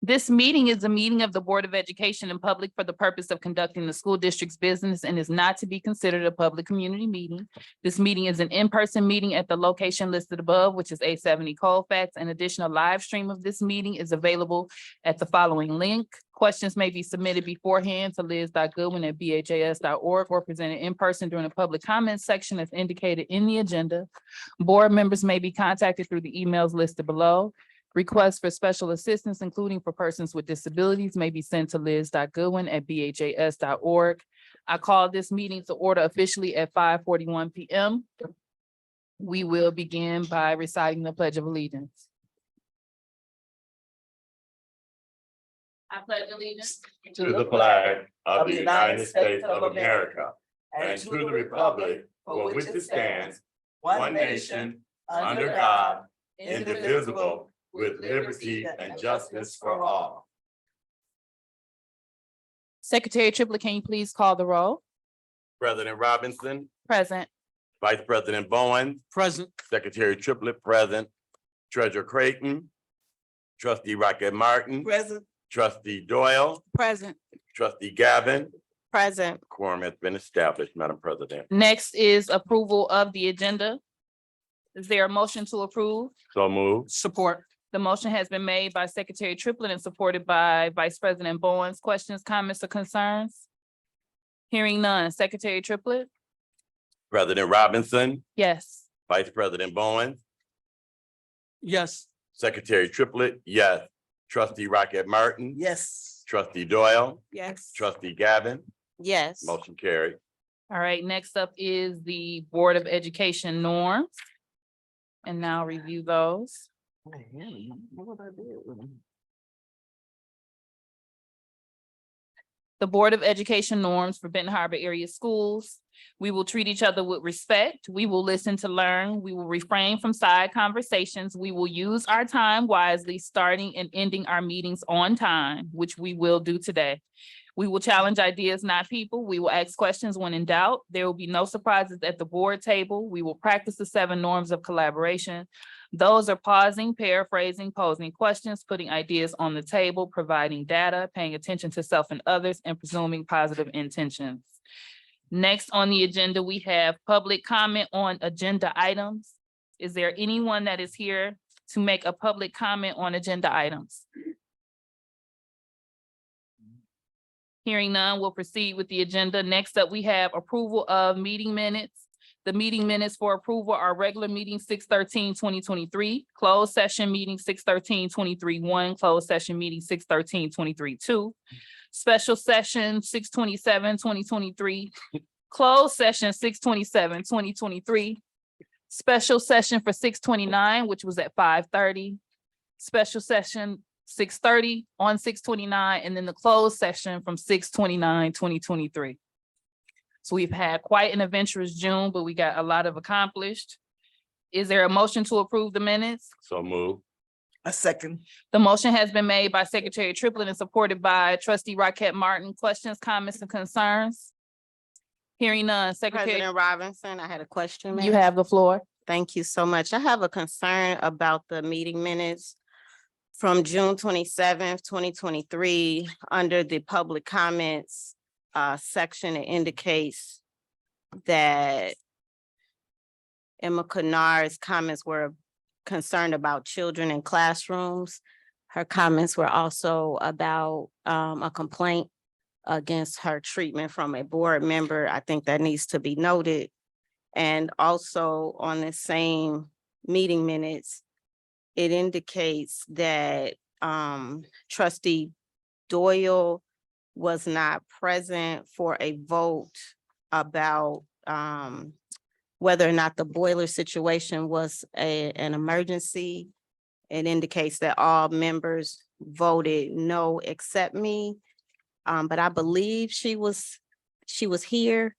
This meeting is a meeting of the Board of Education in public for the purpose of conducting the school district's business and is not to be considered a public community meeting. This meeting is an in-person meeting at the location listed above, which is 870 Colfax. An additional live stream of this meeting is available at the following link. Questions may be submitted beforehand to liz.goodwin@bhas.org or presented in person during the public comments section as indicated in the agenda. Board members may be contacted through the emails listed below. Requests for special assistance, including for persons with disabilities, may be sent to liz.goodwin@bhas.org. I call this meeting to order officially at 5:41 p.m. We will begin by reciting the Pledge of Allegiance. I pledge allegiance to the flag of the United States of America and to the republic for which it stands, one nation, under God, indivisible, with liberty and justice for all. Secretary Triplett, can you please call the roll? President Robinson, Present. Vice President Bowen, Present. Secretary Triplett present, Treasurer Creighton, Trustee Rocket Martin, Present. Trustee Doyle, Present. Trustee Gavin. Present. Quorum has been established, Madam President. Next is approval of the agenda. Is there a motion to approve? So moved. Support. The motion has been made by Secretary Triplett and supported by Vice President Bowens. Questions, comments, or concerns? Hearing none. Secretary Triplett? President Robinson, Yes. Vice President Bowen, Yes. Secretary Triplett, yes. Trustee Rocket Martin. Yes. Trustee Doyle, Yes. Trustee Gavin, Yes. motion carried. All right, next up is the Board of Education norms. And now review those. The Board of Education norms for Benton Harbor area schools. We will treat each other with respect. We will listen to learn. We will refrain from side conversations. We will use our time wisely, starting and ending our meetings on time, which we will do today. We will challenge ideas, not people. We will ask questions when in doubt. There will be no surprises at the board table. We will practice the 7 norms of collaboration. Those are pausing, paraphrasing, posing questions, putting ideas on the table, providing data, paying attention to self and others, and presuming positive intentions. Next on the agenda, we have public comment on agenda items. Is there anyone that is here to make a public comment on agenda items? Hearing none, we'll proceed with the agenda. Next up, we have approval of meeting minutes. The meeting minutes for approval are regular meeting 6/13/2023, closed session meeting 6/13/23/1, closed session meeting 6/13/23/2, special session 6/27/2023, closed session 6/27/2023, special session for 6/29, which was at 5:30, special session 6:30 on 6/29, and then the closed session from 6/29/2023. So we've had quite an adventurous June, but we got a lot of accomplished. Is there a motion to approve the minutes? So moved. A second. The motion has been made by Secretary Triplett and supported by Trustee Rocket Martin. Questions, comments, and concerns? Hearing none. Secretary, President Robinson, I had a question. you ma'am. have the floor. Thank you so much. I have a concern about the meeting minutes from June 27th, 2023, under the public comments section. It indicates that Emma Kennard's comments were concerned about children in classrooms. Her comments were also about a complaint against her treatment from a board member. I think that needs to be noted. And also on the same meeting minutes, it indicates that Trustee Doyle was not present for a vote about whether or not the boiler situation was an emergency. It indicates that all members voted no except me. But I believe she was here.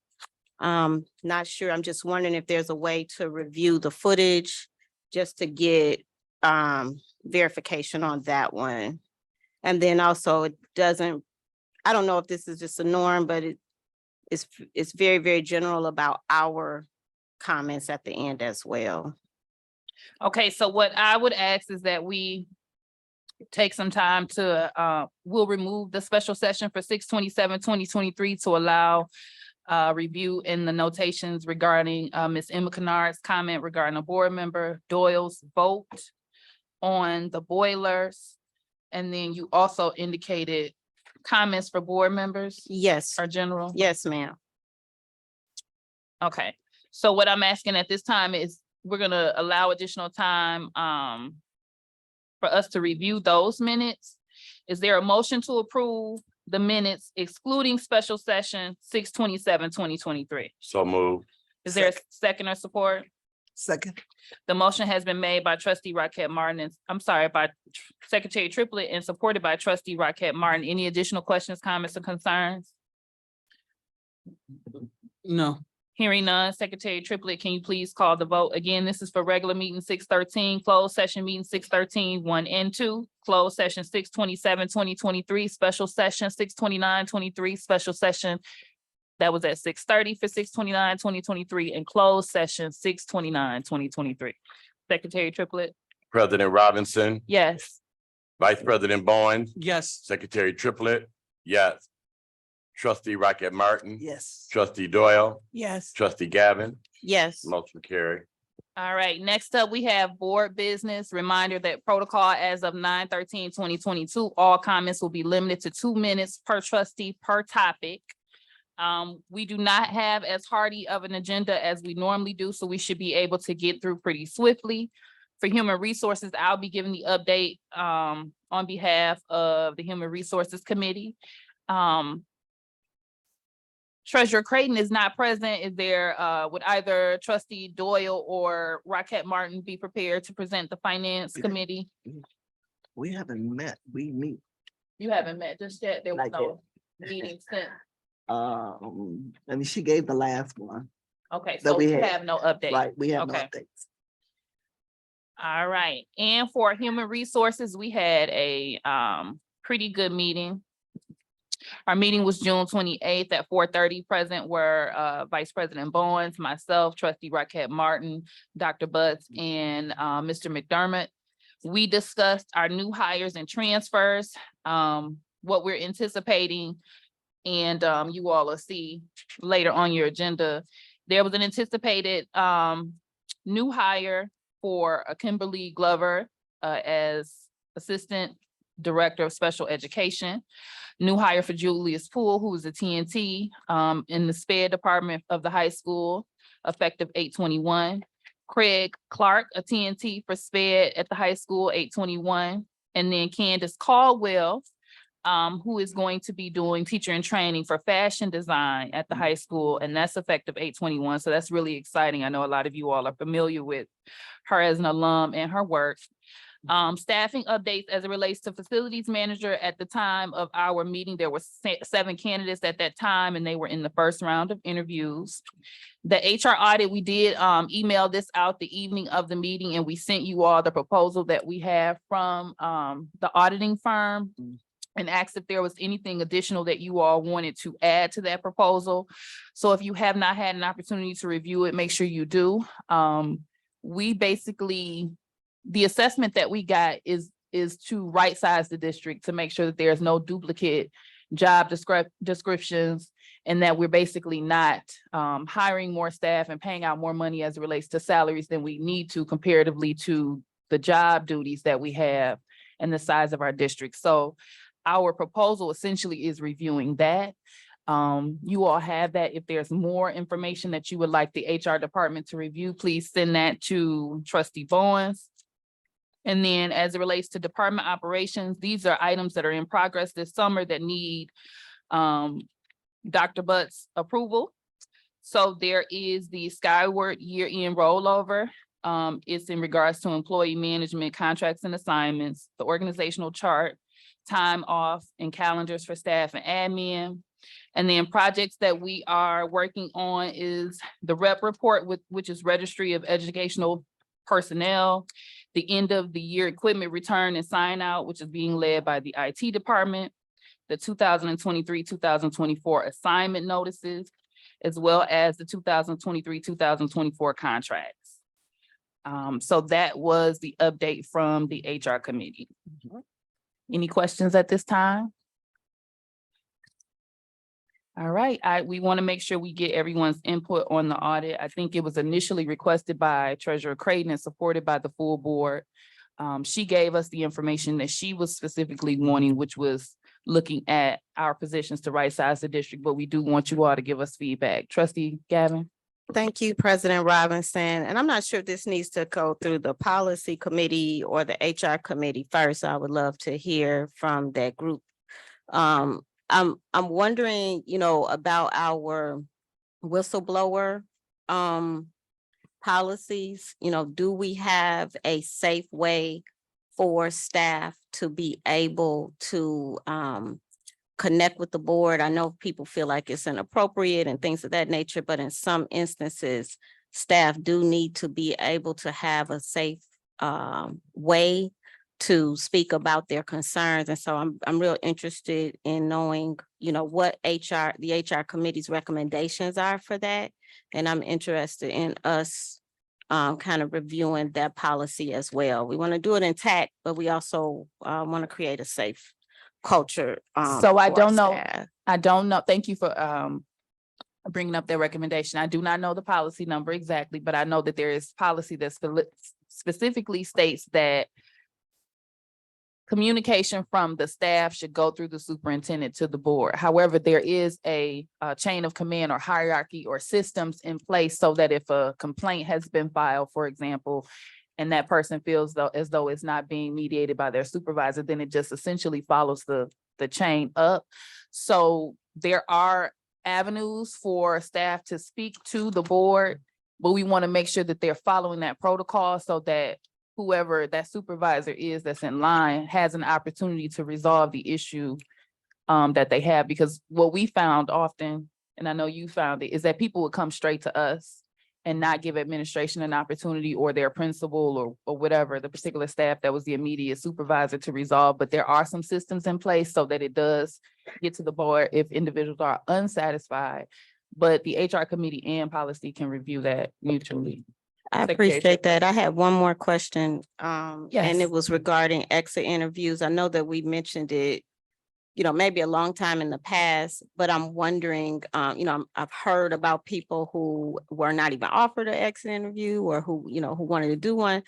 Not sure. I'm just wondering if there's a way to review the footage just to get verification on that one. And then also it doesn't, I don't know if this is just a norm, but it's very, very general about our comments at the end as well. Okay, so what I would ask is that we take some time to, we'll remove the special session for 6/27/2023 to allow review in the notations regarding Ms. Emma Kennard's comment regarding a board member Doyle's vote on the boilers. And then you also indicated comments for board members Yes, are general. yes, ma'am. Okay, so what I'm asking at this time is we're gonna allow additional time for us to review those minutes. Is there a motion to approve the minutes excluding special session 6/27/2023? So moved. Is there a second or support? Second. The motion has been made by trustee Rocket Martin and, I'm sorry, by Secretary Triplett and supported by trustee Rocket Martin. Any additional questions, comments, or concerns? No. Hearing none, Secretary Triplett, can you please call the vote? Again, this is for regular meeting 6/13, closed session meeting 6/13, 1 and 2, closed session 6/27/2023, special session 6/29/23, special session that was at 6:30 for 6/29/2023, and closed session 6/29/2023. Secretary Triplett, President Robinson, yes. Vice President Bowen, Yes. Secretary Triplett, yes. Trustee Rocket Martin. Yes. Trustee Doyle, Yes. trustee Gavin, Yes, motion carried. All right, next up, we have board business. Reminder that protocol as of 9/13/2022, all comments will be limited to 2 minutes per trustee per topic. We do not have as hearty of an agenda as we normally do, so we should be able to get through pretty swiftly. For human resources, I'll be giving the update on behalf of the Human Resources Committee. Treasurer Creighton is not present. Is there, would either trustee Doyle or Rocket Martin be prepared to present the Finance Yeah. Committee? We haven't met. We meet. You haven't met just yet. There was Not no meeting since. I mean, she gave the last one, Okay, That so we we had. have no update. right? We have no Okay. updates. All right, and for human resources, we had a pretty good meeting. Our meeting was June 28th at 4:30. Present were Vice President Bowens, myself, trustee Rocket Martin, Dr. Butts, and Mr. McDermott. We discussed our new hires and transfers, what we're anticipating, and you all will see later on your agenda. There was an anticipated new hire for Kimberly Glover as Assistant Director of Special Education. New hire for Julius Poole, who is a TNT in the SPED department of the high school, effective 8/21. Craig Clark, a TNT for SPED at the high school, 8/21. And then Candace Caldwell, who is going to be doing teacher in training for fashion design at the high school, and that's effective 8/21. So that's really exciting. I know a lot of you all are familiar with her as an alum and her work. Staffing updates as it relates to facilities manager. At the time of our meeting, there were 7 candidates at that time, and they were in the first round of interviews. The HR audit, we did email this out the evening of the meeting, and we sent you all the proposal that we have from the auditing firm, and asked if there was anything additional that you all wanted to add to that proposal. So if you have not had an opportunity to review it, make sure you do. We basically, the assessment that we got is to right size the district to make sure that there's no duplicate job descriptions, and that we're basically not hiring more staff and paying out more money as it relates to salaries than we need to comparatively to the job duties that we have and the size of our district. So our proposal essentially is reviewing that. You all have that. If there's more information that you would like the HR department to review, please send that to trustee Bowens. And then as it relates to department operations, these are items that are in progress this summer that need Dr. Butt's approval. So there is the Skyward year-end rollover. It's in regards to employee management contracts and assignments, the organizational chart, time off, and calendars for staff and admin. And then projects that we are working on is the rep report, which is Registry of Educational Personnel, the end of the year equipment return and sign out, which is being led by the IT department, the 2023-2024 assignment notices, as well as the 2023-2024 contracts. So that was the update from the HR committee. Any questions at this time? All right, we want to make sure we get everyone's input on the audit. I think it was initially requested by Treasurer Creighton and supported by the full board. She gave us the information that she was specifically wanting, which was looking at our positions to right size the district, but we do want you all to give us feedback. Trustee Gavin? Thank you, President Robinson. And I'm not sure if this needs to go through the policy committee or the HR committee first. I would love to hear from that group. I'm wondering, about our whistleblower policies. Do we have a safe way for staff to be able to connect with the board? I know people feel like it's inappropriate and things of that nature, but in some instances, staff do need to be able to have a safe way to speak about their concerns. And so I'm real interested in knowing, what the HR committee's recommendations are for that. And I'm interested in us kind of reviewing that policy as well. We want to do it intact, but we also want to create a safe culture. So I for don't know. staff. I don't know. Thank you for bringing up their recommendation. I do not know the policy number exactly, but I know that there is policy that specifically states that communication from the staff should go through the superintendent to the board. However, there is a chain of command or hierarchy or systems in place so that if a complaint has been filed, for example, and that person feels as though it's not being mediated by their supervisor, then it just essentially follows the chain up. So there are avenues for staff to speak to the board, but we want to make sure that they're following that protocol so that whoever that supervisor is that's in line has an opportunity to resolve the issue that they have. Because what we found often, and I know you found it, is that people would come straight to us and not give administration an opportunity or their principal or whatever, the particular staff that was the immediate supervisor to resolve. But there are some systems in place so that it does get to the board if individuals are unsatisfied. But the HR committee and policy can review that mutually. I Secretary appreciate Triplett. that. I had one more question. And Yes. it was regarding exit interviews. I know that we mentioned it, maybe a long time in the past, but I'm wondering, I've heard about people who were not even offered an exit interview or who wanted to do one.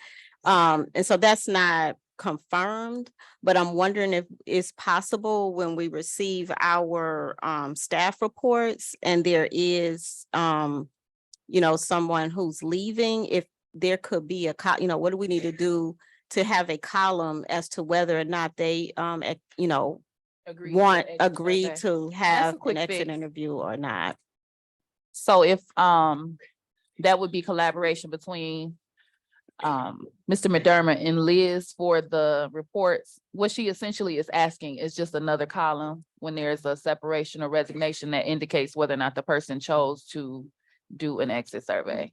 And so that's not confirmed, but I'm wondering if it's possible when we receive our staff reports and there is someone who's leaving, if there could be what do we need to do to have a column as to whether or not they agree to have an exit fix. interview or not. So if that would be collaboration between Mr. McDermott and Liz for the reports. What she essentially is asking is just another column when there's a separation or resignation that indicates whether or not the person chose to do an exit survey.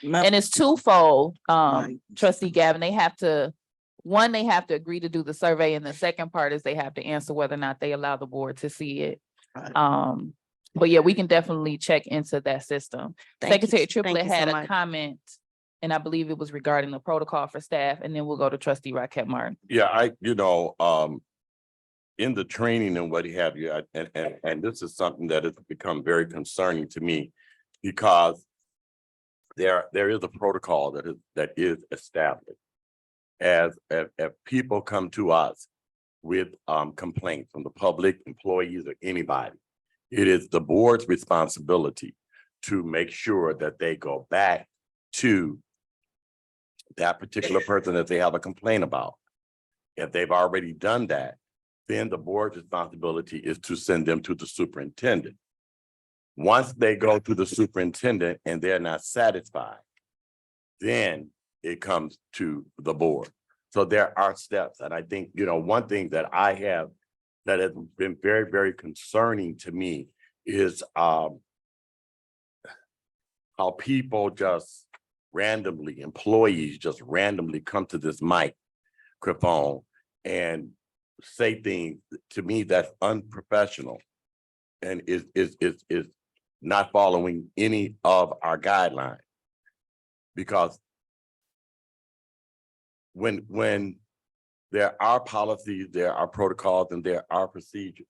And it's twofold, Right. Trustee Gavin. They have to agree to do the survey, and the second part is they have to answer whether or not they allow the board to see it. Right. But yeah, we can definitely check into that system. Secretary Triplett Thank you so had a much. comment, and I believe it was regarding the protocol for staff, and then we'll go to Trustee Rocket Martin. Yeah, in the training and what have you, and this is something that has become very concerning to me because there is a protocol that is established. As if people come to us with complaints from the public, employees, or anybody, it is the board's responsibility to make sure that they go back to that particular person that they have a complaint about. If they've already done that, then the board's responsibility is to send them to the superintendent. Once they go to the superintendent and they're not satisfied, then it comes to the board. So there are steps. And I think, one thing that I have that has been very, very concerning to me is how people just randomly, employees just randomly come to this microphone and say things to me that's unprofessional and is not following any of our guidelines. Because when there are policies, there are protocols, and there are procedures.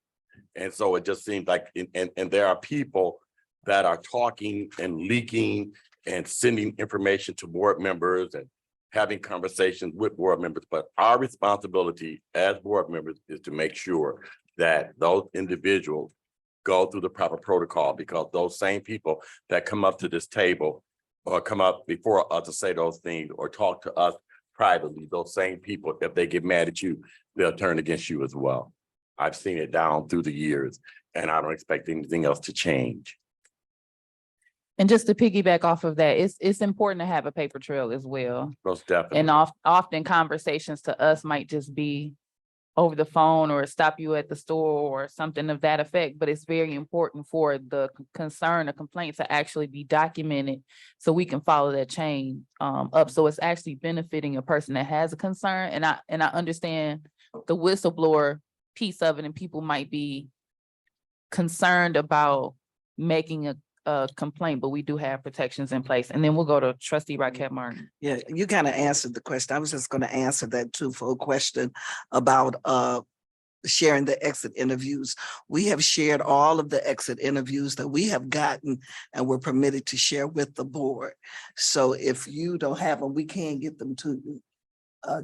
And so it just seems like, and there are people that are talking and leaking and sending information to board members and having conversations with board members. But our responsibility as board members is to make sure that those individuals go through the proper protocol, because those same people that come up to this table or come up before us to say those things or talk to us privately, those same people, if they get mad at you, they'll turn against you as well. I've seen it down through the years, and I don't expect anything else to change. And just to piggyback off of that, it's important to have a paper trail as well. Most definitely. And often conversations to us might just be over the phone or stop you at the store or something of that effect, but it's very important for the concern or complaint to actually be documented so we can follow that chain up. So it's actually benefiting a person that has a concern. And I understand the whistleblower piece of it, and people might be concerned about making a complaint, but we do have protections in place. And then we'll go to Trustee Raquel Martin. Yeah, you kind of answered the question. I was just going to answer that too for a question about sharing the exit interviews. We have shared all of the exit interviews that we have gotten and we're permitted to share with the board. So if you don't have them, we can get them to you,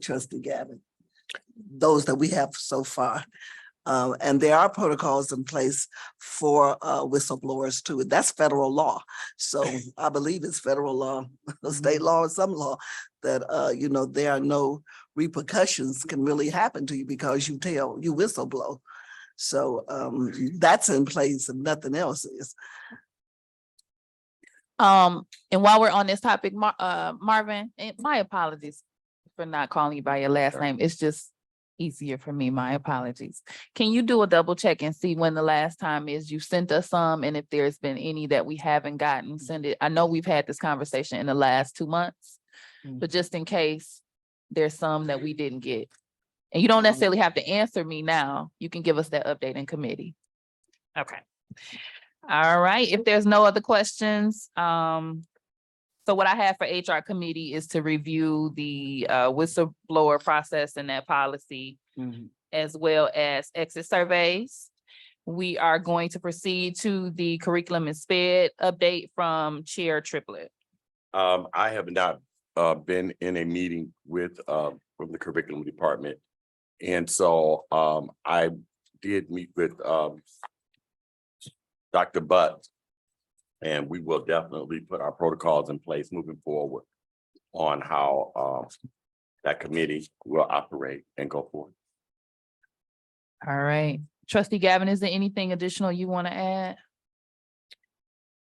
Trustee Gavin. Those that we have so far. And there are protocols in place for whistleblowers too. That's federal law. So I believe it's federal law, state law, or some law that, there are no repercussions can really happen to you because you whistleblow. So that's in place and nothing else is. And while we're on this topic, Marvin, and my apologies for not calling you by your last name. It's just easier for me. My apologies. Can you do a double check and see when the last time is you sent us some, and if there's been any that we haven't gotten, send it. I know we've had this conversation in the last 2 months, but just in case there's some that we didn't get. And you don't necessarily have to answer me now. You can give us that update in committee. Okay. All right. If there's no other questions, so what I have for HR committee is to review the whistleblower process and that policy, as well as exit surveys. We are going to proceed to the curriculum and SPED update from Chair Triplett. I have not been in a meeting with from the curriculum department. And so I did meet with Dr. Butt, and we will definitely put our protocols in place moving forward on how that committee will operate and go forward. All right. Trustee Gavin, is there anything additional you want to add?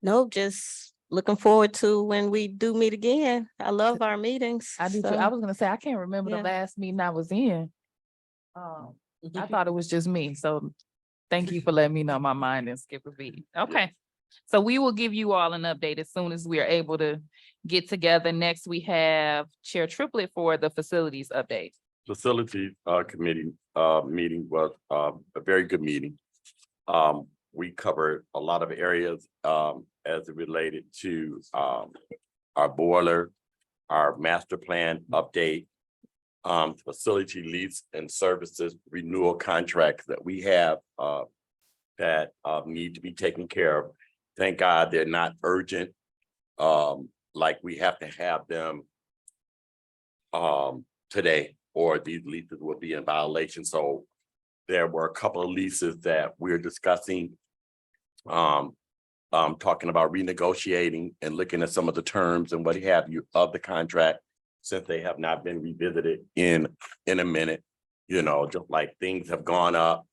No, just looking forward to when we do meet again. I love our meetings. I do too. I was going to say, I can't remember the last meeting I was in. I thought it was just me. So thank you for letting me know my mind and skip a beat. Okay. So we will give you all an update as soon as we are able to get together. Next, we have Chair Triplett for the facilities update. Facilities committee meeting was a very good meeting. We covered a lot of areas as it related to our boiler, our master plan update, facility lease and services renewal contracts that we have that need to be taken care of. Thank God they're not urgent, like we have to have them today, or these leases will be in violation. So there were a couple of leases that we're discussing, talking about renegotiating and looking at some of the terms and what have you of the contract, since they have not been revisited in a minute. Just like things have gone up,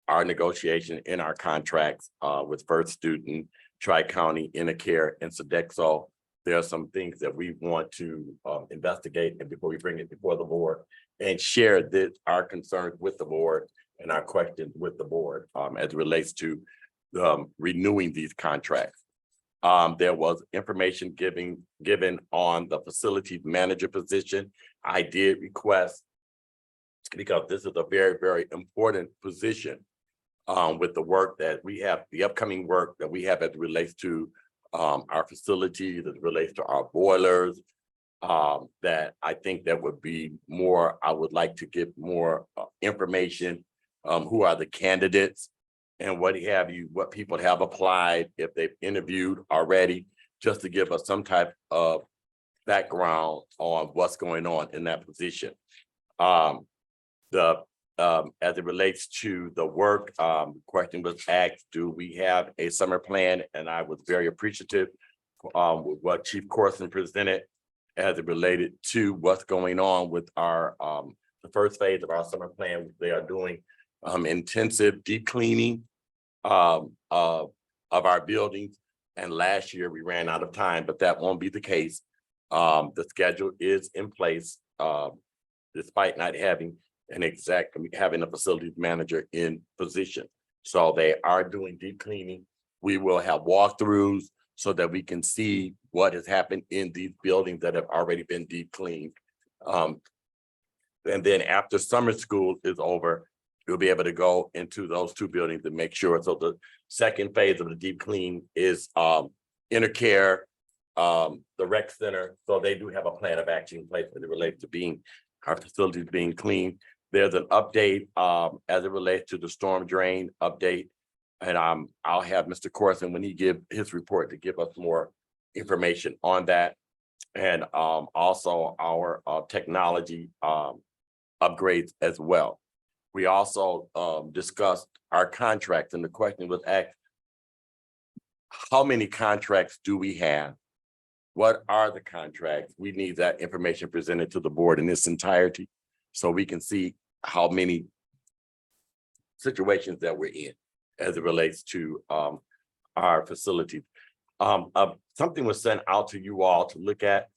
our negotiation in our contracts with First Student, Tri-County, Intercare, and Sodexo, there are some things that we want to investigate, and before we bring it before the board and share our concerns with the board and our questions with the board as it relates to renewing these contracts. There was information given on the facilities manager position. I did request, because this is a very, very important position with the work that we have, the upcoming work that we have as it relates to our facilities, as it relates to our boilers, that I think that would be more, I would like to get more information. Who are the candidates and what people have applied, if they've interviewed already, just to give us some type of background on what's going on in that position. As it relates to the work, question was asked, do we have a summer plan? And I was very appreciative with what Chief Corson presented as it related to what's going on with our the first phase of our summer plan. They are doing intensive deep cleaning of our buildings. And last year we ran out of time, but that won't be the case. The schedule is in place, despite not having having a facilities manager in position. So they are doing deep cleaning. We will have walkthroughs so that we can see what has happened in these buildings that have already been deep cleaned. And then after summer school is over, you'll be able to go into those two buildings and make sure. So the second phase of the deep clean is intercare, the rec center. So they do have a plan of action in place as it relates to our facilities being clean. There's an update as it relates to the storm drain update. And I'll have Mr. Corson, when he give his report, to give us more information on that. And also our technology upgrades as well. We also discussed our contracts, and the question was asked, how many contracts do we have? What are the contracts? We need that information presented to the board in its entirety so we can see how many situations that we're in as it relates to our facilities. Something was sent out to you all to look at.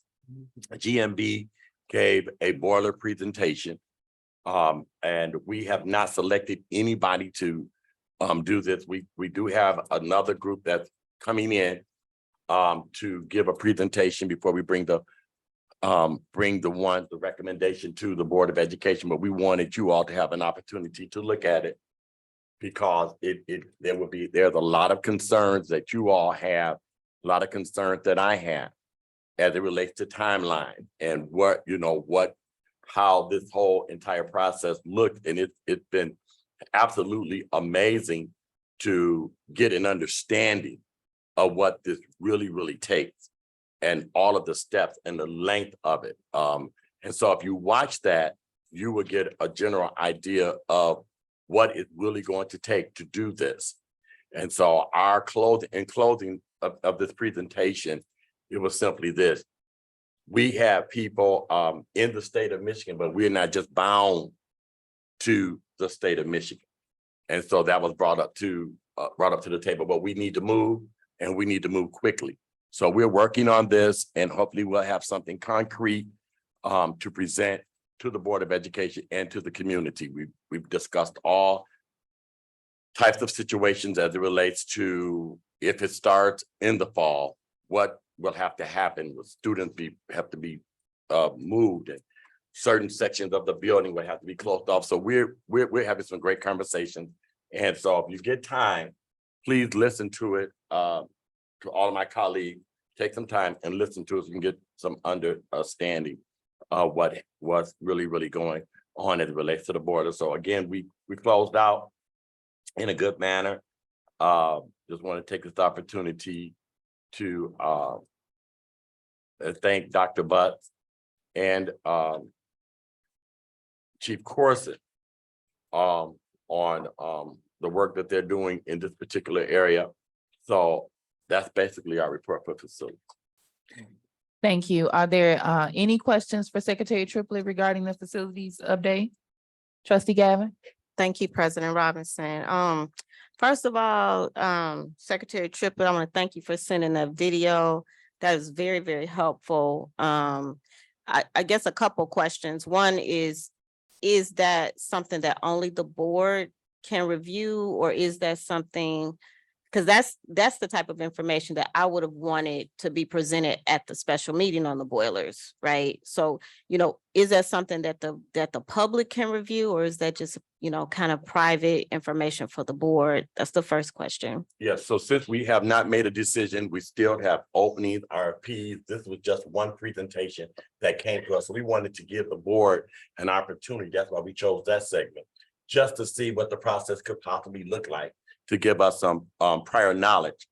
GMB gave a boiler presentation, and we have not selected anybody to do this. We do have another group that's coming in to give a presentation before we bring the recommendation to the Board of Education, but we wanted you all to have an opportunity to look at it because there's a lot of concerns that you all have, a lot of concerns that I have as it relates to timeline and how this whole entire process looked. And it's been absolutely amazing to get an understanding of what this really, really takes and all of the steps and the length of it. And so if you watch that, you will get a general idea of what it's really going to take to do this. And so our closing of this presentation, it was simply this. We have people in the state of Michigan, but we're not just bound to the state of Michigan. And so that was brought up to the table, but we need to move, and we need to move quickly. So we're working on this, and hopefully we'll have something concrete to present to the Board of Education and to the community. We've discussed all types of situations as it relates to if it starts in the fall, what will have to happen with students have to be moved, and certain sections of the building will have to be closed off. So we're having some great conversations. And so if you get time, please listen to it. To all of my colleagues, take some time and listen to it so you can get some understanding of what's really, really going on as it relates to the border. So again, we closed out in a good manner. Just want to take this opportunity to thank Dr. Butts and Chief Corson on the work that they're doing in this particular area. So that's basically our report for facilities. Thank you. Are there any questions for Secretary Triplett regarding the facilities update? Trustee Gavin? Thank you, President Robinson. First of all, Secretary Triplett, I want to thank you for sending that video. That is very, very helpful. I guess a couple questions. One is that something that only the board can review, or is that something, Because that's the type of information that I would have wanted to be presented at the special meeting on the boilers, right? So, is that something that the public can review, or is that just, kind of private information for the board? That's the first question. Yes, so since we have not made a decision, we still have openings, RFPs. This was just one presentation that came to us. So we wanted to give the board an opportunity. That's why we chose that segment, just to see what the process could possibly look like, to give us some prior knowledge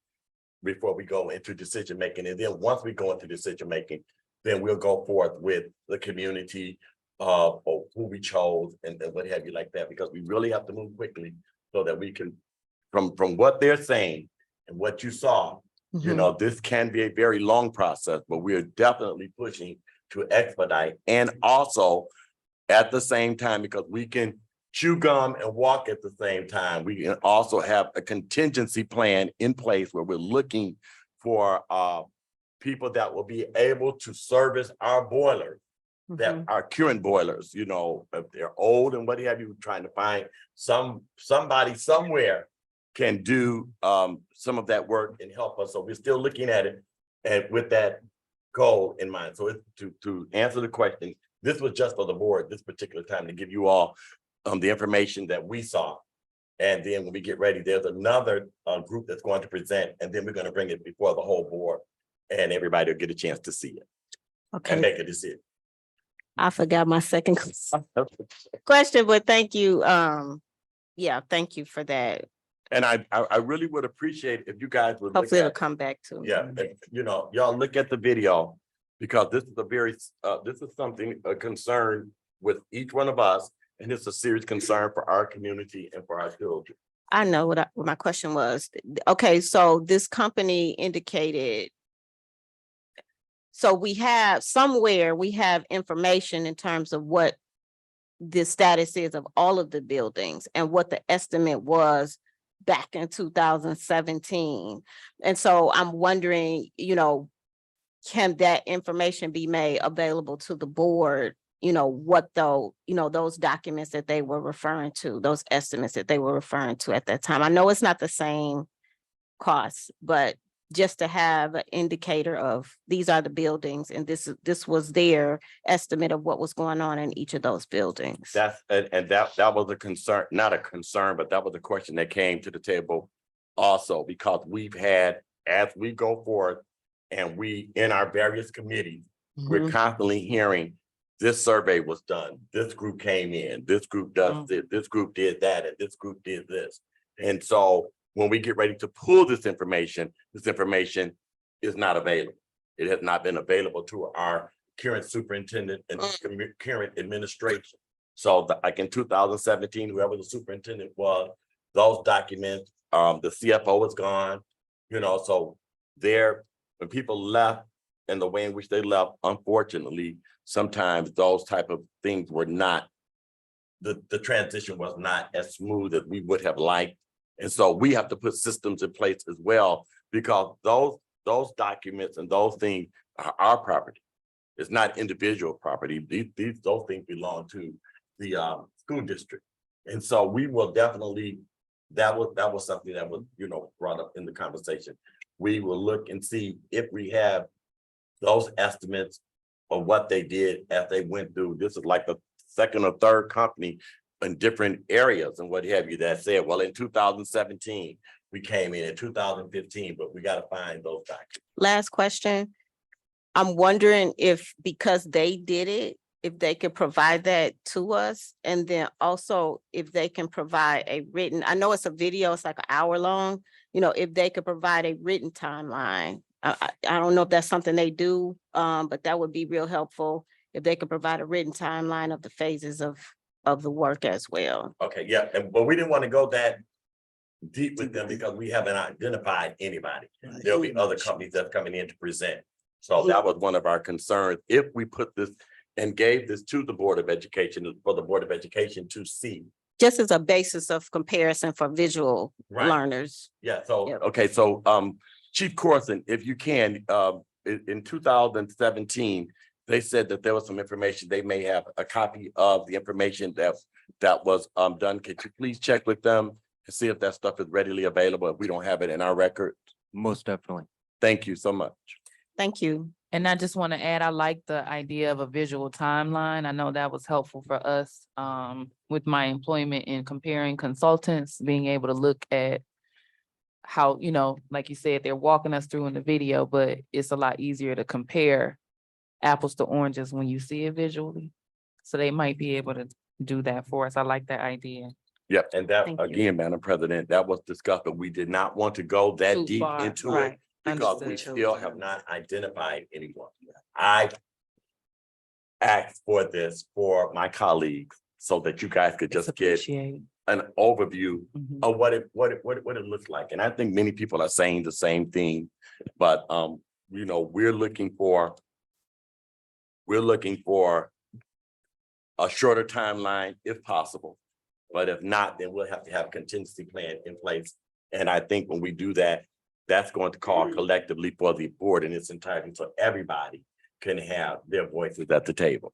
before we go into decision making. And then once we go into decision making, then we'll go forth with the community or who we chose and what have you like that, because we really have to move quickly so that we can, from what they're saying and what you saw, this can be a very long process, but we're definitely pushing to expedite. And also at the same time, because we can chew gum and walk at the same time, we can also have a contingency plan in place where we're looking for people that will be able to service our boilers, that are current boilers, if they're old and what have you, trying to find somebody somewhere can do some of that work and help us. So we're still looking at it and with that goal in mind. So it's to answer the question, this was just for the board this particular time to give you all the information that we saw. And then when we get ready, there's another group that's going to present, and then we're going to bring it before the whole board and everybody will get a chance to see it and make a decision. I forgot my second question, but thank you. Thank you for that. And I really would appreciate if you guys would Hopefully it'll come back to me. Yeah, y'all look at the video, because this is a concern with each one of us. And it's a serious concern for our community and for our children. I know what my question was. Okay, so this company indicated, so we have information in terms of what the status is of all of the buildings and what the estimate was back in 2017. And so I'm wondering, can that information be made available to the board? What those documents that they were referring to, those estimates that they were referring to at that time. I know it's not the same cost, but just to have an indicator of these are the buildings and this was their estimate of what was going on in each of those buildings. That was a concern, not a concern, but that was a question that came to the table also, because we've had, as we go forward and we in our various committees, we're constantly hearing, this survey was done, this group came in, this group does this group did that, and this group did this. And so when we get ready to pull this information is not available. It has not been available to our current superintendent and current administration. So like in 2017, whoever the superintendent was, those documents, the CFO was gone, so when people left and the way in which they left, unfortunately, sometimes those type of things were not, the transition was not as smooth as we would have liked. And so we have to put systems in place as well, because those documents and those things are our property. It's not individual property. Those things belong to the school district. And so we will definitely, that was something that was, brought up in the conversation. We will look and see if we have those estimates of what they did as they went through. This is like the second or third company in different areas and what have you that said, well, in 2017, we came in 2015, but we got to find those documents. Last question. I'm wondering if, because they did it, if they could provide that to us, and then also if they can provide a written, I know it's a video, it's like an hour long, if they could provide a written timeline. I don't know if that's something they do, but that would be real helpful if they could provide a written timeline of the phases of the work as well. Okay, yeah, but we didn't want to go that deep with them because we haven't identified anybody. There'll be other companies that's coming in to present. So that was one of our concerns. If we put this and gave this to the Board of Education, for the Board of Education to see. Just as a basis of comparison for visual learners. Yeah, so, okay, so Chief Corson, if you can, in 2017, they said that there was some information, they may have a copy of the information that was done. Could you please check with them and see if that stuff is readily available if we don't have it in our record? Most definitely. Thank you so much. Thank you. And I just want to add, I like the idea of a visual timeline. I know that was helpful for us with my employment in comparing consultants, being able to look at how, you know, like you said, they're walking us through in the video, but it's a lot easier to compare apples to oranges when you see it visually. So they might be able to do that for us. I like that idea. Yep, and that, Thank you. again, Madam President, that was discussed, but we did not want to go that Too deep far, into it right. because we Understood. still have not identified anyone. I asked for this for my colleagues so that you guys could It's just get appreciated. an overview Mhm. of what it looks like. And I think many people are saying the same thing, but you know, we're looking for a shorter timeline if possible. But if not, then we'll have to have a contingency plan in place. And I think when we do that, that's going to call collectively for the board in its entirety, so everybody can have their voices at the table.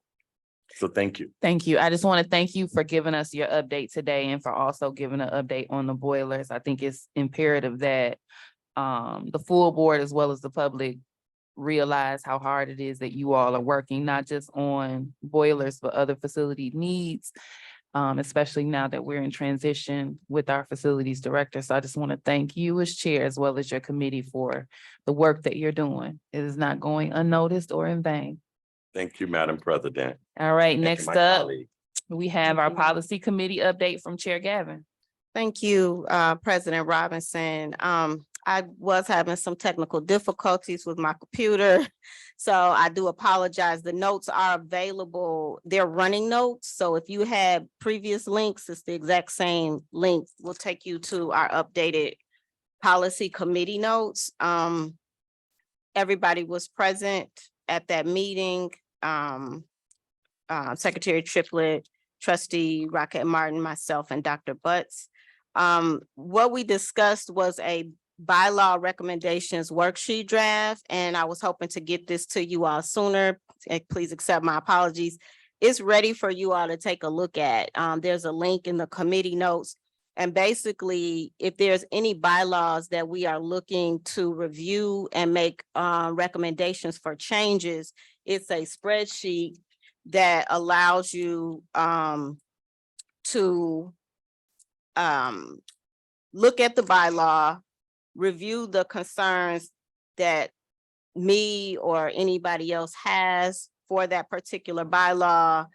So thank you. Thank you. I just want to thank you for giving us your update today and for also giving an update on the boilers. I think it's imperative that the full board as well as the public realize how hard it is that you all are working, not just on boilers, but other facility needs, especially now that we're in transition with our facilities director. So I just want to thank you as chair as well as your committee for the work that you're doing. It is not going unnoticed or in vain. Thank you, Madam President. All right, and to next my up, colleagues. we have Thank our you. policy committee update from Chair Gavin. Thank you, President Robinson. I was having some technical difficulties with my computer, so I do apologize. The notes are available. They're running notes. So if you had previous links, it's the exact same link. Will take you to our updated policy committee notes. Everybody was present at that meeting. Secretary Triplett, Trustee Rocket Martin, myself, and Dr. Butts. What we discussed was a bylaw recommendations worksheet draft, and I was hoping to get this to you all sooner. Please accept my apologies. It's ready for you all to take a look at. There's a link in the committee notes. And basically, if there's any bylaws that we are looking to review and make recommendations for changes, it's a spreadsheet that allows you to look at the bylaw, review the concerns that me or anybody else has for that particular bylaw.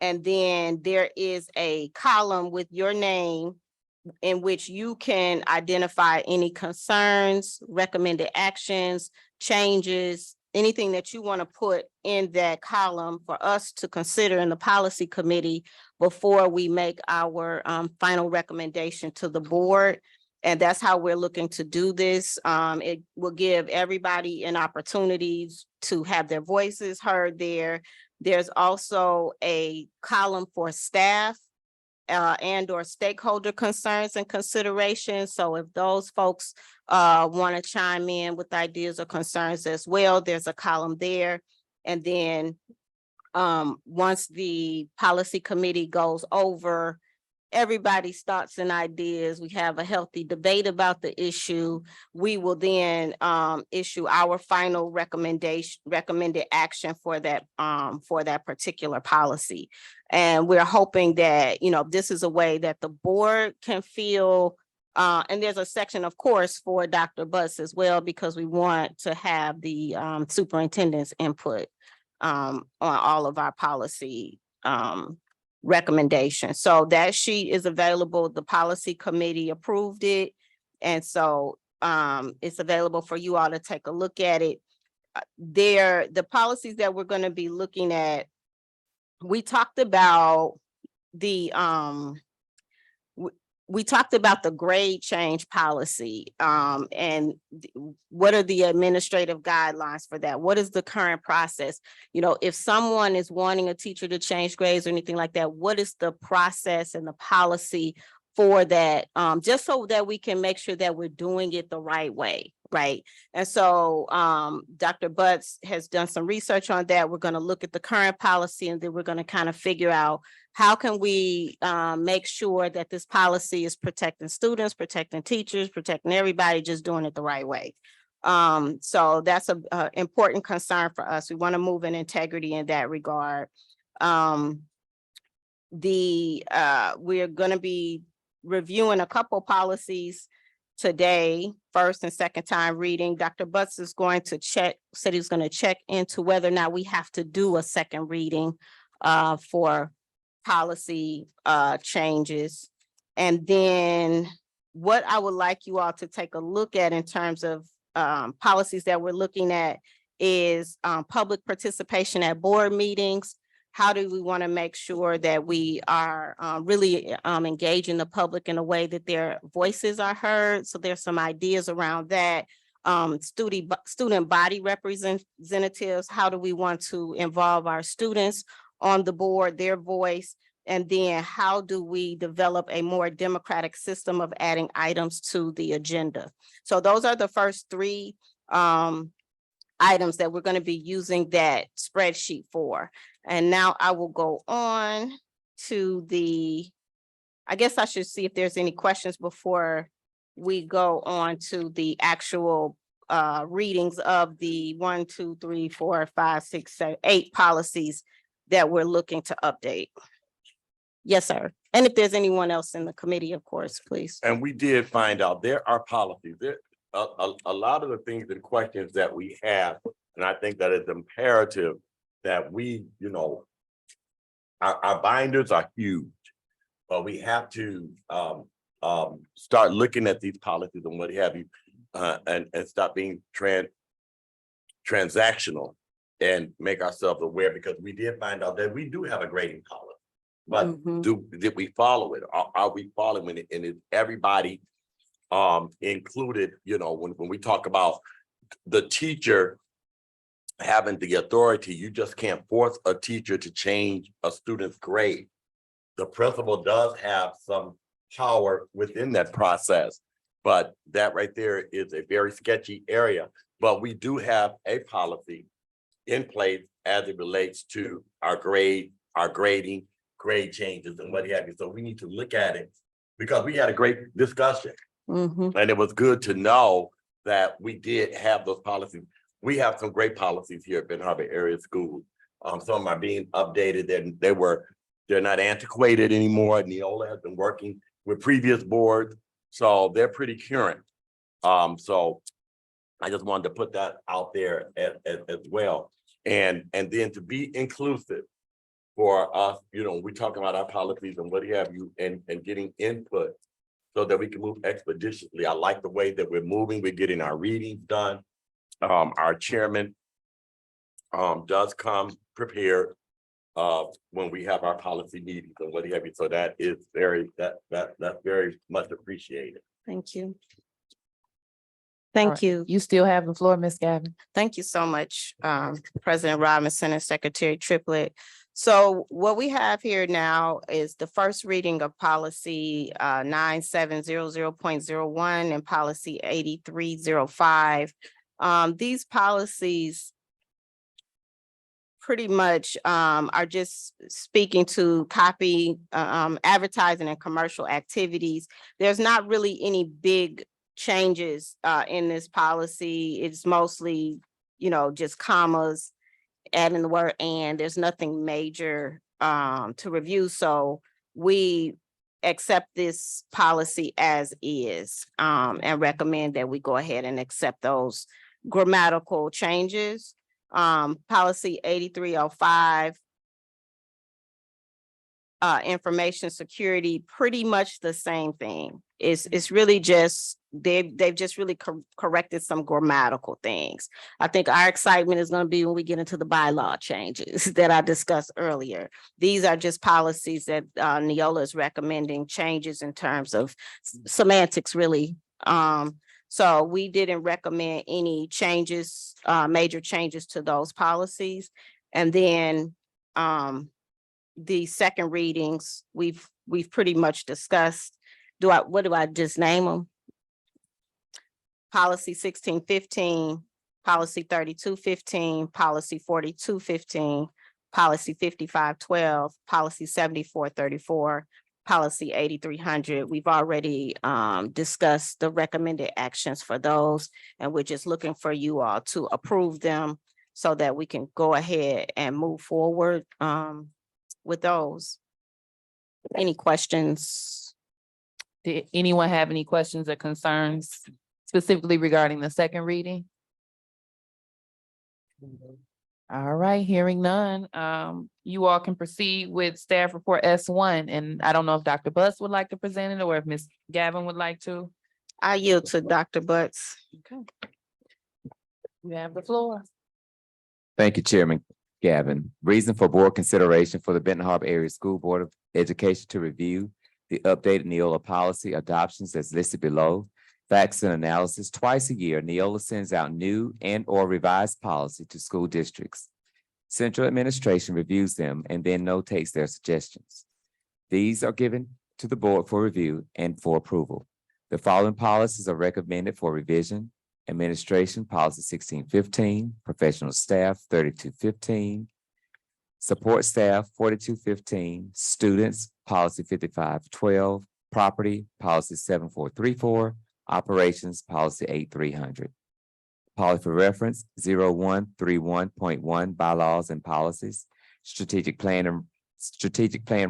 And then there is a column with your name in which you can identify any concerns, recommended actions, changes, anything that you want to put in that column for us to consider in the policy committee before we make our final recommendation to the board. And that's how we're looking to do this. It will give everybody an opportunity to have their voices heard there. There's also a column for staff and or stakeholder concerns and considerations. So if those folks want to chime in with ideas or concerns as well, there's a column there. And then once the policy committee goes over everybody's thoughts and ideas, we have a healthy debate about the issue, we will then issue our final recommended action for that particular policy. And we're hoping that, you know, this is a way that the board can feel, and there's a section, of course, for Dr. Butts as well, because we want to have the superintendent's input on all of our policy recommendation. So that sheet is available. The policy committee approved it. And so it's available for you all to take a look at it. The policies that we're going to be looking at, we talked about the grade change policy and what are the administrative guidelines for that? What is the current process? You know, if someone is wanting a teacher to change grades or anything like that, what is the process and the policy for that? Just so that we can make sure that we're doing it the right way. Right. And so Dr. Butts has done some research on that. We're going to look at the current policy, and then we're going to kind of figure out how can we make sure that this policy is protecting students, protecting teachers, protecting everybody, just doing it the right way. So that's a important concern for us. We want to move in integrity in that regard. We're going to be reviewing a couple policies today, first and second time reading. Dr. Butts is going to said he's going to check into whether or not we have to do a second reading for policy changes. And then what I would like you all to take a look at in terms of policies that we're looking at is public participation at board meetings. How do we want to make sure that we are really engaging the public in a way that their voices are heard? So there's some ideas around that. Student body representatives, how do we want to involve our students on the board, their voice? And then how do we develop a more democratic system of adding items to the agenda? So those are the first three items that we're going to be using that spreadsheet for. And now I will go on to I guess I should see if there's any questions before we go on to the actual readings of the 1, 2, 3, 4, 5, 6, 7, 8 policies that we're looking to update. Yes, sir. And if there's anyone else in the committee, of course, please. And we did find out there are policies. There a lot of the things and questions that we have, and I think that it's imperative that we, our binders are huge, but we have to start looking at these policies and what have you, and stop being transactional and make ourselves aware, because we did find out that we do have a grading policy, but did we follow it? Are we following it? And is everybody included? When we talk about the teacher having the authority, you just can't force a teacher to change a student's grade. The principal does have some power within that process, but that right there is a very sketchy area. But we do have a policy in place as it relates to our grading, grade changes and what have you. So we need to look at it, because we had a great discussion. And it was good to know that we did have those policies. We have some great policies here at Benton Harbor Area Schools. Some of them are being updated, and they're not antiquated anymore. Neola has been working with previous boards, so they're pretty current. So I just wanted to put that out there as well. And then to be inclusive for us, we're talking about our policies and what have you, and getting input so that we can move expeditiously. I like the way that we're moving. We're getting our readings done. Our chairman does come prepared when we have our policy meetings and what have you. So that is that's very much appreciated. Thank you. All Thank right. you. You still have the floor, Ms. Gavin. Thank you so much, President Robinson and Secretary Triplett. So what we have here now is the first reading of policy 9700.01 and policy 8305. These policies pretty much are just speaking to copy, advertising and commercial activities. There's not really any big changes in this policy. It's mostly, just commas, adding the word "and." There's nothing major to review. So we accept this policy as is and recommend that we go ahead and accept those grammatical changes. Policy 8305. Information security, pretty much the same thing. It's really just they've just really corrected some grammatical things. I think our excitement is going to be when we get into the bylaw changes that I discussed earlier. These are just policies that Neola is recommending changes in terms of semantics, really. So we didn't recommend any changes, major changes to those policies. And then the second readings, we've pretty much discussed. What do I just name them? policy 1615, policy 3215, policy 4215, policy 5512, policy 7434, policy 8300. We've already discussed the recommended actions for those, and we're just looking for you all to approve them so that we can go ahead and move forward with those. Any questions? Did anyone have any questions or concerns specifically regarding the second reading? All right, hearing none, you all can proceed with staff report S1, and I don't know if Dr. Butts would like to present it or if Ms. Gavin would like to. I yield to Dr. Butts. Okay. You have the floor. Thank you, Chairman Gavin. Reason for board consideration for the Benton Harbor Area School Board of Education to review the updated Neola policy adoptions as listed below. Facts and analysis. Twice a year, Neola sends out new and or revised policy to school districts. Central administration reviews them and then notates their suggestions. These are given to the board for review and for approval. The following policies are recommended for revision: administration policy 1615, professional staff 3215, support staff 4215, students policy 5512, property policy 7434, operations policy 8300. Policy for reference 0131.1 bylaws and policies, strategic plan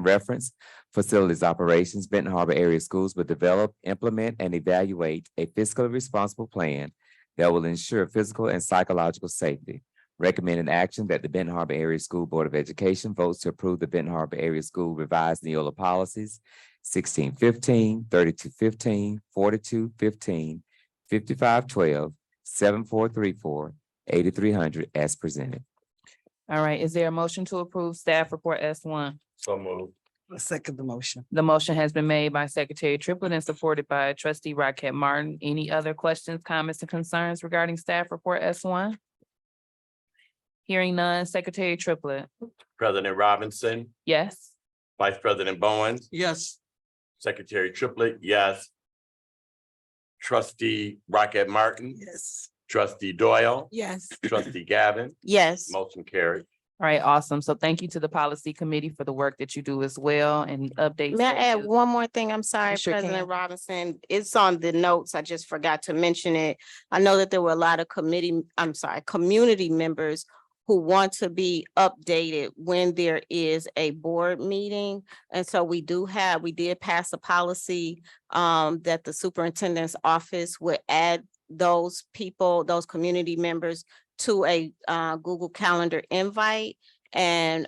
reference, facilities operations. Benton Harbor Area Schools will develop, implement, and evaluate a fiscally responsible plan that will ensure physical and psychological safety. Recommended action that the Benton Harbor Area School Board of Education votes to approve the Benton Harbor Area School revised Neola policies 1615, 3215, 4215, 5512, 7434, 8300 as presented. All right, is there a motion to approve staff report S1? So moved. I second the motion. The motion has been made by Secretary Triplett and supported by Trustee Rocket Martin. Any other questions, comments, and concerns regarding staff report S1? Hearing none, Secretary Triplett. President Robinson, Yes. Vice President Bowens, Yes. Secretary Triplett, yes. Trustee Rocket Martin, Yes. Trustee Doyle, Yes. Trustee Gavin, Yes. motion carried. All right, awesome. So thank you to the policy committee for the work that you do as well and updates. May I that add you- one more thing? I'm sorry, You sure President can. Robinson. It's on the notes. I just forgot to mention it. I know that there were a lot of community members who want to be updated when there is a board meeting. And so we did pass a policy that the superintendent's office would add those people, those community members to a Google Calendar invite. And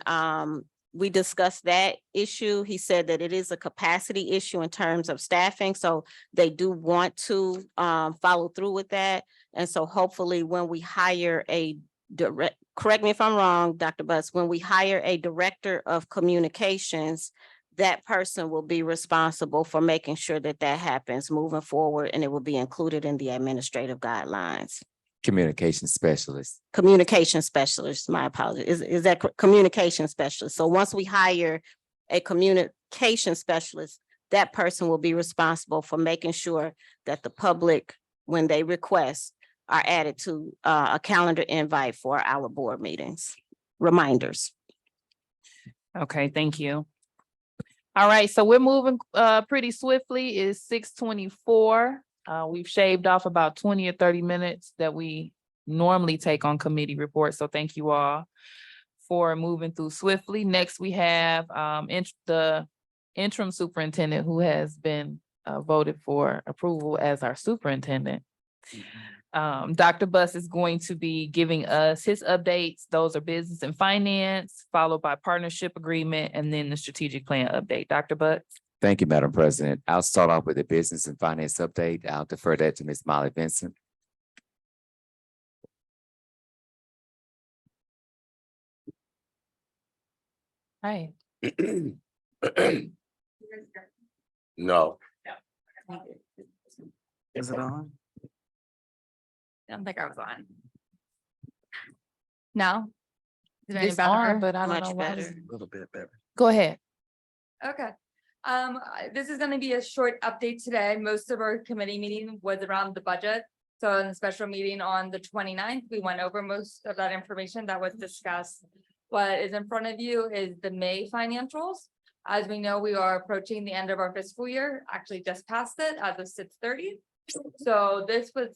we discussed that issue. He said that it is a capacity issue in terms of staffing. So they do want to follow through with that. And so hopefully when we hire correct me if I'm wrong, Dr. Butts, when we hire a director of communications, that person will be responsible for making sure that that happens moving forward, and it will be included in the administrative guidelines. Communication specialist. Communication specialist, my apologies. Is that communication specialist? So once we hire a communication specialist, that person will be responsible for making sure that the public, when they request, are added to a calendar invite for our board meetings. Reminders. Okay, thank you. All right, so we're moving pretty swiftly. It's 6:24. We've shaved off about 20 or 30 minutes that we normally take on committee reports. So thank you all for moving through swiftly. Next, we have the interim superintendent who has been voted for approval as our superintendent. Dr. Butts is going to be giving us his updates. Those are business and finance, followed by partnership agreement, and then the strategic plan update. Dr. Butts. Thank you, Madam President. I'll start off with the business and finance update. I'll defer that to Ms. Molly Vincent. Hi. No, Is it on? I don't think I was on. No? Is it any It's on, better? but I don't Much know why. better. A little bit better. Go ahead. Okay. This is gonna be a short update today. Most of our committee meeting was around the budget. So in the special meeting on the 29th, we went over most of that information that was discussed. What is in front of you is the May financials. As we know, we are approaching the end of our fiscal year, actually just passed it as of 6:30. So this was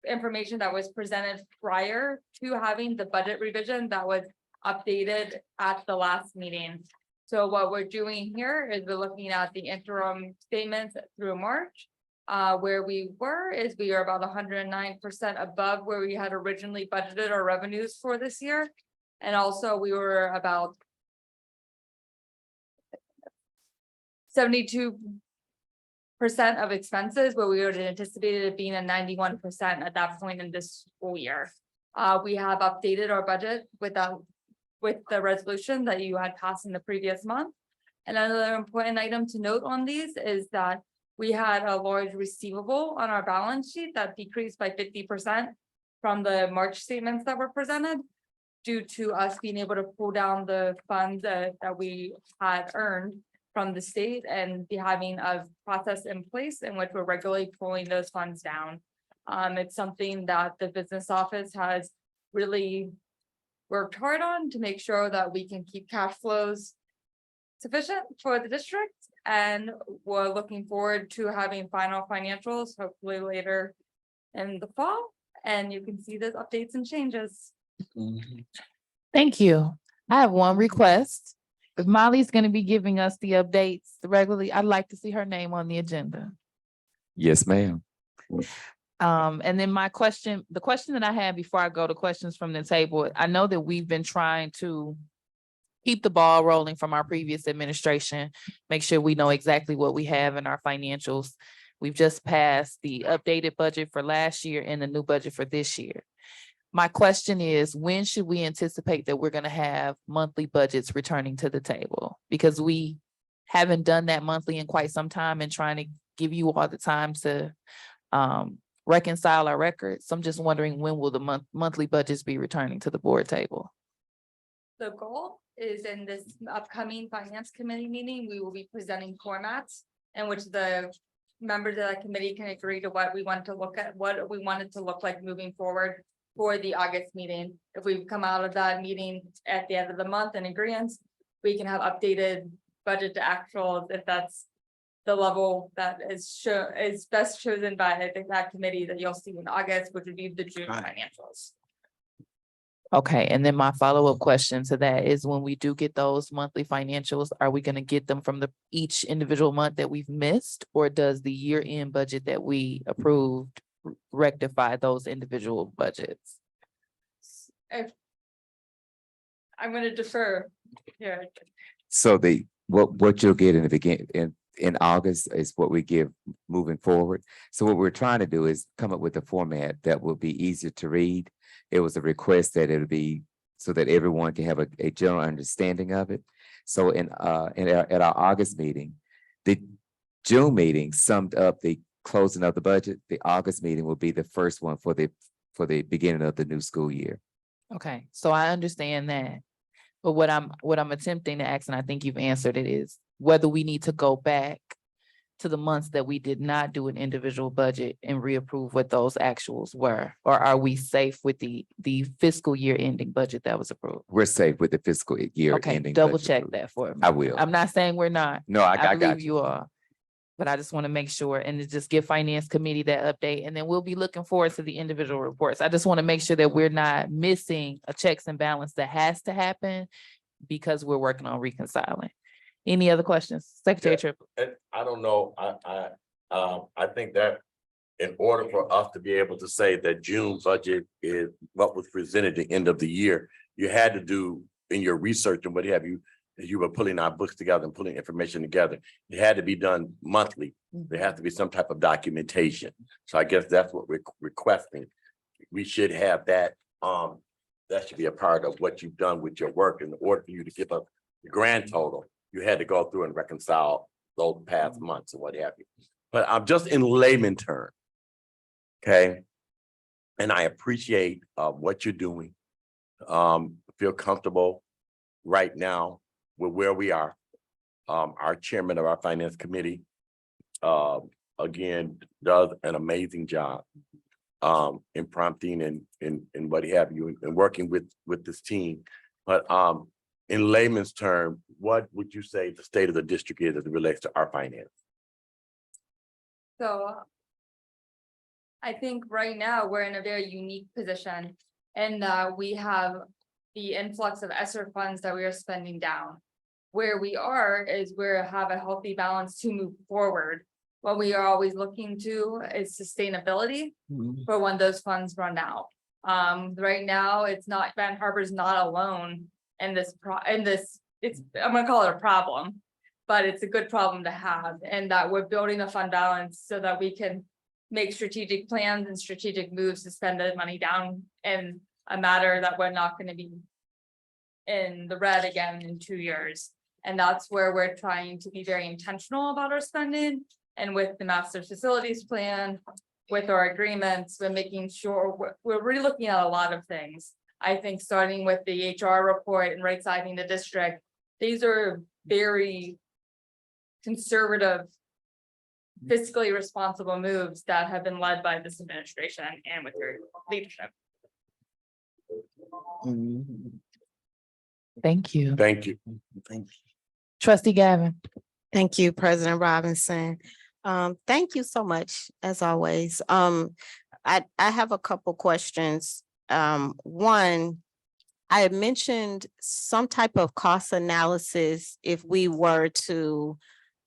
information that was presented prior to having the budget revision that was updated at the last meeting. So what we're doing here is we're looking at the interim statements through March. Where we were is we are about 109% above where we had originally budgeted our revenues for this year. And also we were about 72% of expenses, where we would anticipated it being a 91% at that point in this school year. We have updated our budget with the resolution that you had passed in the previous month. And another important item to note on these is that we had a large receivable on our balance sheet that decreased by 50% from the March statements that were presented, due to us being able to pull down the funds that we had earned from the state and having a process in place in which we're regularly pulling those funds down. It's something that the business office has really worked hard on to make sure that we can keep cash flows sufficient for the district. And we're looking forward to having final financials, hopefully later in the fall. And you can see those updates and changes. Thank you. I have one request. If Molly's gonna be giving us the updates regularly, I'd like to see her name on the agenda. Yes, ma'am. And then the question that I had before I go to questions from the table, I know that we've been trying to keep the ball rolling from our previous administration, make sure we know exactly what we have in our financials. We've just passed the updated budget for last year and the new budget for this year. My question is, when should we anticipate that we're going to have monthly budgets returning to the table? Because we haven't done that monthly in quite some time, and trying to give you all the time to reconcile our records. So I'm just wondering, when will the monthly budgets be returning to the board table? The goal is in this upcoming finance committee meeting, we will be presenting formats in which the members of that committee can agree to what we want to look at, what we want it to look like moving forward for the August meeting. If we come out of that meeting at the end of the month in agreement, we can have updated budget to actuals, if that's the level that is best chosen by that committee that you'll see in August, which would be the June financials. Okay, and then my follow-up question to that is, when we do get those monthly financials, are we gonna get them from each individual month that we've missed? Or does the year-end budget that we approved rectify those individual budgets? I'm gonna defer here. So what you'll get in the beginning, in August is what we give moving forward. So what we're trying to do is come up with a format that will be easier to read. It was a request that it'll be so that everyone can have a general understanding of it. So at our August meeting, the June meeting summed up the closing of the budget. The August meeting will be the first one for the beginning of the new school year. Okay, so I understand that. But what I'm attempting to ask, and I think you've answered it, is whether we need to go back to the months that we did not do an individual budget and reapprove what those actuals were, or are we safe with the fiscal year ending budget that was approved? We're safe with the fiscal year Okay, ending. double budget check approved. that for me. I will. I'm not saying we're not. No, I I got believe you. you are. But I just want to make sure, and to just give finance committee that update, and then we'll be looking forward to the individual reports. I just want to make sure that we're not missing a checks and balance that has to happen because we're working on reconciling. Any other questions? Secretary Triplett. And I don't know, I think that in order for us to be able to say that June budget is what was presented at the end of the year, you had to do in your research and what have you, as you were pulling our books together and pulling information together, it had to be done monthly. There has to be some type of documentation. So I guess that's what we're requesting. We should have that, that should be a part of what you've done with your work. In order for you to give up the grand total, you had to go through and reconcile those past months and what have you. But I'm just in layman terms. Okay. And I appreciate what you're doing. Feel comfortable right now with where we are. Our chairman of our finance committee, again, does an amazing job. in prompting and what have you, and working with this team. But in layman's term, what would you say the state of the district is as it relates to our finance? So I think right now we're in a very unique position in that we have the influx of ESSER funds that we are spending down. Where we are is we have a healthy balance to move forward. What we are always looking to is sustainability for when those funds run out. Right now, it's not, Van Harbor's not alone in this it's, I'm gonna call it a problem. But it's a good problem to have, and that we're building a fund balance so that we can make strategic plans and strategic moves to spend the money down in a matter that we're not gonna be in the red again in 2 years. And that's where we're trying to be very intentional about our spending. And with the master facilities plan, with our agreements, we're making sure we're really looking at a lot of things. I think starting with the HR report and right sizing the district, these are very conservative, fiscally responsible moves that have been led by this administration and with your leadership. Thank you. Thank you. Thank you. Trustee Gavin. Thank you, President Robinson. Thank you so much, as always. I have a couple questions. One, I had mentioned some type of cost analysis if we were to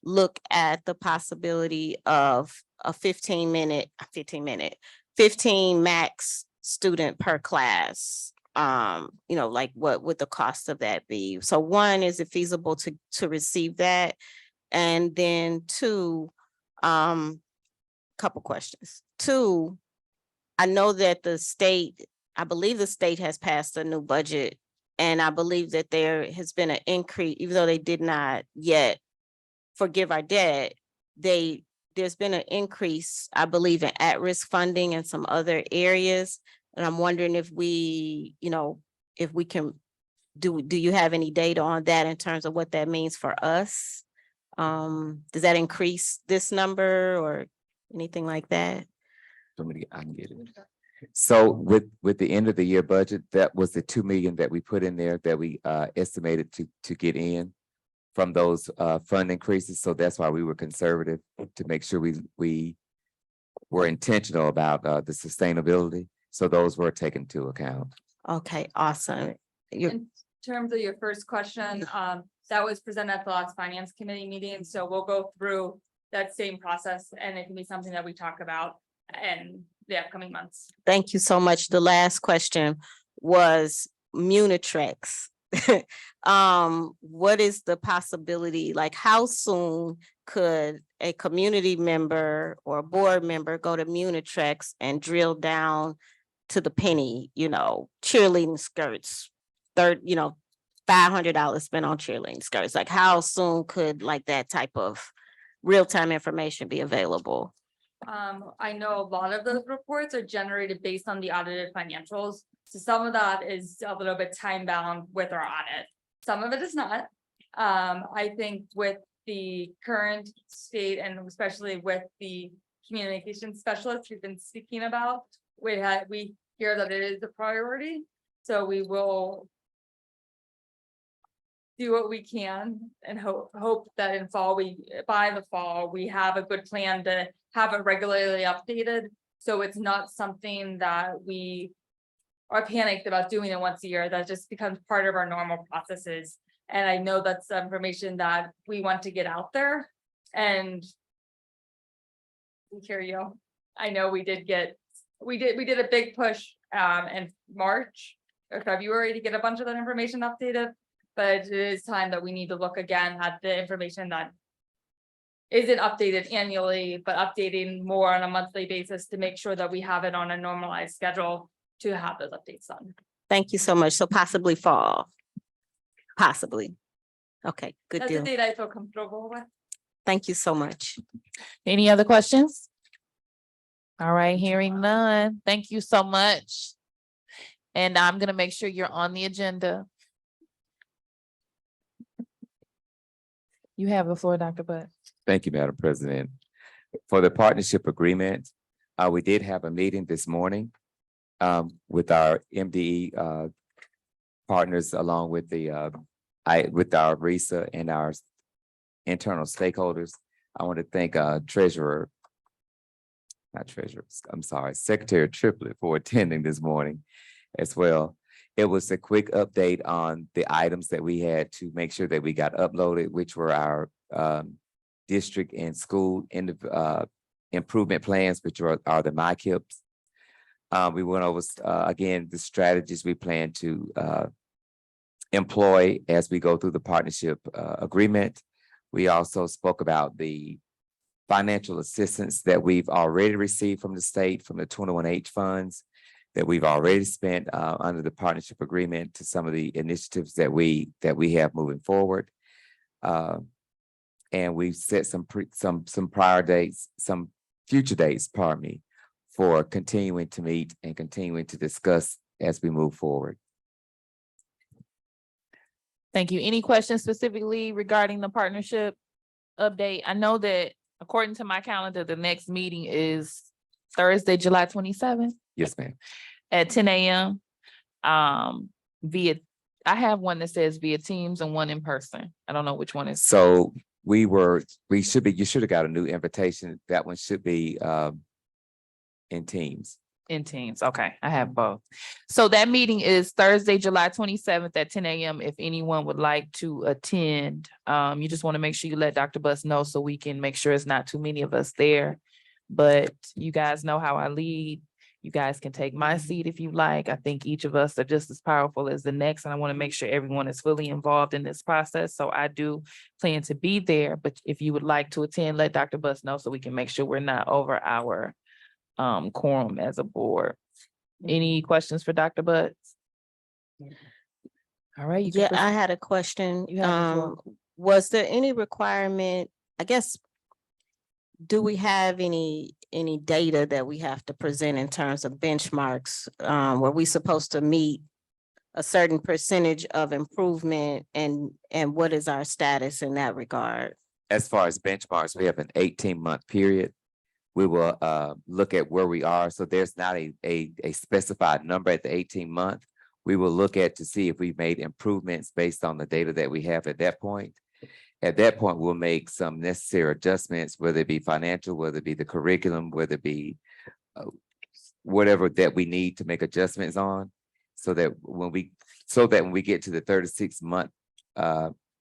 look at the possibility of a 15 max student per class. Like what would the cost of that be? So one, is it feasible to receive that? And then two, couple questions. Two, I know that I believe the state has passed a new budget, and I believe that there has been an increase, even though they did not yet forgive our debt, there's been an increase, I believe, in at-risk funding in some other areas. And I'm wondering if we can, do you have any data on that in terms of what that means for us? Does that increase this number or anything like that? I can get it. So with the end of the year budget, that was the 2 million that we put in there that we estimated to get in from those fund increases. So that's why we were conservative, to make sure we were intentional about the sustainability. So those were taken into account. Okay, awesome. In terms of your first question, that was presented at the last finance committee meeting, so we'll go through that same process, and it can be something that we talk about in the upcoming months. Thank you so much. The last question was Munitrex. What is the possibility, like how soon could a community member or a board member go to Munitrex and drill down to the penny, cheerleading skirts, $500 spent on cheerleading skirts? Like how soon could like that type of real-time information be available? I know a lot of those reports are generated based on the audited financials. So some of that is a little bit time bound with our audit. Some of it is not. I think with the current state and especially with the communication specialists we've been speaking about, we hear that it is a priority. So we will do what we can and hope that by the fall, we have a good plan to have it regularly updated. So it's not something that we are panicked about doing it once a year. That just becomes part of our normal processes. And I know that's the information that we want to get out there. And we hear you. I know we did a big push in March or February to get a bunch of that information updated. But it is time that we need to look again at the information that isn't updated annually, but updating more on a monthly basis to make sure that we have it on a normalized schedule to have those updates done. Thank you so much. So possibly fall. Possibly. Okay, good That's deal. a date I feel comfortable with. Thank you so much. Any other questions? All right, hearing none. Thank you so much. And I'm gonna make sure you're on the agenda. You have the floor, Dr. Butt. Thank you, Madam President. For the partnership agreement, We did have a meeting this morning with our MDE partners, along with with our RISA and our internal stakeholders. I want to thank Secretary Triplett for attending this morning as well. It was a quick update on the items that we had to make sure that we got uploaded, which were our district and school improvement plans, which are the MyKIPs. We went over again the strategies we plan to employ as we go through the partnership agreement. We also spoke about the financial assistance that we've already received from the state, from the 21H funds that we've already spent under the partnership agreement to some of the initiatives that we have moving forward. And we've set some prior dates, some future dates, pardon me, for continuing to meet and continuing to discuss as we move forward. Thank you. Any questions specifically regarding the partnership update? I know that according to my calendar, the next meeting is Thursday, July 27th. Yes, ma'am. At 10 a.m. I have one that says via Teams and one in person. I don't know which one is. So you should have got a new invitation. That one should be in Teams. In Teams. Okay, I have both. So that meeting is Thursday, July 27th at 10 a.m. If anyone would like to attend, you just want to make sure you let Dr. Bus know so we can make sure it's not too many of us there. But you guys know how I lead. You guys can take my seat if you like. I think each of us are just as powerful as the next, and I want to make sure everyone is fully involved in this process. So I do plan to be there, but if you would like to attend, let Dr. Bus know so we can make sure we're not over our quorum as a board. Any questions for Dr. Butts? All right. Yeah, I had a question. You have the floor. Was there any requirement, I guess, do we have any data that we have to present in terms of benchmarks? Were we supposed to meet a certain percentage of improvement, and what is our status in that regard? As far as benchmarks, we have an 18-month period. We will look at where we are. So there's not a specified number at the 18-month. We will look at to see if we've made improvements based on the data that we have at that point. At that point, we'll make some necessary adjustments, whether it be financial, whether it be the curriculum, whether it be whatever that we need to make adjustments on, so that when we get to the 36-month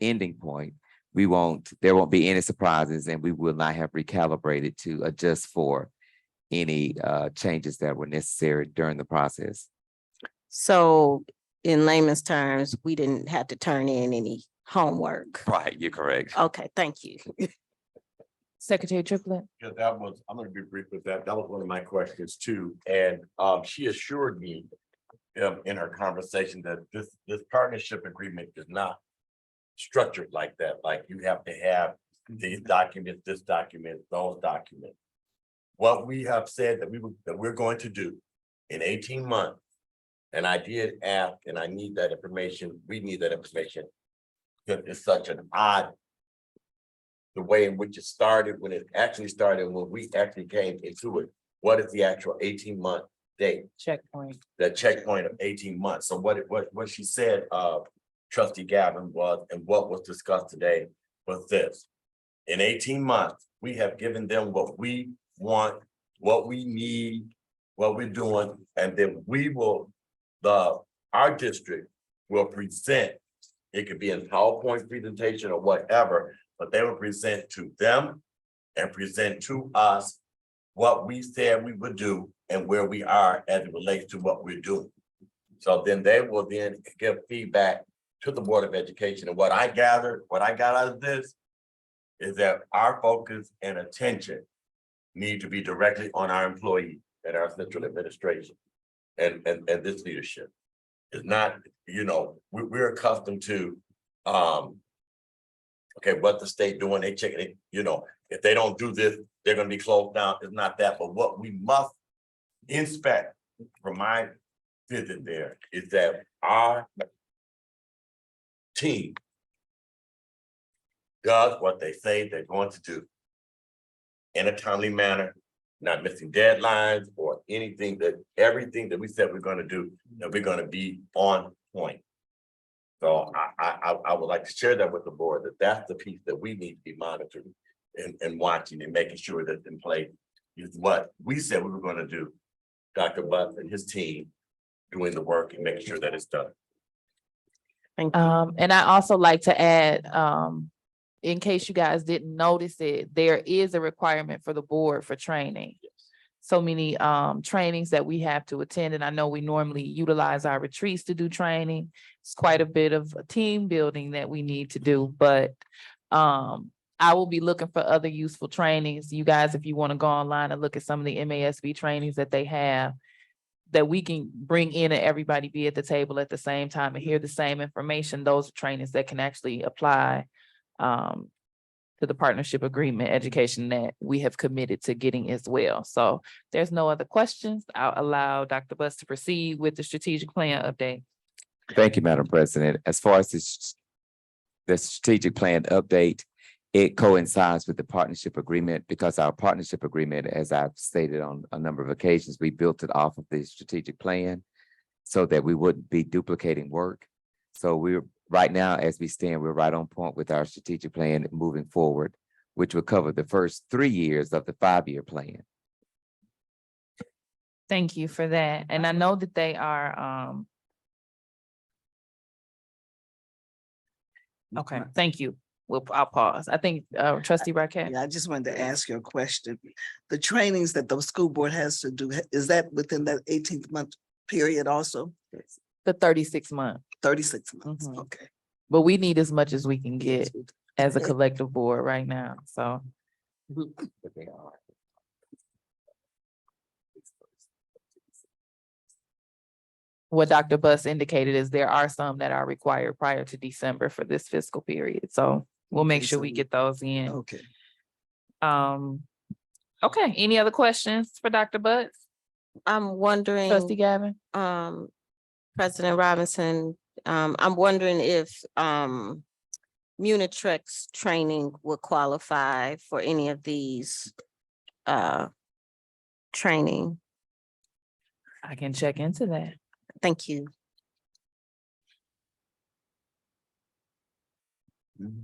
ending point, there won't be any surprises, and we will not have recalibrated to adjust for any changes that were necessary during the process. So in layman's terms, we didn't have to turn in any homework. Right, you're correct. Okay, thank you. Secretary Triplett. Yeah, I'm gonna be brief with that. That was one of my questions too. And she assured me in her conversation that this partnership agreement is not structured like that. Like you have to have these documents, this document, those documents. What we have said that we're going to do in 18 months, and I did ask, and I need that information, we need that information, because it's such an odd, the way in which it started, when it actually started, when we actually came into it. What is the actual 18-month date? Checkpoint. The checkpoint of 18 months. So what she said, Trustee Gavin, was, and what was discussed today was this. In 18 months, we have given them what we want, what we need, what we're doing, and then our district will present. It could be in PowerPoint presentation or whatever, but they will present to them and present to us what we said we would do and where we are as it relates to what we're doing. So then they will then give feedback to the Board of Education. And what I got out of this is that our focus and attention need to be directly on our employees and our central administration and this leadership. It's not, we're accustomed to, okay, what the state doing, they check it, if they don't do this, they're gonna be closed down. It's not that, but what we must inspect from my visit there is that our team does what they say they're going to do in a timely manner, not missing deadlines or anything everything that we said we're gonna do, that we're gonna be on point. So I would like to share that with the board, that's the piece that we need to be monitoring and watching and making sure that in place is what we said we were gonna do. Dr. Butts and his team doing the work and making sure that it's done. Thank you. And I also like to add, in case you guys didn't notice it, there is a requirement for the board for training. So many trainings that we have to attend, and I know we normally utilize our retreats to do training. It's quite a bit of team building that we need to do, but I will be looking for other useful trainings. You guys, if you want to go online and look at some of the MASB trainings that they have, that we can bring in and everybody be at the table at the same time and hear the same information. Those are trainings that can actually apply to the partnership agreement education that we have committed to getting as well. So there's no other questions. I'll allow Dr. Butts to proceed with the strategic plan update. Thank you, Madam President. As far as the strategic plan update, it coincides with the partnership agreement because our partnership agreement, as I've stated on a number of occasions, we built it off of the strategic plan so that we wouldn't be duplicating work. So we're right now, as we stand, we're right on point with our strategic plan moving forward, which will cover the first 3 years of the 5-year plan. Thank you for that. And I know that they are, okay, thank you. I'll pause. I think Trustee Raquel. Yeah, I just wanted to ask you a question. The trainings that the school board has to do, is that within that 18th month period also? The 36 month, 36 months, Mhm. okay. but we need as much as we can get Yes. as a collective board right now. So what Dr. Butts indicated is there are some that are required prior to December for this fiscal period. So we'll make Okay, sure so we get those in. Okay. Okay, any other questions for Dr. Butts? I'm wondering. Trustee Gavin? President Robinson, I'm wondering if Munitrex training would qualify for any of these training. I can check into that. Thank you.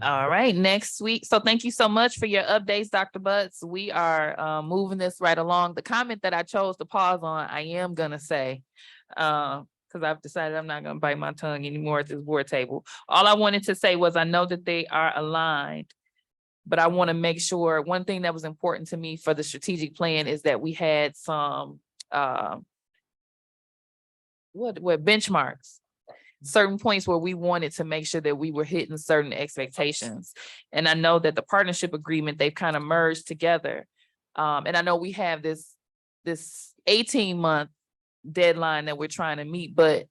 All right, next week. So thank you so much for your updates, Dr. Butts. We are moving this right along. The comment that I chose to pause on, I am gonna say, because I've decided I'm not gonna bite my tongue anymore at this board table. All I wanted to say was I know that they are aligned, but I want to make sure one thing that was important to me for the strategic plan is that we had some what benchmarks, certain points where we wanted to make sure that we were hitting certain expectations. And I know that the partnership agreement, they've kind of merged together. And I know we have this 18-month deadline that we're trying to meet, but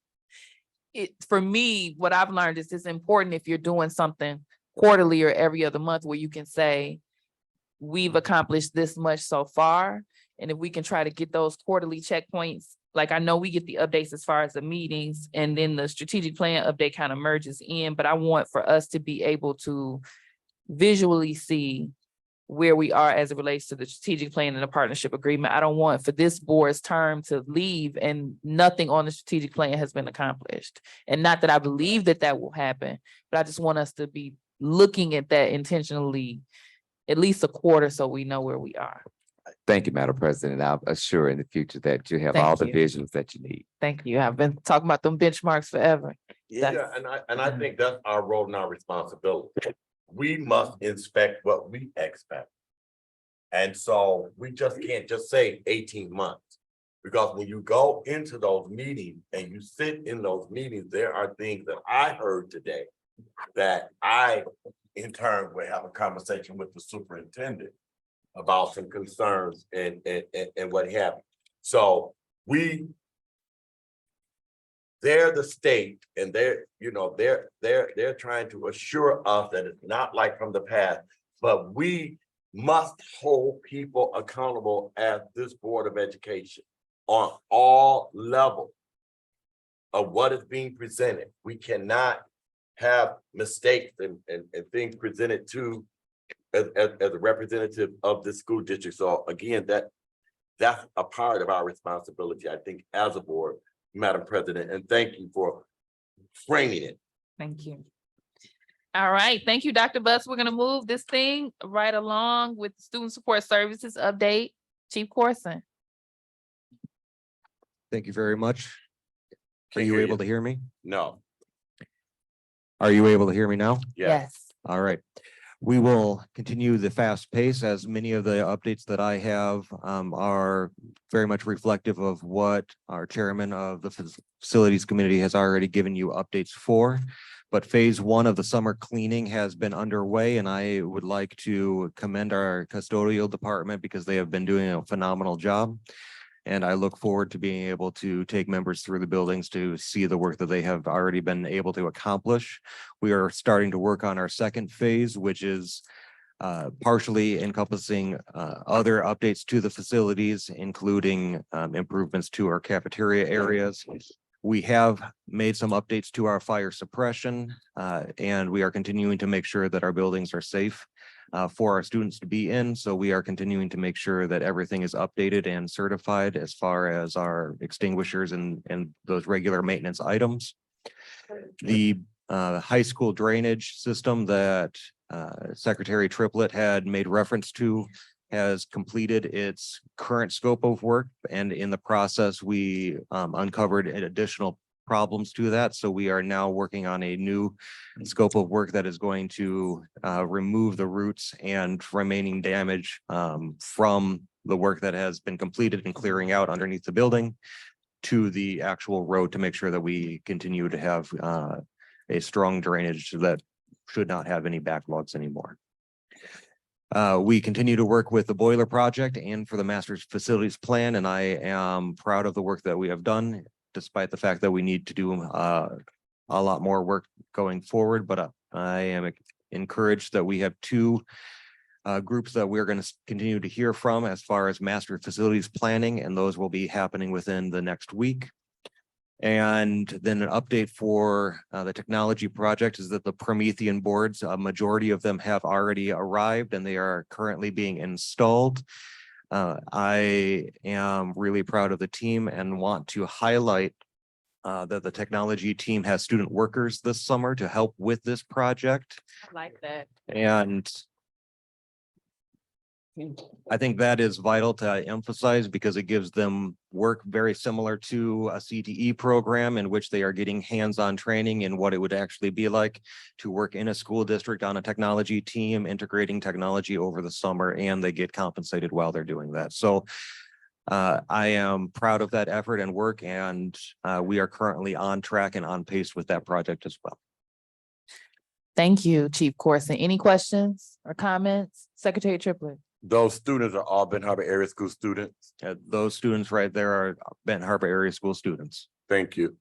for me, what I've learned is it's important if you're doing something quarterly or every other month where you can say, we've accomplished this much so far. And if we can try to get those quarterly checkpoints, like I know we get the updates as far as the meetings and then the strategic plan update kind of merges in, but I want for us to be able to visually see where we are as it relates to the strategic plan and the partnership agreement. I don't want for this board's term to leave and nothing on the strategic plan has been accomplished. And not that I believe that that will happen, but I just want us to be looking at that intentionally, at least a quarter, so we know where we are. Thank you, Madam President. I'll assure in the future that you have Thank all the you. visuals that you need. Thank you. I've been talking about them benchmarks forever. Yeah, and I think that's our role and our responsibility. We must inspect what we expect. And so we just can't just say 18 months. Because when you go into those meetings and you sit in those meetings, there are things that I heard today that I, in turn, will have a conversation with the superintendent about some concerns and what have you. So they're the state and they're trying to assure us that it's not like from the past, but we must hold people accountable at this Board of Education on all levels of what is being presented. We cannot have mistakes and things presented to as a representative of the school district. So again, that's a part of our responsibility, I think, as a board, Madam President, and thank you for framing it. Thank you. All right, thank you, Dr. Butts. We're gonna move this thing right along with Student Support Services update. Chief Corson. Thank you very much. Are Can't you hear able you. to hear me? No, Are you able to hear me now? yes. All right. We will continue the fast pace as many of the updates that I have are very much reflective of what our chairman of the facilities committee has already given you updates for. But phase one of the summer cleaning has been underway, and I would like to commend our custodial department because they have been doing a phenomenal job. And I look forward to being able to take members through the buildings to see the work that they have already been able to accomplish. We are starting to work on our second phase, which is partially encompassing other updates to the facilities, including improvements to our cafeteria areas. We have made some updates to our fire suppression, and we are continuing to make sure that our buildings are safe for our students to be in. So we are continuing to make sure that everything is updated and certified as far as our extinguishers and those regular maintenance items. The high school drainage system that Secretary Triplett had made reference to has completed its current scope of work, and in the process, we uncovered additional problems to that. So we are now working on a new scope of work that is going to remove the roots and remaining damage from the work that has been completed and clearing out underneath the building to the actual road to make sure that we continue to have a strong drainage that should not have any backlogs anymore. We continue to work with the boiler project and for the master's facilities plan, and I am proud of the work that we have done, despite the fact that we need to do a lot more work going forward. But I am encouraged that we have two groups that we're going to continue to hear from as far as master facilities planning, and those will be happening within the next week. And then an update for the technology project is that the Promethean boards, a majority of them have already arrived and they are currently being installed. I am really proud of the team and want to highlight that the technology team has student workers this summer to help with this project. I like that. And I think that is vital to emphasize because it gives them work very similar to a CTE program in which they are getting hands-on training in what it would actually be like to work in a school district on a technology team, integrating technology over the summer, and they get compensated while they're doing that. So I am proud of that effort and work, and we are currently on track and on pace with that project as well. Thank you, Chief Corson. Any questions or comments? Secretary Triplett. Those students are all Benton Harbor Area School students. Those students right there are Benton Harbor area school students. Thank you.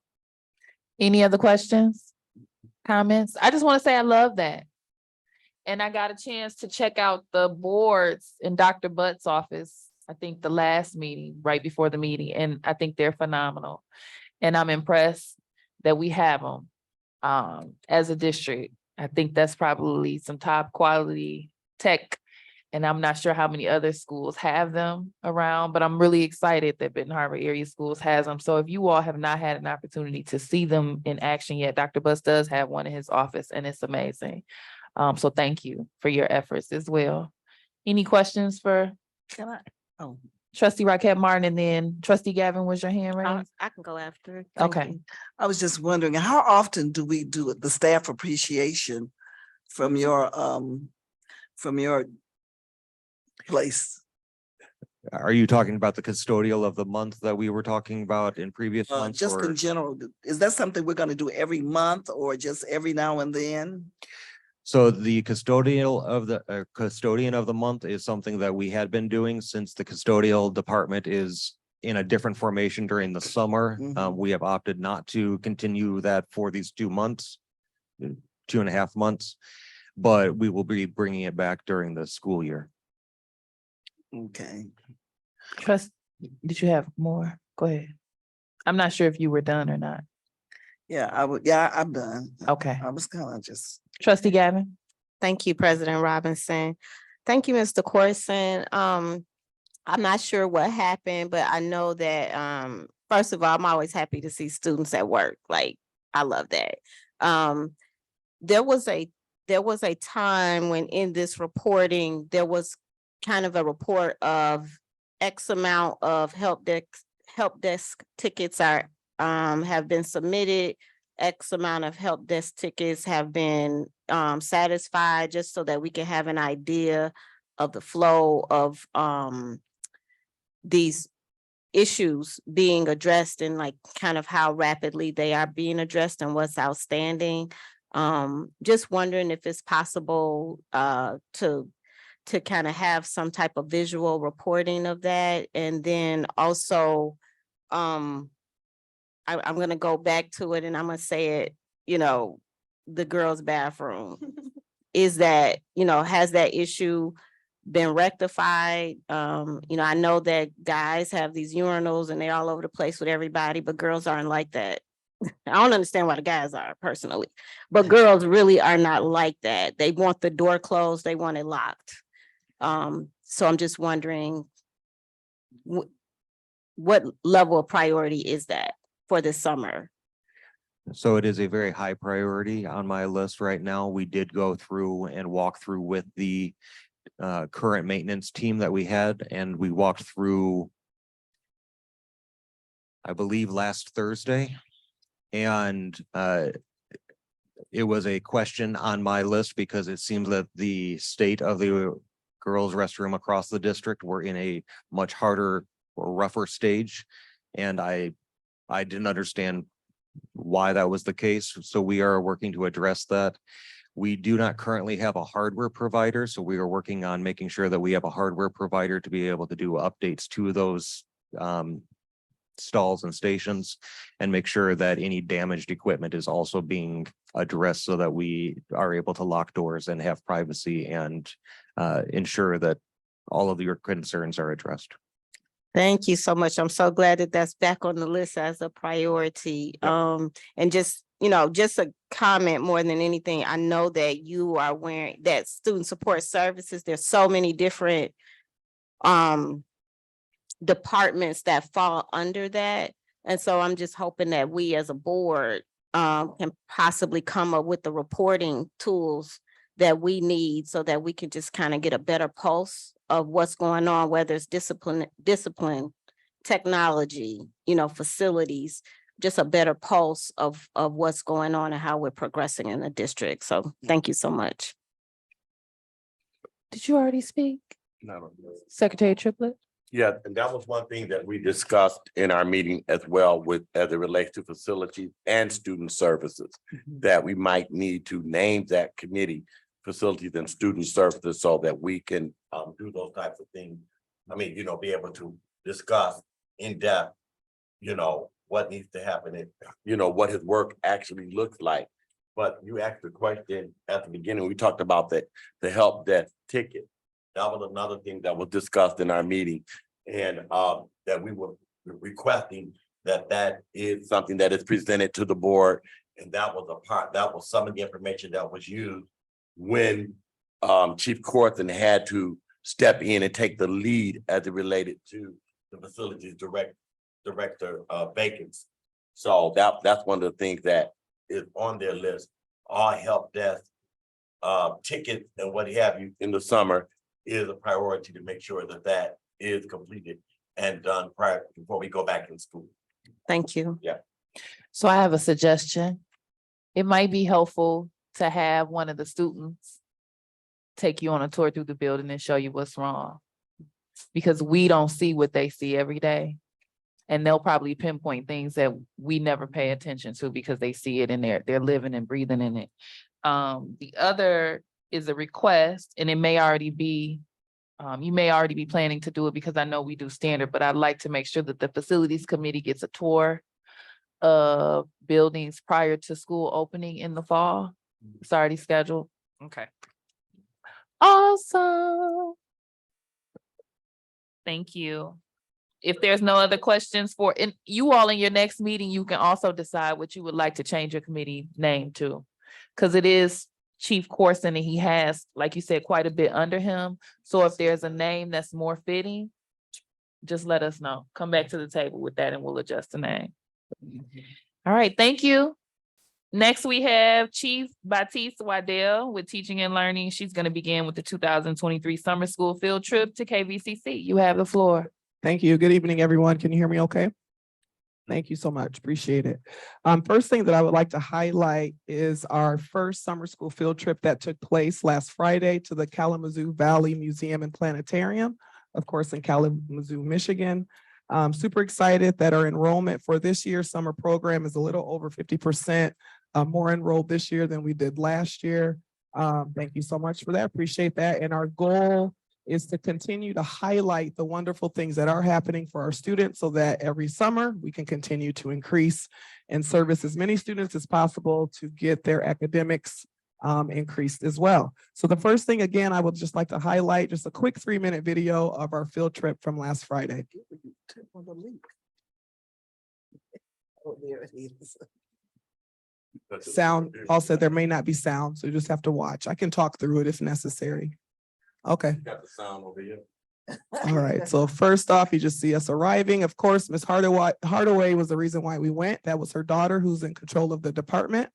Any other questions, comments? I just want to say I love that. And I got a chance to check out the boards in Dr. Butt's office, I think the last meeting, right before the meeting, and I think they're phenomenal. And I'm impressed that we have them as a district. I think that's probably some top quality tech. And I'm not sure how many other schools have them around, but I'm really excited that Benton Harbor area schools has them. So if you all have not had an opportunity to see them in action yet, Dr. Butts does have one in his office and it's amazing. So thank you for your efforts as well. Any questions for Trustee Rockette Martin, and then Trustee Gavin, was your hand raised? I can go after. Okay. I was just wondering, how often do we do it, the staff appreciation from your place? Are you talking about the custodial of the month that we were talking about in previous months? Just or- in general, is that something we're gonna do every month or just every now and then? So the custodial of the custodian of the month is something that we had been doing since the custodial department is in a different formation during the summer. Mhm. We have opted not to continue that for these 2 months, 2.5 months, but we will be bringing it back during the school year. Okay. Did you have more? Go ahead. I'm not sure if you were done or not. Yeah, I'm done. Okay. I was kind of just. Trustee Gavin? Thank you, President Robinson. Thank you, Mr. Corson. I'm not sure what happened, but I know that, first of all, I'm always happy to see students at work. Like, I love that. Um, there was a time when in this reporting, there was kind of a report of X amount of help desk tickets are, have been submitted. X amount of help desk tickets have been, satisfied, just so that we can have an idea of the flow of, these issues being addressed and like kind of how rapidly they are being addressed and what's outstanding. Just wondering if it's possible to kind of have some type of visual reporting of that. And then also, I'm gonna go back to it and I'm gonna say it, the girls' bathroom. Is that, has that issue been rectified? I know that guys have these urinals and they're all over the place with everybody, but girls aren't like that. I don't understand why the guys are personally, but girls really are not like that. They want the door closed, they want it locked. So I'm just wondering, what level of priority is that for this summer? So it is a very high priority on my list right now. We did go through and walk through with the current maintenance team that we had, and we walked through, I believe, last Thursday. And it was a question on my list because it seems that the state of the girls' restroom across the district were in a much harder or rougher stage. And I didn't understand why that was the case. So we are working to address that. We do not currently have a hardware provider, so we are working on making sure that we have a hardware provider to be able to do updates to those stalls and stations and make sure that any damaged equipment is also being addressed so that we are able to lock doors and have privacy and ensure that all of your concerns are addressed. Thank you so much. I'm so glad that that's back on the list as a priority. And just, just a comment more than anything, I know that you are wearing that student support services. There's so many different departments that fall under that. And so I'm just hoping that we as a board can possibly come up with the reporting tools that we need so that we can just kind of get a better pulse of what's going on, whether it's discipline, technology, facilities, just a better pulse of what's going on and how we're progressing in the district. So thank you so much. Did you already speak, No. Secretary Triplett? Yeah, and that was one thing that we discussed in our meeting as well with, as it relates to facilities and student services, that we might need to name that committee, facilities and student services, so that we can do those types of things. I mean, be able to discuss in depth, what needs to happen and, what his work actually looks like. But you asked the question at the beginning, we talked about the help desk ticket. That was another thing that was discussed in our meeting, and that we were requesting that is something that is presented to the board. And that was some of the information that was used when Chief Corson had to step in and take the lead as it related to the facilities director vacancy. So that's one of the things that is on their list. All help desk tickets and what have you in the summer is a priority to make sure that is completed and done before we go back in school. Thank you. So I have a suggestion. It might be helpful to have one of the students take you on a tour through the building and show you what's wrong. Because we don't see what they see every day. And they'll probably pinpoint things that we never pay attention to because they see it in there. They're living and breathing in it. The other is a request, and it may already be, you may already be planning to do it because I know we do standard, but I'd like to make sure that the facilities committee gets a tour of buildings prior to school opening in the fall. It's already scheduled. Okay. Awesome. Thank you. If there's no other questions and you all in your next meeting, you can also decide what you would like to change your committee name to. Because it is Chief Corson and he has, like you said, quite a bit under him. So if there's a name that's more fitting, just let us know. Come back to the table with that and we'll adjust the name. All right, thank you. Next, we have Chief Batiste Waddell with Teaching and Learning. She's going to begin with the 2023 summer school field trip to KVCC. You have the floor. Thank you. Good evening, everyone. Can you hear me okay? Thank you so much. Appreciate it. First thing that I would like to highlight is our first summer school field trip that took place last Friday to the Kalamazoo Valley Museum and Planetarium, of course, in Kalamazoo, Michigan. Super excited that our enrollment for this year's summer program is a little over 50% more enrolled this year than we did last year. Thank you so much for that. Appreciate that. And our goal is to continue to highlight the wonderful things that are happening for our students so that every summer we can continue to increase and service as many students as possible to get their academics increased as well. So the first thing, again, I would just like to highlight just a quick 3-minute video of our field trip from last Friday. Oh, there it is. Sound, Paul said there may not be sound, so you just have to watch. I can talk through it if necessary. Okay. Got the sound over here. All right. So first off, you just see us arriving. Of course, Miss Hardaway was the reason why we went. That was her daughter who's in control of the department.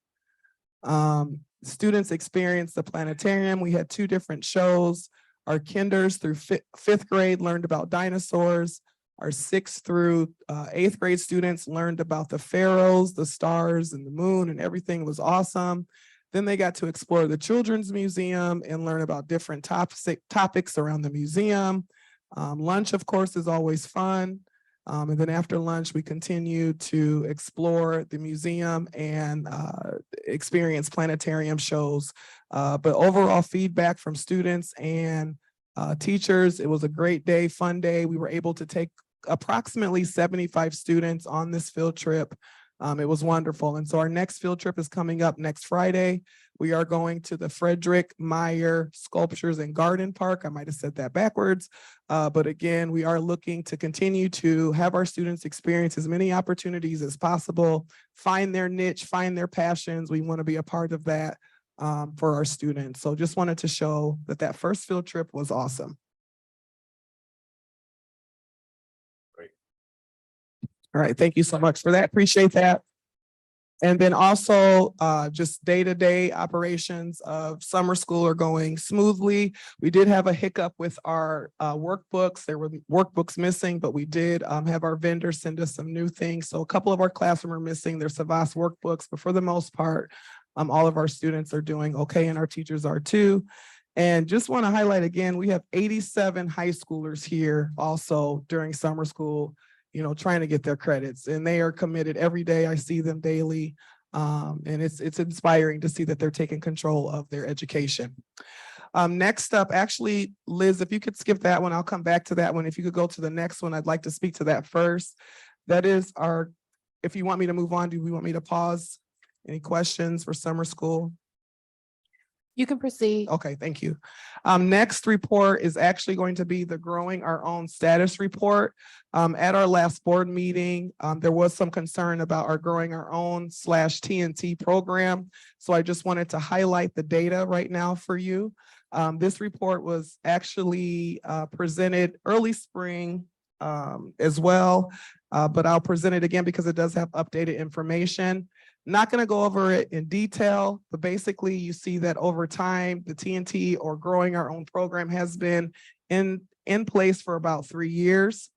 Students experienced the planetarium. We had 2 different shows. Our kinders through 5th grade learned about dinosaurs. Our 6th through 8th grade students learned about the pharaohs, the stars, and the moon, and everything was awesome. Then they got to explore the Children's Museum and learn about different topics around the museum. Lunch, of course, is always fun. And then after lunch, we continue to explore the museum and experience planetarium shows. But overall feedback from students and teachers, it was a great day, fun day. We were able to take approximately 75 students on this field trip. It was wonderful. And so our next field trip is coming up next Friday. We are going to the Frederick Meyer Sculptures and Garden Park. I might have said that backwards. But again, we are looking to continue to have our students experience as many opportunities as possible, find their niche, find their passions. We want to be a part of that for our students. So just wanted to show that that first field trip was awesome. All right, thank you so much for that. Appreciate that. And then also just day-to-day operations of summer school are going smoothly. We did have a hiccup with our workbooks. There were workbooks missing, but we did have our vendor send us some new things. So a couple of our classroom are missing their BHAS workbooks, but for the most part, all of our students are doing okay and our teachers are too. And just want to highlight again, we have 87 high schoolers here also during summer school, you know, trying to get their credits, and they are committed every day. I see them daily. And it's inspiring to see that they're taking control of their education. Next up, actually, Liz, if you could skip that one, I'll come back to that one. If you could go to the next one, I'd like to speak to that first. That is our, if you want me to move on, do we want me to pause? Any questions for summer school? You can proceed. Okay, thank you. Next report is actually going to be the Growing Our Own Status report. At our last board meeting, there was some concern about our Growing Our Own /TNT program. So I just wanted to highlight the data right now for you. This report was actually presented early spring as well, but I'll present it again because it does have updated information. Not going to go over it in detail, but basically you see that over time, the TNT or Growing Our Own program has been in place for about 3 years.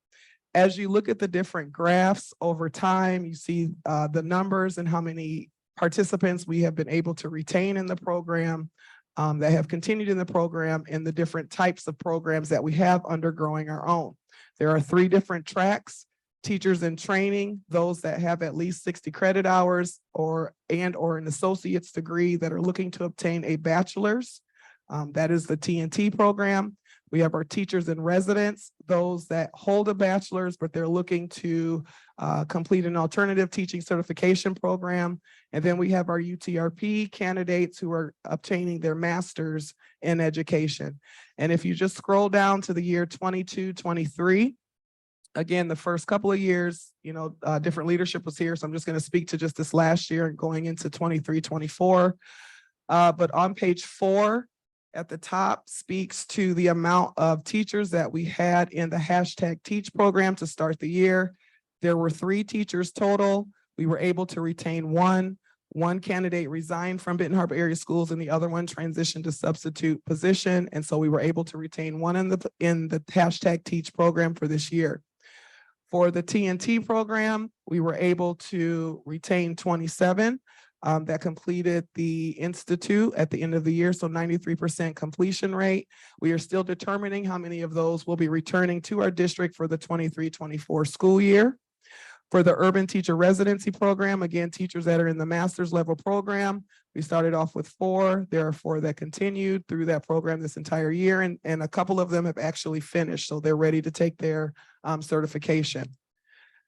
As you look at the different graphs over time, you see the numbers and how many participants we have been able to retain in the program, that have continued in the program, and the different types of programs that we have under Growing Our Own. There are 3 different tracks: teachers in training, those that have at least 60 credit hours or an associate's degree that are looking to obtain a bachelor's. That is the TNT program. We have our teachers in residence, those that hold a bachelor's, but they're looking to complete an alternative teaching certification program. And then we have our UTRP candidates who are obtaining their master's in education. And if you just scroll down to the year 22-23, again, the first couple of years, you know, different leadership was here. So I'm just going to speak to just this last year and going into 23-24. But on page 4, at the top speaks to the amount of teachers that we had in the #Teach program to start the year. There were 3 teachers total. We were able to retain one. One candidate resigned from Benton Harbor Area Schools and the other one transitioned to substitute position. And so we were able to retain one in the #Teach program for this year. For the TNT program, we were able to retain 27 that completed the institute at the end of the year, so 93% completion rate. We are still determining how many of those will be returning to our district for the 23-24 school year. For the urban teacher residency program, again, teachers that are in the master's level program, we started off with 4. There are 4 that continued through that program this entire year, and a couple of them have actually finished, so they're ready to take their certification.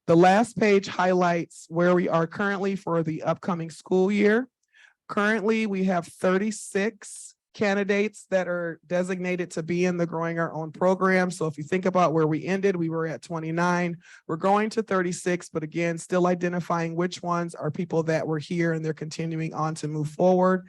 The last page highlights where we are currently for the upcoming school year. Currently, we have 36 candidates that are designated to be in the Growing Our Own program. So if you think about where we ended, we were at 29. We're going to 36, but again, still identifying which ones are people that were here and they're continuing on to move forward.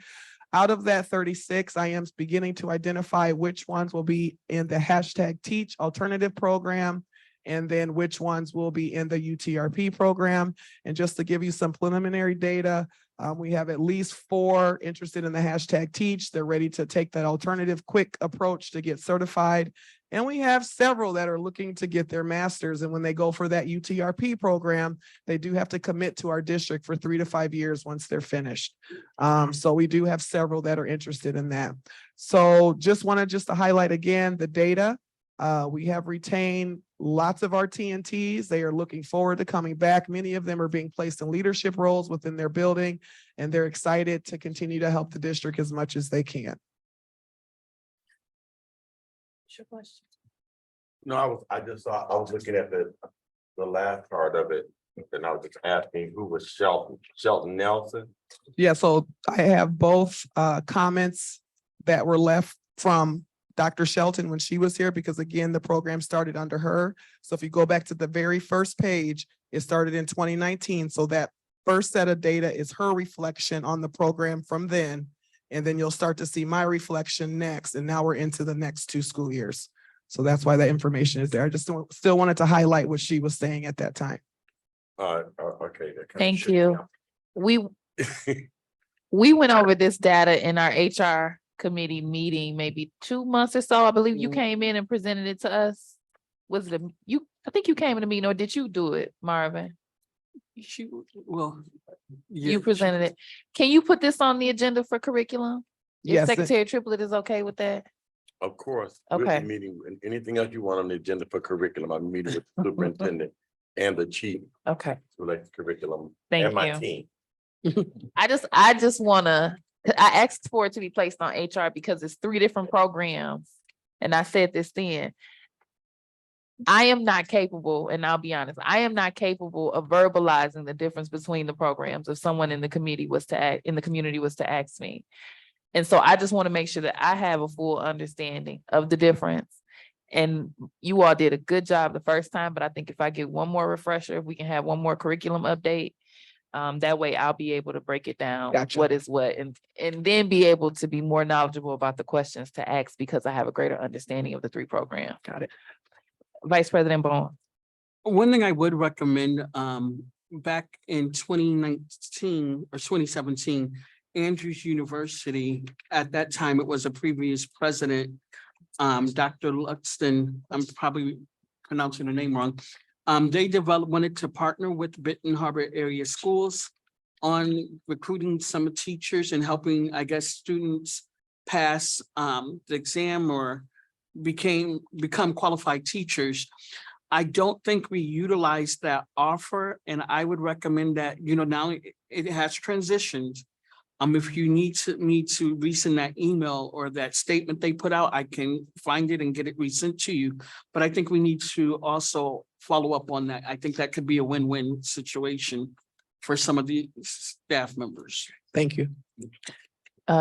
Out of that 36, I am beginning to identify which ones will be in the #Teach alternative program, and then which ones will be in the UTRP program. And just to give you some preliminary data, we have at least 4 interested in the #Teach. They're ready to take that alternative quick approach to get certified. And we have several that are looking to get their masters. And when they go for that UTRP program, they do have to commit to our district for 3 to 5 years once they're finished. So we do have several that are interested in that. So just wanted to highlight again the data. We have retained lots of our TNTs. They are looking forward to coming back. Many of them are being placed in leadership roles within their building, and they're excited to continue to help the district as much as they can. Your question. No, I was looking at the last part of it, and I was just asking who was Shelton Nelson? Yeah, so I have both comments that were left from Dr. Shelton when she was here, because again, the program started under her. So if you go back to the very first page, it started in 2019. So that first set of data is her reflection on the program from then. And then you'll start to see my reflection next. And now we're into the next 2 school years. So that's why that information is there. I just still wanted to highlight what she was saying at that time. Okay. Thank you. We went over this data in our HR committee meeting maybe 2 months or so. I believe you came in and presented it to us. Was it you? I think you came in the meeting, or did you do it, Marvin? You presented it. Can you put this on the agenda for curriculum? If Yes. Secretary Triplett is okay with that? Of course. Okay. We'll be meeting, and anything else you want on the agenda for curriculum, I'm meeting with the superintendent and the chief Okay, related to curriculum thank and my you. team. I just wanna, I asked for it to be placed on HR because it's 3 different programs. And I said this then. I am not capable, and I'll be honest, I am not capable of verbalizing the difference between the programs if someone in the community was to ask me. And so I just want to make sure that I have a full understanding of the difference. And you all did a good job the first time, but I think if I get one more refresher, if we can have one more curriculum update, that way I'll be able to break it down. Gotcha. What is what, and then be able to be more knowledgeable about the questions to ask, because I have a greater understanding of the 3 programs. Got it. Vice President Bowen. One thing I would recommend, back in 2019 or 2017, Andrews University, at that time, it was a previous president, Dr. Luxton, I'm probably pronouncing her name wrong. They wanted to partner with Benton Harbor area schools on recruiting some teachers and helping, I guess, students pass the exam or become qualified teachers. I don't think we utilized that offer, and I would recommend that, now it has transitioned. If you need to resend that email or that statement they put out, I can find it and get it resent to you. But I think we need to also follow up on that. I think that could be a win-win situation for some of the staff members. Thank you.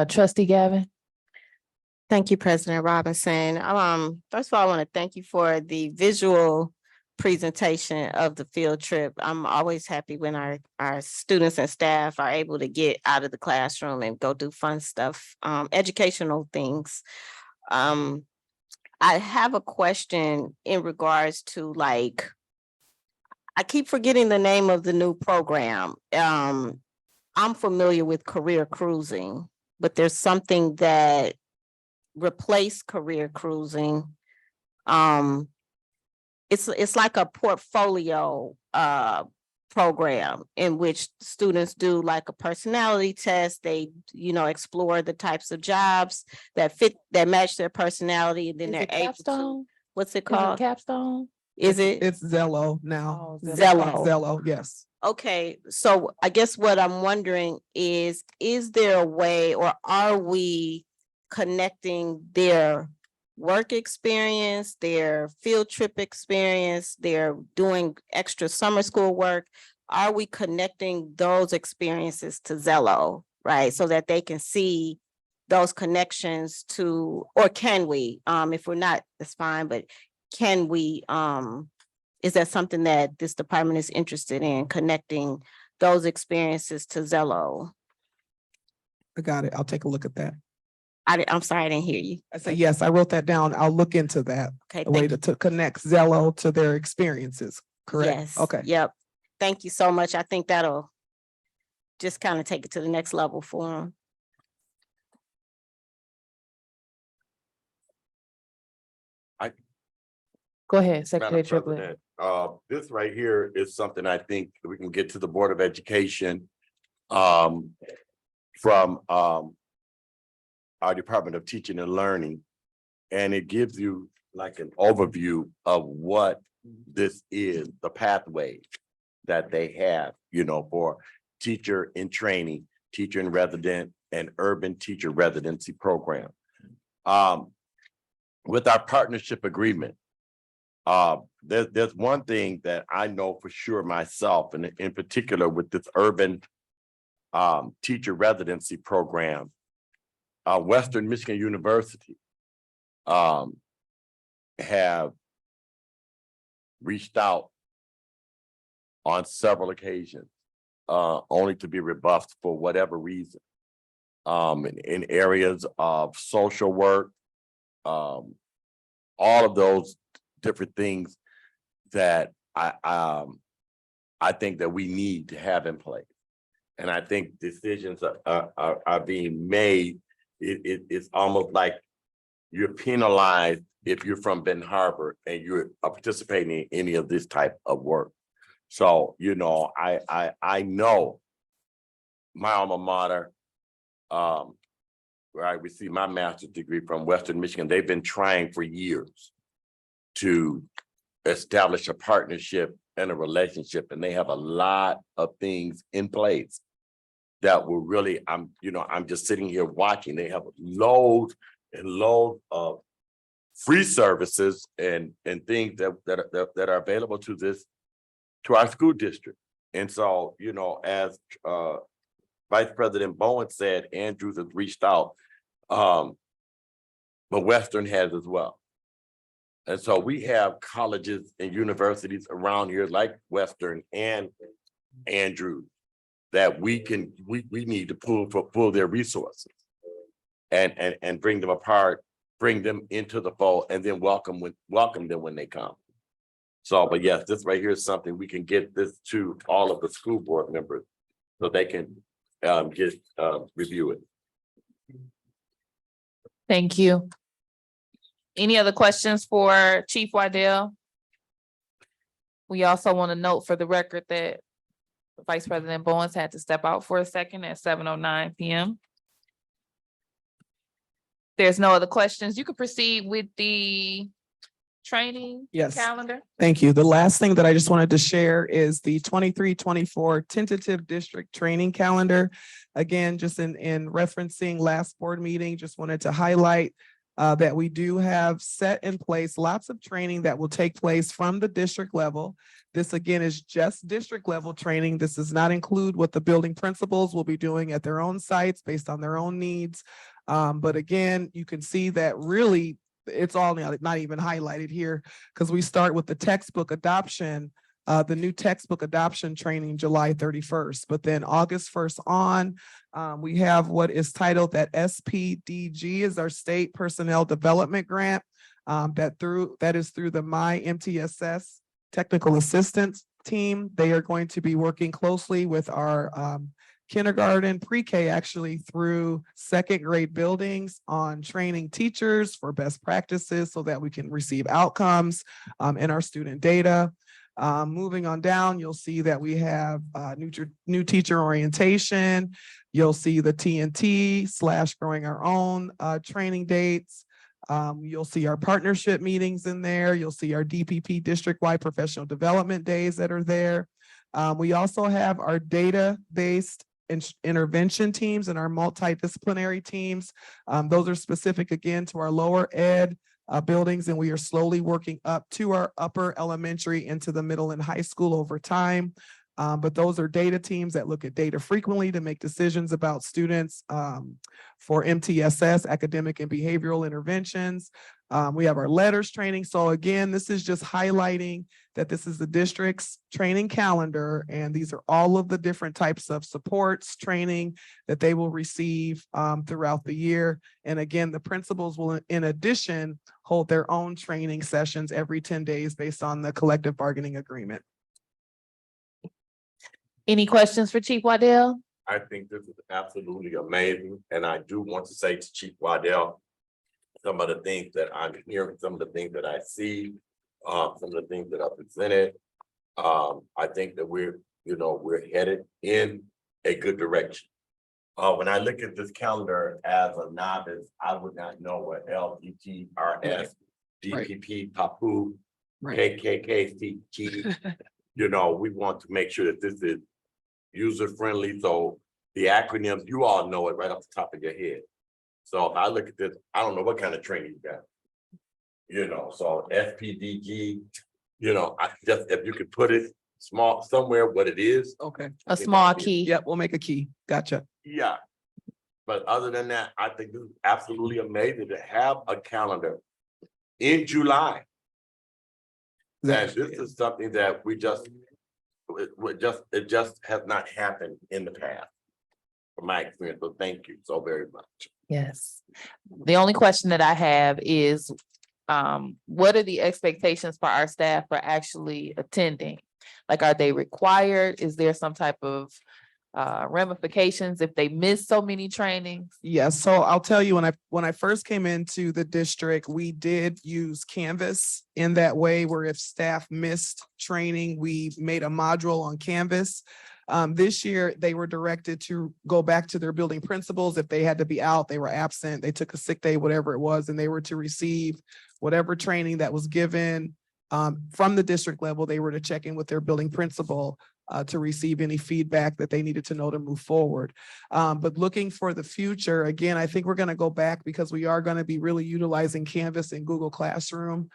Trustee Gavin. Thank you, President Robinson. First of all, I want to thank you for the visual presentation of the field trip. I'm always happy when our students and staff are able to get out of the classroom and go do fun stuff, educational things. I have a question in regards to like, I keep forgetting the name of the new program. I'm familiar with career cruising, but there's something that replaced career cruising. It's like a portfolio program in which students do like a personality test. They, explore the types of jobs that match their personality, and then Is they're it able to, Capstone? what's it Is it called? Capstone? Is it? It's Zello now. Oh, Zello. Zello, yes. Okay, so I guess what I'm wondering is there a way, or are we connecting their work experience, their field trip experience, their doing extra summer school work? Are we connecting those experiences to Zello, right? So that they can see those connections to, or can we? If we're not, that's fine, but can we, is that something that this department is interested in, connecting those experiences to Zello? I got it. I'll take a look at that. I'm sorry, I didn't hear you. I say, yes, I wrote that down. I'll look into that. Okay, A way thank to connect Zello to their experiences. Correct. Yes. Okay. Yep. Thank you so much. I think that'll just kind of take it to the next level for them. Go ahead, Madam Secretary Triplett. President, this right here is something I think we can get to the Board of Education from our Department of Teaching and Learning. And it gives you like an overview of what this is, the pathway that they have, for teacher in training, teacher in resident, and urban teacher residency program. With our partnership agreement, there's one thing that I know for sure myself, and in particular with this urban teacher residency program, Western Michigan University have reached out on several occasions, only to be rebuffed for whatever reason. In areas of social work, all of those different things that I think that we need to have in place. And I think decisions are being made. It's almost like you're penalized if you're from Benton Harbor and you're participating in any of this type of work. So, I know my alma mater, where I received my master's degree from, Western Michigan, they've been trying for years to establish a partnership and a relationship, and they have a lot of things in place that will really, I'm just sitting here watching. They have loads and loads of free services and things that are available to our school district. And so, as Vice President Bowen said, Andrews has reached out, but Western has as well. And so we have colleges and universities around here like Western and Andrews that we need to pull their resources and bring them apart, bring them into the fold, and then welcome them when they come. So, but yes, this right here is something we can get this to all of the school board members so they can review it. Thank you. Any other questions for Chief Waddell? We also want to note for the record that Vice President Bowens had to step out for a second at 7:09 p.m. There's no other questions. You can proceed with the training Yes. calendar. Thank you. The last thing that I just wanted to share is the 23-24 tentative district training calendar. Again, just in referencing last board meeting, just wanted to highlight that we do have set in place lots of training that will take place from the district level. This again is just district level training. This does not include what the building principals will be doing at their own sites based on their own needs. But again, you can see that really it's all not even highlighted here, because we start with the textbook adoption, the new textbook adoption training July 31st, but then August 1st on, we have what is titled that SPDG is our State Personnel Development Grant, that is through the My MTSS Technical Assistance Team. They are going to be working closely with our kindergarten, pre-K actually through second grade buildings on training teachers for best practices so that we can receive outcomes in our student data. Moving on down, you'll see that we have new teacher orientation. You'll see the TNT / growing our own training dates. You'll see our partnership meetings in there. You'll see our DPP district-wide professional development days that are there. We also have our data-based intervention teams and our multidisciplinary teams. Those are specific again to our lower ed buildings, and we are slowly working up to our upper elementary into the middle and high school over time. But those are data teams that look at data frequently to make decisions about students for MTSS, academic and behavioral interventions. We have our letters training. So again, this is just highlighting that this is the district's training calendar, and these are all of the different types of supports, training that they will receive throughout the year. And again, the principals will, in addition, hold their own training sessions every 10 days based on the collective bargaining agreement. Any questions for Chief Waddell? I think this is absolutely amazing, and I do want to say to Chief Waddell, some of the things that I'm hearing, some of the things that I see, some of the things that are presented. I think that we're headed in a good direction. When I look at this calendar as a novice, I would not know what LPT, RS, DPP, PAPU, KKK, CT. We want to make sure that this is user-friendly, so the acronyms, you all know it right off the top of your head. So if I look at this, I don't know what kind of training you got. So SPDG, I just, if you could put it small somewhere what it is. Okay. A small key. Yep, we'll make a key. Gotcha. Yeah. But other than that, I think this is absolutely amazing to have a calendar in July. And this is something that it just has not happened in the past, from my experience. So thank you so very much. Yes. The only question that I have is, what are the expectations for our staff for actually attending? Like, are they required? Is there some type of ramifications if they miss so many trainings? Yes, so I'll tell you, when I first came into the district, we did use Canvas in that way, where if staff missed training, we made a module on Canvas. This year, they were directed to go back to their building principals. If they had to be out, they were absent, they took a sick day, whatever it was, and they were to receive whatever training that was given from the district level. They were to check in with their building principal to receive any feedback that they needed to know to move forward. But looking for the future, again, I think we're going to go back because we are going to be really utilizing Canvas and Google Classroom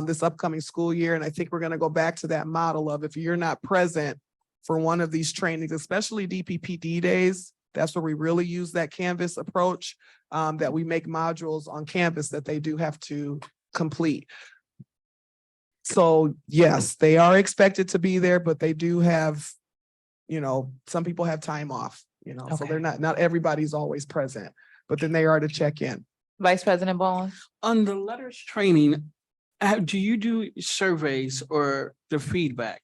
this upcoming school year. And I think we're going to go back to that model of, if you're not present for one of these trainings, especially DPPD days, that's where we really use that Canvas approach, that we make modules on Canvas that they do have to complete. So yes, they are expected to be there, but they do have, some people have time off, so they're not everybody's always present, but then they are to check in. Vice President Bowen? On the letters training, do you do surveys or the feedback?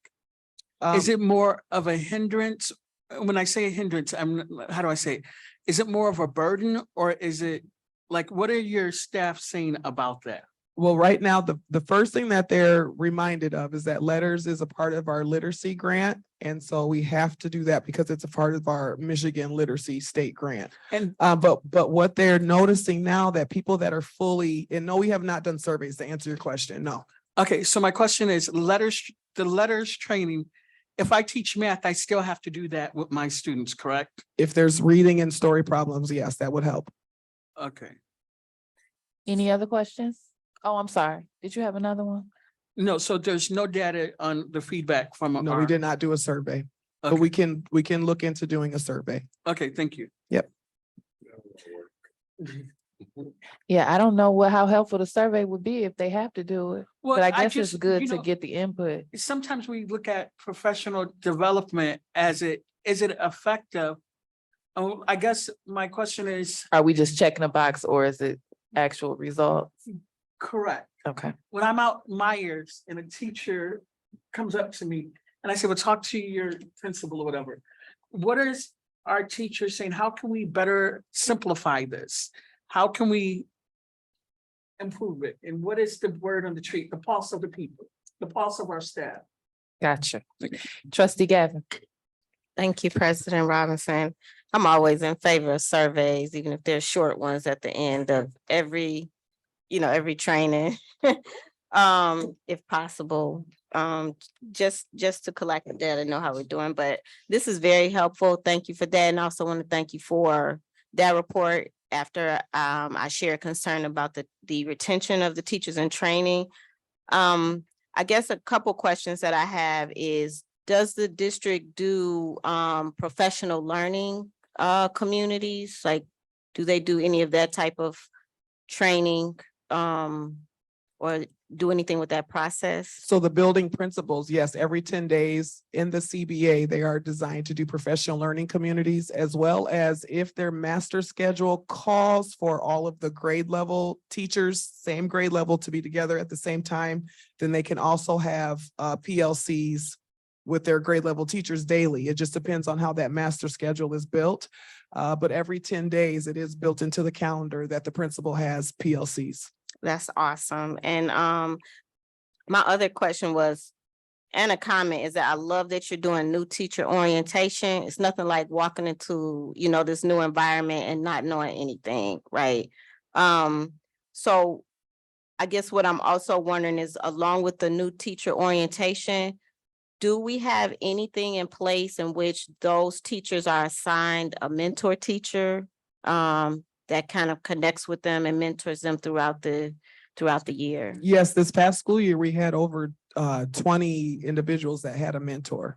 Is it more of a hindrance? When I say a hindrance, how do I say it? Is it more of a burden, or is it like, what are your staff saying about that? Well, right now, the first thing that they're reminded of is that letters is a part of our literacy grant. And so we have to do that because it's a part of our Michigan Literacy State Grant. And but what they're noticing now, that people that are fully, and no, we have not done surveys to answer your question, no. okay, so my question is, the letters training, if I teach math, I still have to do that with my students, correct? If there's reading and story problems, yes, that would help. Okay. Any other questions? Oh, I'm sorry. Did you have another one? No, so there's no data on the feedback from. No, we did not do a survey, but Okay. we can look into doing a survey. Okay, thank you. Yep. Yeah, I don't know how helpful the survey would be if they have to do it, Well, but I guess it's just, good you to know, get the input. sometimes we look at professional development as is it effective? Oh, I guess my question is Are we just checking a box or is it actual results? correct. Okay. When I'm out Myers and a teacher comes up to me and I say, well, talk to your principal or whatever. What is our teacher saying? How can we better simplify this? How can we improve it? And what is the word on the street? The pulse of the people, the pulse of our staff. Gotcha. Trustee Gavin. Thank you, President Robinson. I'm always in favor of surveys, even if they're short ones at the end of every training. If possible, just to collect the data, know how we're doing, but this is very helpful. Thank you for that. And I also want to thank you for that report after, I share concern about the retention of the teachers in training. I guess a couple questions that I have is, does the district do, professional learning, communities? Like, do they do any of that type of training, or do anything with that process? So the building principals, yes, every 10 days in the CBA, they are designed to do professional learning communities, as well as if their master schedule calls for all of the grade level teachers, same grade level, to be together at the same time, then they can also have PLCs with their grade level teachers daily. It just depends on how that master schedule is built. But every 10 days, it is built into the calendar that the principal has PLCs. That's awesome. And my other question was, and a comment, is that I love that you're doing new teacher orientation. It's nothing like walking into, this new environment and not knowing anything, right? So I guess what I'm also wondering is, along with the new teacher orientation, do we have anything in place in which those teachers are assigned a mentor teacher, that kind of connects with them and mentors them throughout the year? Yes, this past school year, we had over 20 individuals that had a mentor.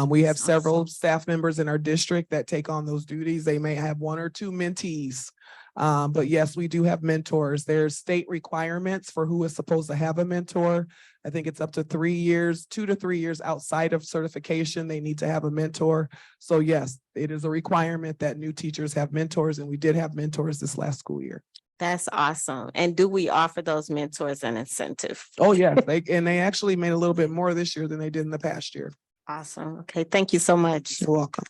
We have That's several awesome. staff members in our district that take on those duties. They may have one or two mentees. But yes, we do have mentors. There's state requirements for who is supposed to have a mentor. I think it's up to 3 years, 2 to 3 years outside of certification, they need to have a mentor. So yes, it is a requirement that new teachers have mentors, and we did have mentors this last school year. That's awesome. And do we offer those mentors an incentive? Oh, yeah, they actually made a little bit more this year than they did in the past year. Awesome. Okay, thank you so much. You're welcome.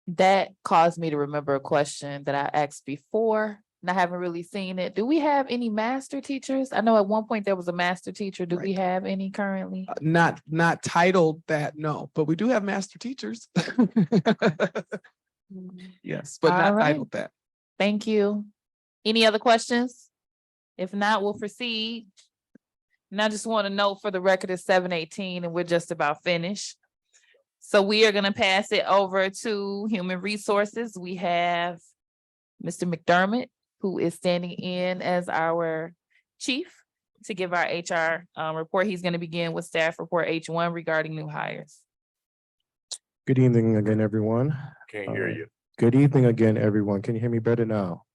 That caused me to remember a question that I asked before, and I haven't really seen it. Do we have any master teachers? I know at one point there was a master teacher. Do we have any currently? Not titled that, no, but we do have master teachers. Yes, but All not right. titled that. Thank you. Any other questions? If not, we'll proceed. And I just want to note for the record, it's 7:18 and we're just about finished. So we are going to pass it over to Human Resources. We have Mr. McDermott, who is standing in as our chief to give our HR report. He's going to begin with staff report H1 regarding new hires. Good evening again, everyone. Can't hear you. Good evening again, everyone. Can you hear me better now?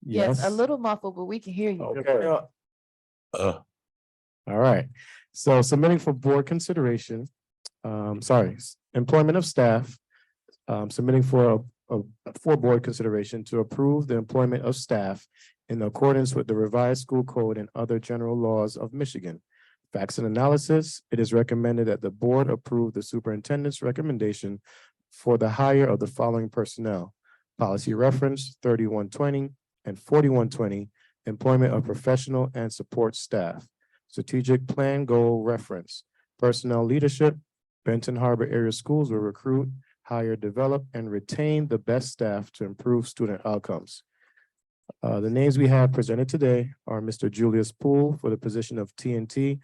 Yes, a little muffled, but we can hear you. Okay. All right. So submitting for board consideration, employment of staff, submitting for board consideration to approve the employment of staff in accordance with the revised school code and other general laws of Michigan. Facts and analysis, it is recommended that the board approve the superintendent's recommendation for the hire of the following personnel. Policy reference 3120 and 4120, employment of professional and support staff. Strategic plan goal reference, personnel leadership, Benton Harbor area schools will recruit, hire, develop, and retain the best staff to improve student outcomes. The names we have presented today are Mr. Julius Poole for the position of TNT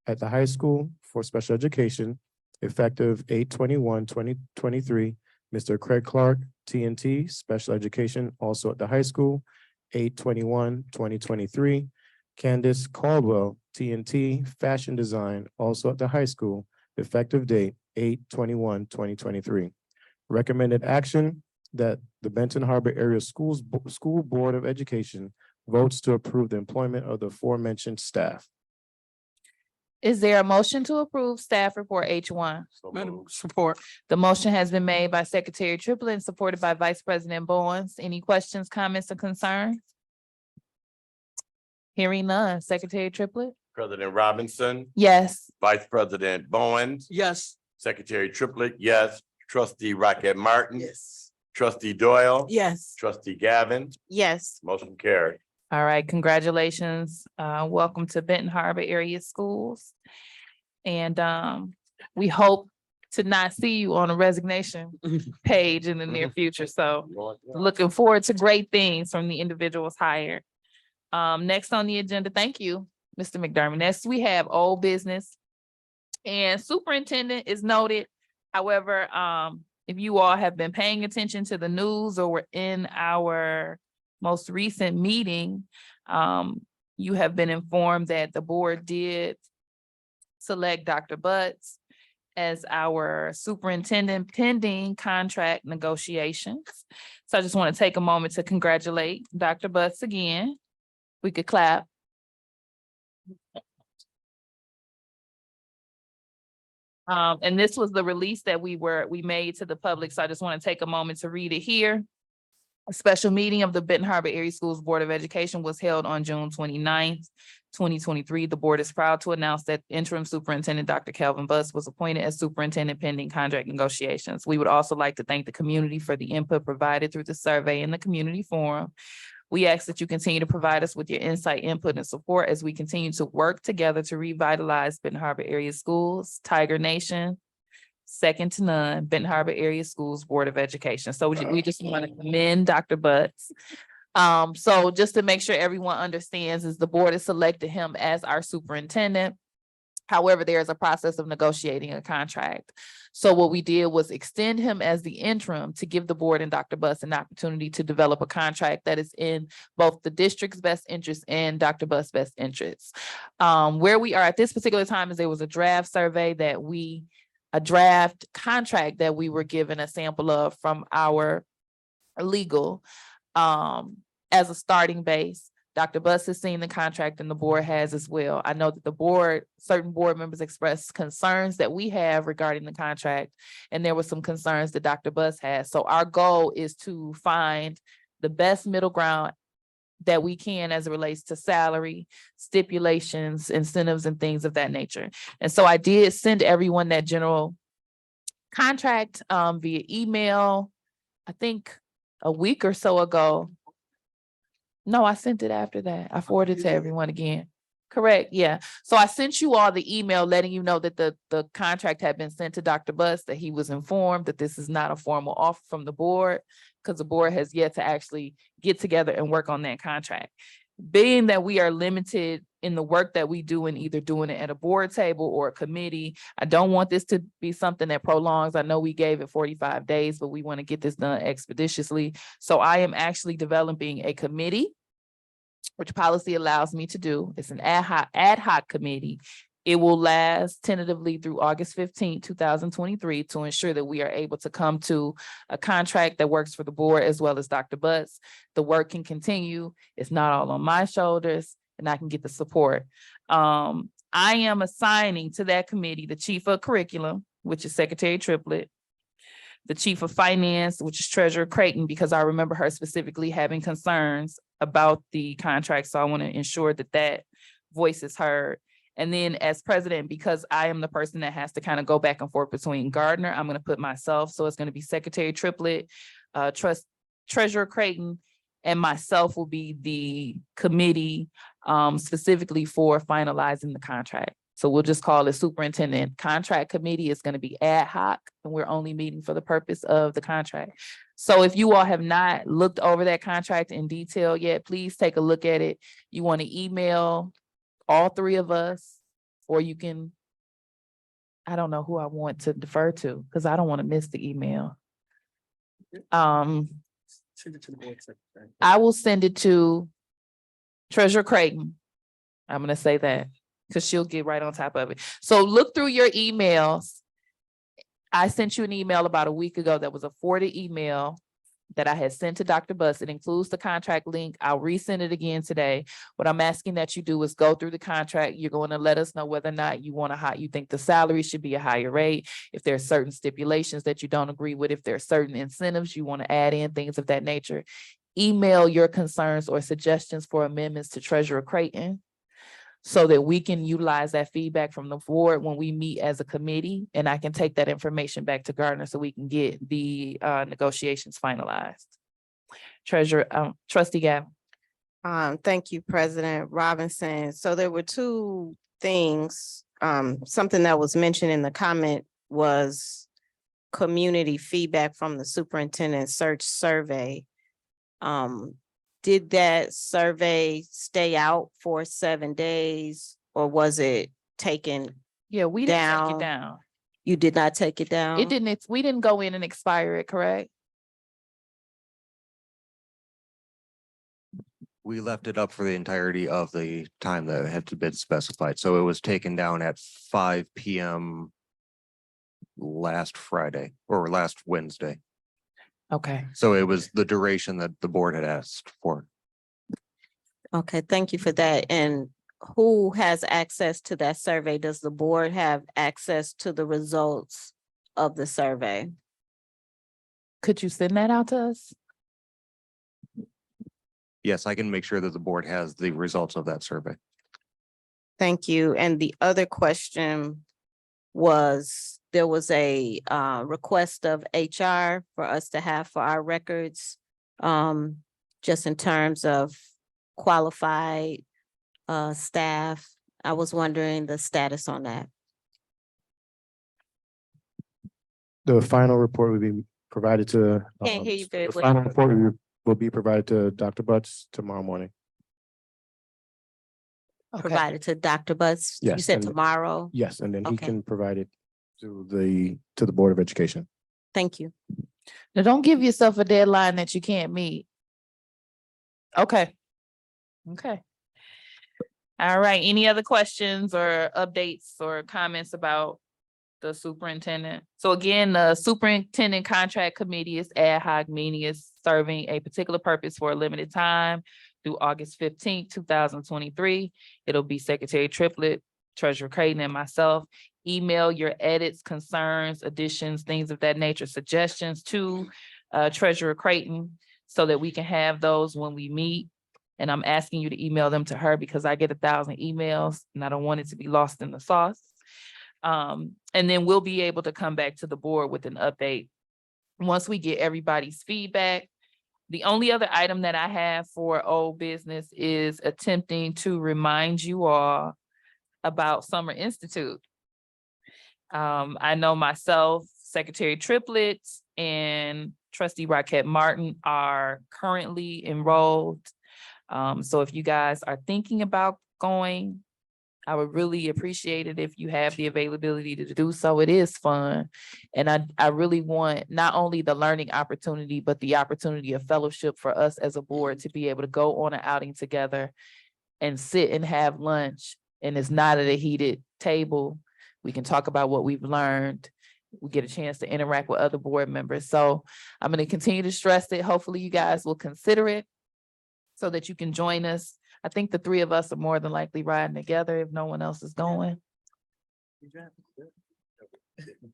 at the high school for special education, effective 8/21/2023. Mr. Craig Clark, TNT, special education, also at the high school, 8/21/2023. Candace Caldwell, TNT, fashion design, also at the high school, effective date 8/21/2023. Recommended action, that the Benton Harbor Area School Board of Education votes to approve the employment of the aforementioned staff. Is there a motion to approve staff report H1? So Madam, moved. support. The motion has been made by Secretary Triplett and supported by Vice President Bowens. Any questions, comments, or concerns? Hearing none. Secretary Triplett? President Robinson, Yes. Vice President Bowens, Yes. Secretary Triplett, yes. Trustee Rocket Martin. Yes. Trustee Doyle. Yes. Trustee Gavin, Yes. motion carried. All right, congratulations. Welcome to Benton Harbor Area Schools. And we hope to not see you on a resignation page in the near future. So looking forward to great things from the individuals hired. Next on the agenda, thank you, Mr. McDermott. Next, we have old business. And superintendent is noted. However, if you all have been paying attention to the news or were in our most recent meeting, you have been informed that the board did select Dr. Butts as our superintendent pending contract negotiations. So I just want to take a moment to congratulate Dr. Butts again. We could clap. And this was the release that we made to the public. So I just want to take a moment to read it here. A special meeting of the Benton Harbor Area Schools Board of Education was held on June 29th, 2023. The board is proud to announce that interim superintendent, Dr. Calvin Butts, was appointed as superintendent pending contract negotiations. We would also like to thank the community for the input provided through the survey and the community forum. We ask that you continue to provide us with your insight, input, and support as we continue to work together to revitalize Benton Harbor Area Schools, Tiger Nation, second to none, Benton Harbor Area Schools Board of Education. So we just want to commend Dr. Butts. So just to make sure everyone understands, is the board has selected him as our superintendent. However, there is a process of negotiating a contract. So what we did was extend him as the interim to give the board and Dr. Butts an opportunity to develop a contract that is in both the district's best interest and Dr. Butts' best interests. Where we are at this particular time is there was a draft survey a draft contract that we were given a sample of from our legal as a starting base. Dr. Butts has seen the contract and the board has as well. I know that certain board members expressed concerns that we have regarding the contract, and there were some concerns that Dr. Butts has. So our goal is to find the best middle ground that we can as it relates to salary, stipulations, incentives, and things of that nature. And so I did send everyone that general contract via email, I think a week or so ago. No, I sent it after that. I forwarded it to everyone again. Correct, yeah. So I sent you all the email letting you know that the contract had been sent to Dr. Butts, that he was informed that this is not a formal offer from the board because the board has yet to actually get together and work on that contract. Being that we are limited in the work that we do and either doing it at a board table or a committee, I don't want this to be something that prolongs. I know we gave it 45 days, but we want to get this done expeditiously. So I am actually developing a committee, which policy allows me to do. It's an ad hoc committee. It will last tentatively through August 15, 2023 to ensure that we are able to come to a contract that works for the board as well as Dr. Butts. The work can continue. It's not all on my shoulders and I can get the support. I am assigning to that committee the chief of curriculum, which is Secretary Triplett, the chief of finance, which is Treasurer Creighton, because I remember her specifically having concerns about the contract. So I want to ensure that that voice is heard. And then as president, because I am the person that has to kind of go back and forth between Gardner, I'm going to put myself. So it's going to be Secretary Triplett, Treasurer Creighton, and myself will be the committee specifically for finalizing the contract. So we'll just call it Superintendent Contract Committee. It's going to be ad hoc, and we're only meeting for the purpose of the contract. So if you all have not looked over that contract in detail yet, please take a look at it. You want to email all three of us, or you can, I don't know who I want to defer to because I don't want to miss the email. Send it to the board secretary. I will send it to Treasurer Creighton. I'm going to say that because she'll get right on top of it. So look through your emails. I sent you an email about a week ago that was a forwarded email that I had sent to Dr. Buss. It includes the contract link. I'll resend it again today. What I'm asking that you do is go through the contract. You're going to let us know whether or not you want you think the salary should be a higher rate, if there are certain stipulations that you don't agree with, if there are certain incentives you want to add in, things of that nature. Email your concerns or suggestions for amendments to Treasurer Creighton, so that we can utilize that feedback from the board when we meet as a committee, and I can take that information back to Gardner so we can get the negotiations finalized. Trustee Gavin. Thank you, President Robinson. So there were two things. Something that was mentioned in the comment was community feedback from the superintendent search survey. Did that survey stay out for 7 days, or was it taken? Yeah, we didn't take it Down. down. You did not take it down? It didn't, we didn't go in and expire it, correct? We left it up for the entirety of the time that had to be specified. So it was taken down at 5 p.m. last Friday or last Wednesday. Okay. So it was the duration that the board had asked for. Okay, thank you for that. And who has access to that survey? Does the board have access to the results of the survey? Could you send that out to us? Yes, I can make sure that the board has the results of that survey. Thank you. And the other question was, there was a request of HR for us to have for our records, just in terms of qualified staff. I was wondering the status on that. The final report will be provided to. Can't hear you very The well. final report will be provided to Dr. Butts tomorrow morning. Okay. Provided to Dr. Butts? You Yes, said and- tomorrow? Yes, and then he Okay. can provide it to the Board of Education. Thank you. Now, don't give yourself a deadline that you can't meet. Okay. Okay. All right. Any other questions or updates or comments about the superintendent? So again, the superintendent contract committee is ad hoc, meaning is serving a particular purpose for a limited time through August 15th, 2023. It'll be Secretary Triplett, Treasurer Creighton, and myself. Email your edits, concerns, additions, things of that nature, suggestions to Treasurer Creighton so that we can have those when we meet. And I'm asking you to email them to her because I get 1,000 emails and I don't want it to be lost in the sauce. And then we'll be able to come back to the board with an update once we get everybody's feedback. The only other item that I have for old business is attempting to remind you all about Summer Institute. I know myself, Secretary Triplett, and Trustee Rockette Martin are currently enrolled. So if you guys are thinking about going, I would really appreciate it if you have the availability to do so. It is fun. And I really want not only the learning opportunity, but the opportunity of fellowship for us as a board to be able to go on an outing together and sit and have lunch. And it's not at a heated table. We can talk about what we've learned. We get a chance to interact with other board members. So I'm going to continue to stress it. Hopefully you guys will consider it so that you can join us. I think the three of us are more than likely riding together if no one else is going.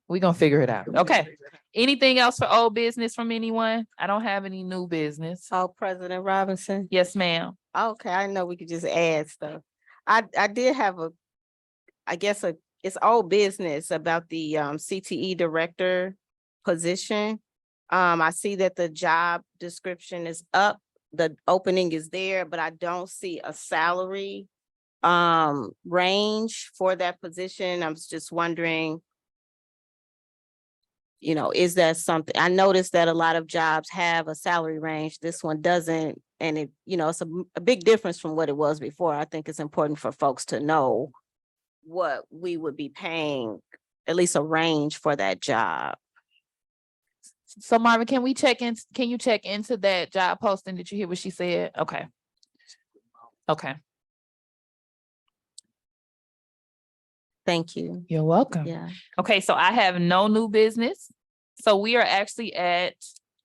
We're going to figure it out. Okay. Anything else for old business from anyone? I don't have any new business. Oh, President Robinson? Yes, ma'am. Okay, I know we could just add stuff. I did have it's old business about the CTE director position. I see that the job description is up, the opening is there, but I don't see a salary range for that position. I'm just wondering, is that something? I noticed that a lot of jobs have a salary range. This one doesn't. And it's a big difference from what it was before. I think it's important for folks to know what we would be paying, at least a range for that job. So Marvin, can you check into that job posting? Did you hear what she said? Okay. Okay. Thank you. You're welcome. Yeah. Okay, so I have no new business. So we are actually at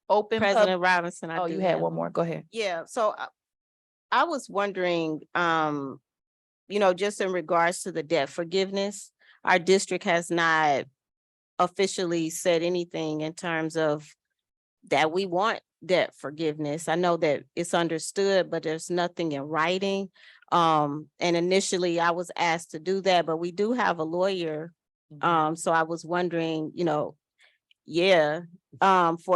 Open. President Robinson, I Oh, do you had have one more. Go ahead. Yeah, so I was wondering, just in regards to the debt forgiveness, our district has not officially said anything in terms of that we want debt forgiveness. I know that it's understood, but there's nothing in writing. And initially I was asked to do that, but we do have a lawyer. So I was wondering, for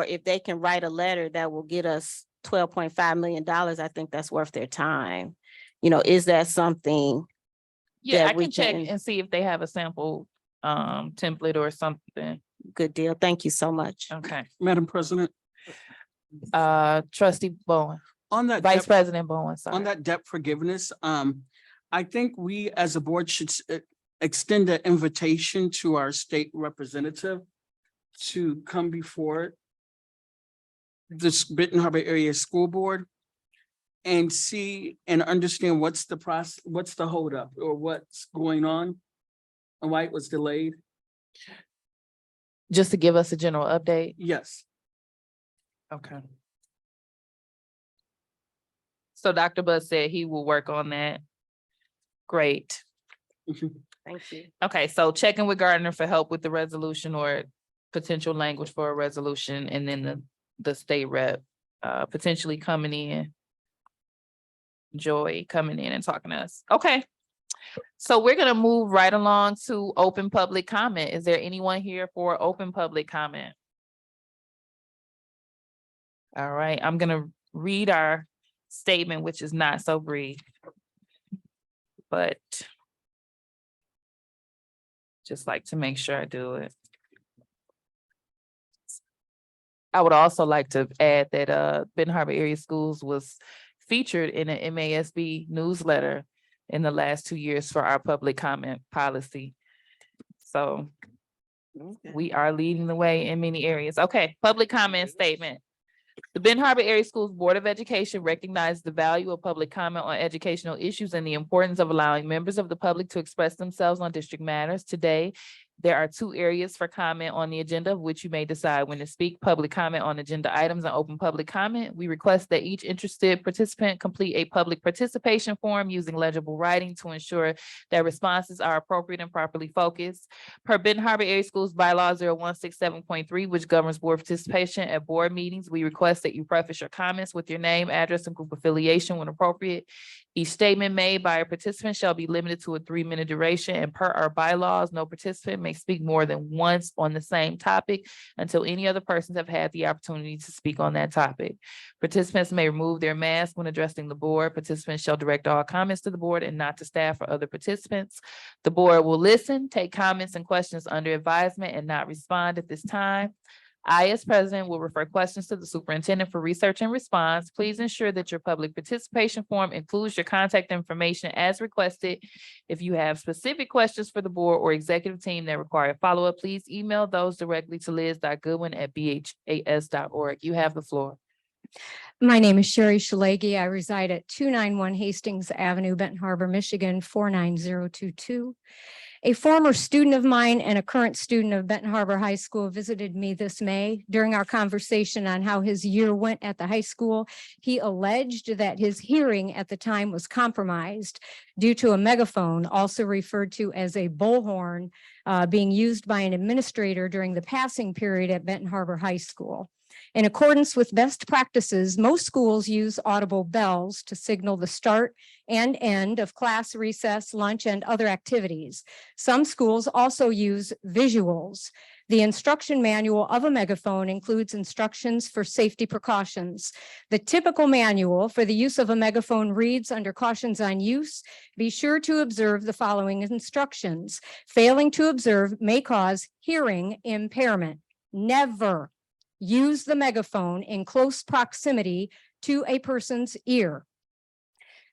if they can write a letter that will get us $12.5 million, I think that's worth their time. Is that something? Yeah, that I we can check can- and see if they have a sample template or something. Good deal. Thank you so much. Okay. Madam President, Trustee Bowen, on that. Vice debt- President Bowen, sorry. On that debt forgiveness, I think we as a board should extend an invitation to our state representative to come before this Benton Harbor Area School Board and see and understand what's the process, what's the holdup or what's going on and why it was delayed. Just to give us a general update. Yes. Okay. So Dr. Bus said he will work on that. Great. Thank you. Okay, so checking with Gardner for help with the resolution or potential language for a resolution, and then the state rep potentially coming in. Joy coming in and talking to us. Okay. So we're gonna move right along to open public comment. Is there anyone here for open public comment? All right, I'm gonna read our statement, which is not so brief, but just like to make sure I do it. I would also like to add that Benton Harbor Area Schools was featured in an MASB newsletter in the last 2 years for our public comment policy. So we are leading the way in many areas. Okay, public comment statement. The Benton Harbor Area Schools Board of Education recognizes the value of public comment on educational issues and the importance of allowing members of the public to express themselves on district matters. Today, there are 2 areas for comment on the agenda, of which you may decide when to speak: public comment on agenda items and open public comment. We request that each interested participant complete a public participation form using legible writing to ensure that responses are appropriate and properly focused. Per Benton Harbor Area Schools Bylaw 0167.3, which governs board participation at board meetings, we request that you preface your comments with your name, address, and group affiliation when appropriate. Each statement made by a participant shall be limited to a 3-minute duration, and per our bylaws, no participant may speak more than once on the same topic until any other persons have had the opportunity to speak on that topic. Participants may remove their mask when addressing the board. Participants shall direct all comments to the board and not to staff or other participants. The board will listen, take comments and questions under advisement, and not respond at this time. I, as president, will refer questions to the superintendent for research and response. Please ensure that your public participation form includes your contact information as requested. If you have specific questions for the board or executive team that require follow-up, please email those directly to liz.goodwin@bhas.org. You have the floor. My name is Sherry Shalagi. I reside at 291 Hastings Avenue, Benton Harbor, Michigan, 49022. A former student of mine and a current student of Benton Harbor High School visited me this May. During our conversation on how his year went at the high school, he alleged that his hearing at the time was compromised due to a megaphone, also referred to as a bullhorn, being used by an administrator during the passing period at Benton Harbor High School. In accordance with best practices, most schools use audible bells to signal the start and end of class, recess, lunch, and other activities. Some schools also use visuals. The instruction manual of a megaphone includes instructions for safety precautions. The typical manual for the use of a megaphone reads under cautions on use, be sure to observe the following instructions. Failing to observe may cause hearing impairment. Never use the megaphone in close proximity to a person's ear.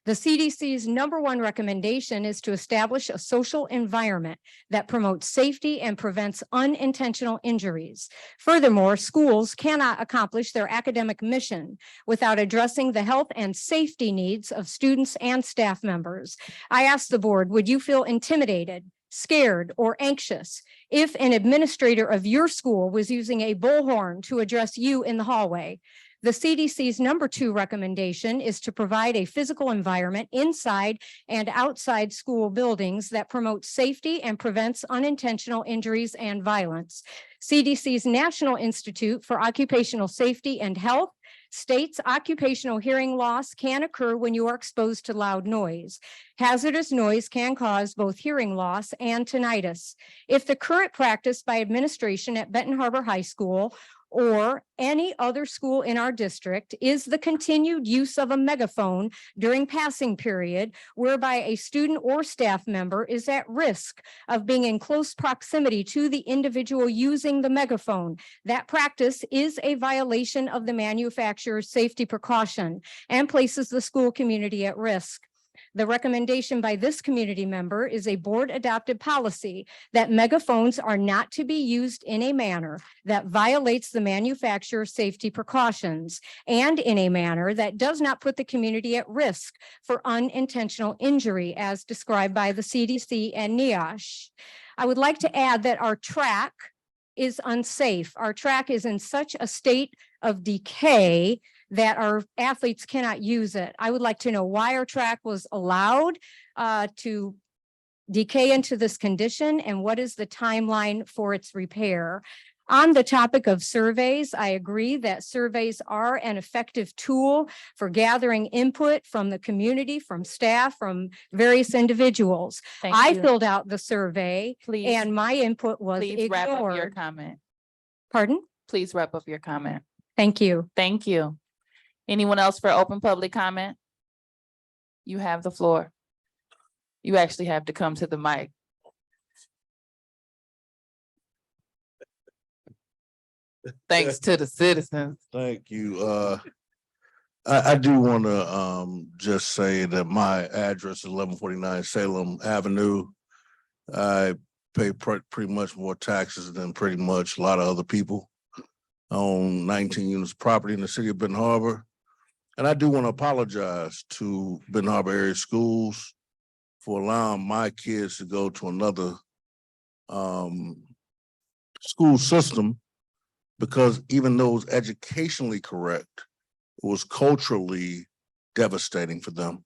The CDC's #1 recommendation is to establish a social environment that promotes safety and prevents unintentional injuries. Furthermore, schools cannot accomplish their academic mission without addressing the health and safety needs of students and staff members. I ask the board, would you feel intimidated scared, or anxious if an administrator of your school was using a bullhorn to address you in the hallway. The CDC's number 2 recommendation is to provide a physical environment inside and outside school buildings that promotes safety and prevents unintentional injuries and violence. CDC's National Institute for Occupational Safety and Health states occupational hearing loss can occur when you are exposed to loud noise. Hazardous noise can cause both hearing loss and tinnitus. If the current practice by administration at Benton Harbor High School or any other school in our district is the continued use of a megaphone during passing period, whereby a student or staff member is at risk of being in close proximity to the individual using the megaphone, that practice is a violation of the manufacturer's safety precaution and places the school community at risk. The recommendation by this community member is a board adopted policy that megaphones are not to be used in a manner that violates the manufacturer's safety precautions and in a manner that does not put the community at risk for unintentional injury as described by the CDC and NIOSH. I would like to add that our track is unsafe. Our track is in such a state of decay that our athletes cannot use it. I would like to know why our track was allowed to decay into this condition and what is the timeline for its repair. On the topic of surveys, I agree that surveys are an effective tool for gathering input from the community, from staff, from various individuals. I filled out the survey and my input was Please wrap up your ignored. comment. Pardon? Please wrap up your comment. Thank you. Thank you. Anyone else for open public comment? You have the floor. You actually have to come to the mic. Thanks to the citizens. Thank you. I do want to just say that my address is 1149 Salem Avenue. I pay pretty much more taxes than pretty much a lot of other people. I own 19 units of property in the city of Benton Harbor. And I do want to apologize to Benton Harbor area schools for allowing my kids to go to another school system, because even though it was educationally correct, it was culturally devastating for them.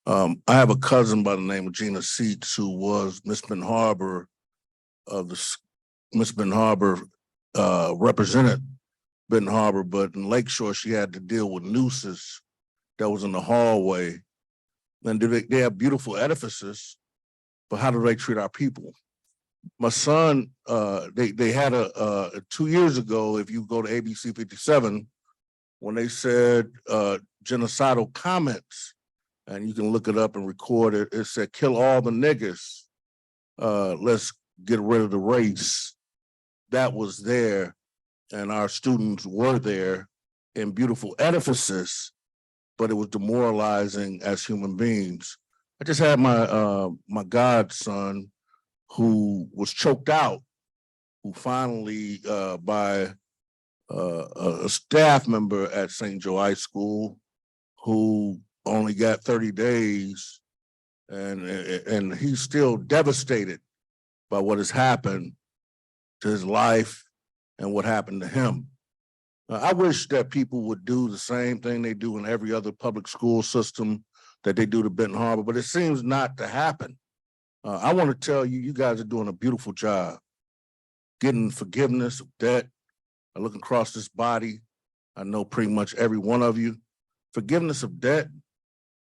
I have a cousin by the name of Gina Seats who was Miss Benton Harbor represented Benton Harbor, but in Lakeshore, she had to deal with nooses that was in the hallway. And they have beautiful edifices, but how do they treat our people? My son, they had 2 years ago, if you go to ABC 57, when they said genocidal comments, and you can look it up and record it, it said, kill all the niggas, let's get rid of the race. That was there, and our students were there in beautiful edifices, but it was demoralizing as human beings. I just had my godson who was choked out, who finally by a staff member at St. Joe High School, who only got 30 days, and he's still devastated by what has happened to his life and what happened to him. I wish that people would do the same thing they do in every other public school system that they do to Benton Harbor, but it seems not to happen. I want to tell you, you guys are doing a beautiful job getting forgiveness of debt. I look across this body, I know pretty much every one of you. Forgiveness of debt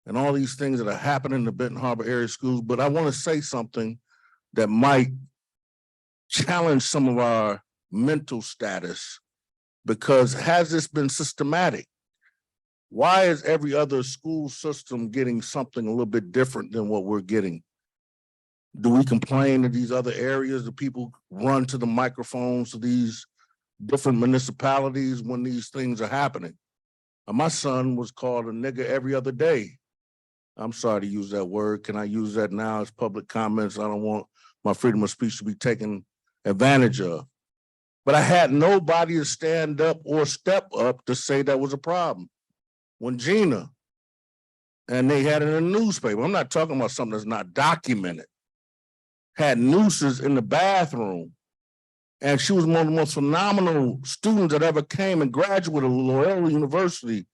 and all these things that are happening in the Benton Harbor area schools, but I want to say something that might challenge some of our mental status, because has this been systematic? Why is every other school system getting something a little bit different than what we're getting? Do we complain in these other areas? Do people run to the microphones of these different municipalities when these things are happening? My son was called a nigger every other day. I'm sorry to use that word. Can I use that now as public comments? I don't want my freedom of speech to be taken advantage of. But I had nobody to stand up or step up to say that was a problem. When Gina, and they had it in a newspaper, I'm not talking about something that's not documented. had nooses in the bathroom. And she was one of the most phenomenal students that ever came and graduated Loyola University.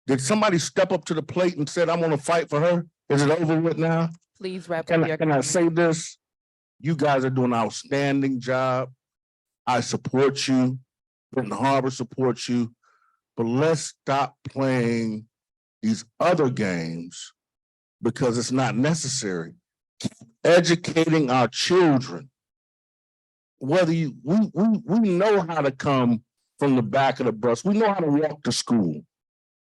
Did somebody step up to the plate and said, I'm gonna fight for her? Is it over with now? Please wrap Can up I, your can I comments. say this? You guys are doing an outstanding job. I support you. Benton Harbor supports you. But let's stop playing these other games because it's not necessary. Keep educating our children. Whether we know how to come from the back of the bus. We know how to walk to school.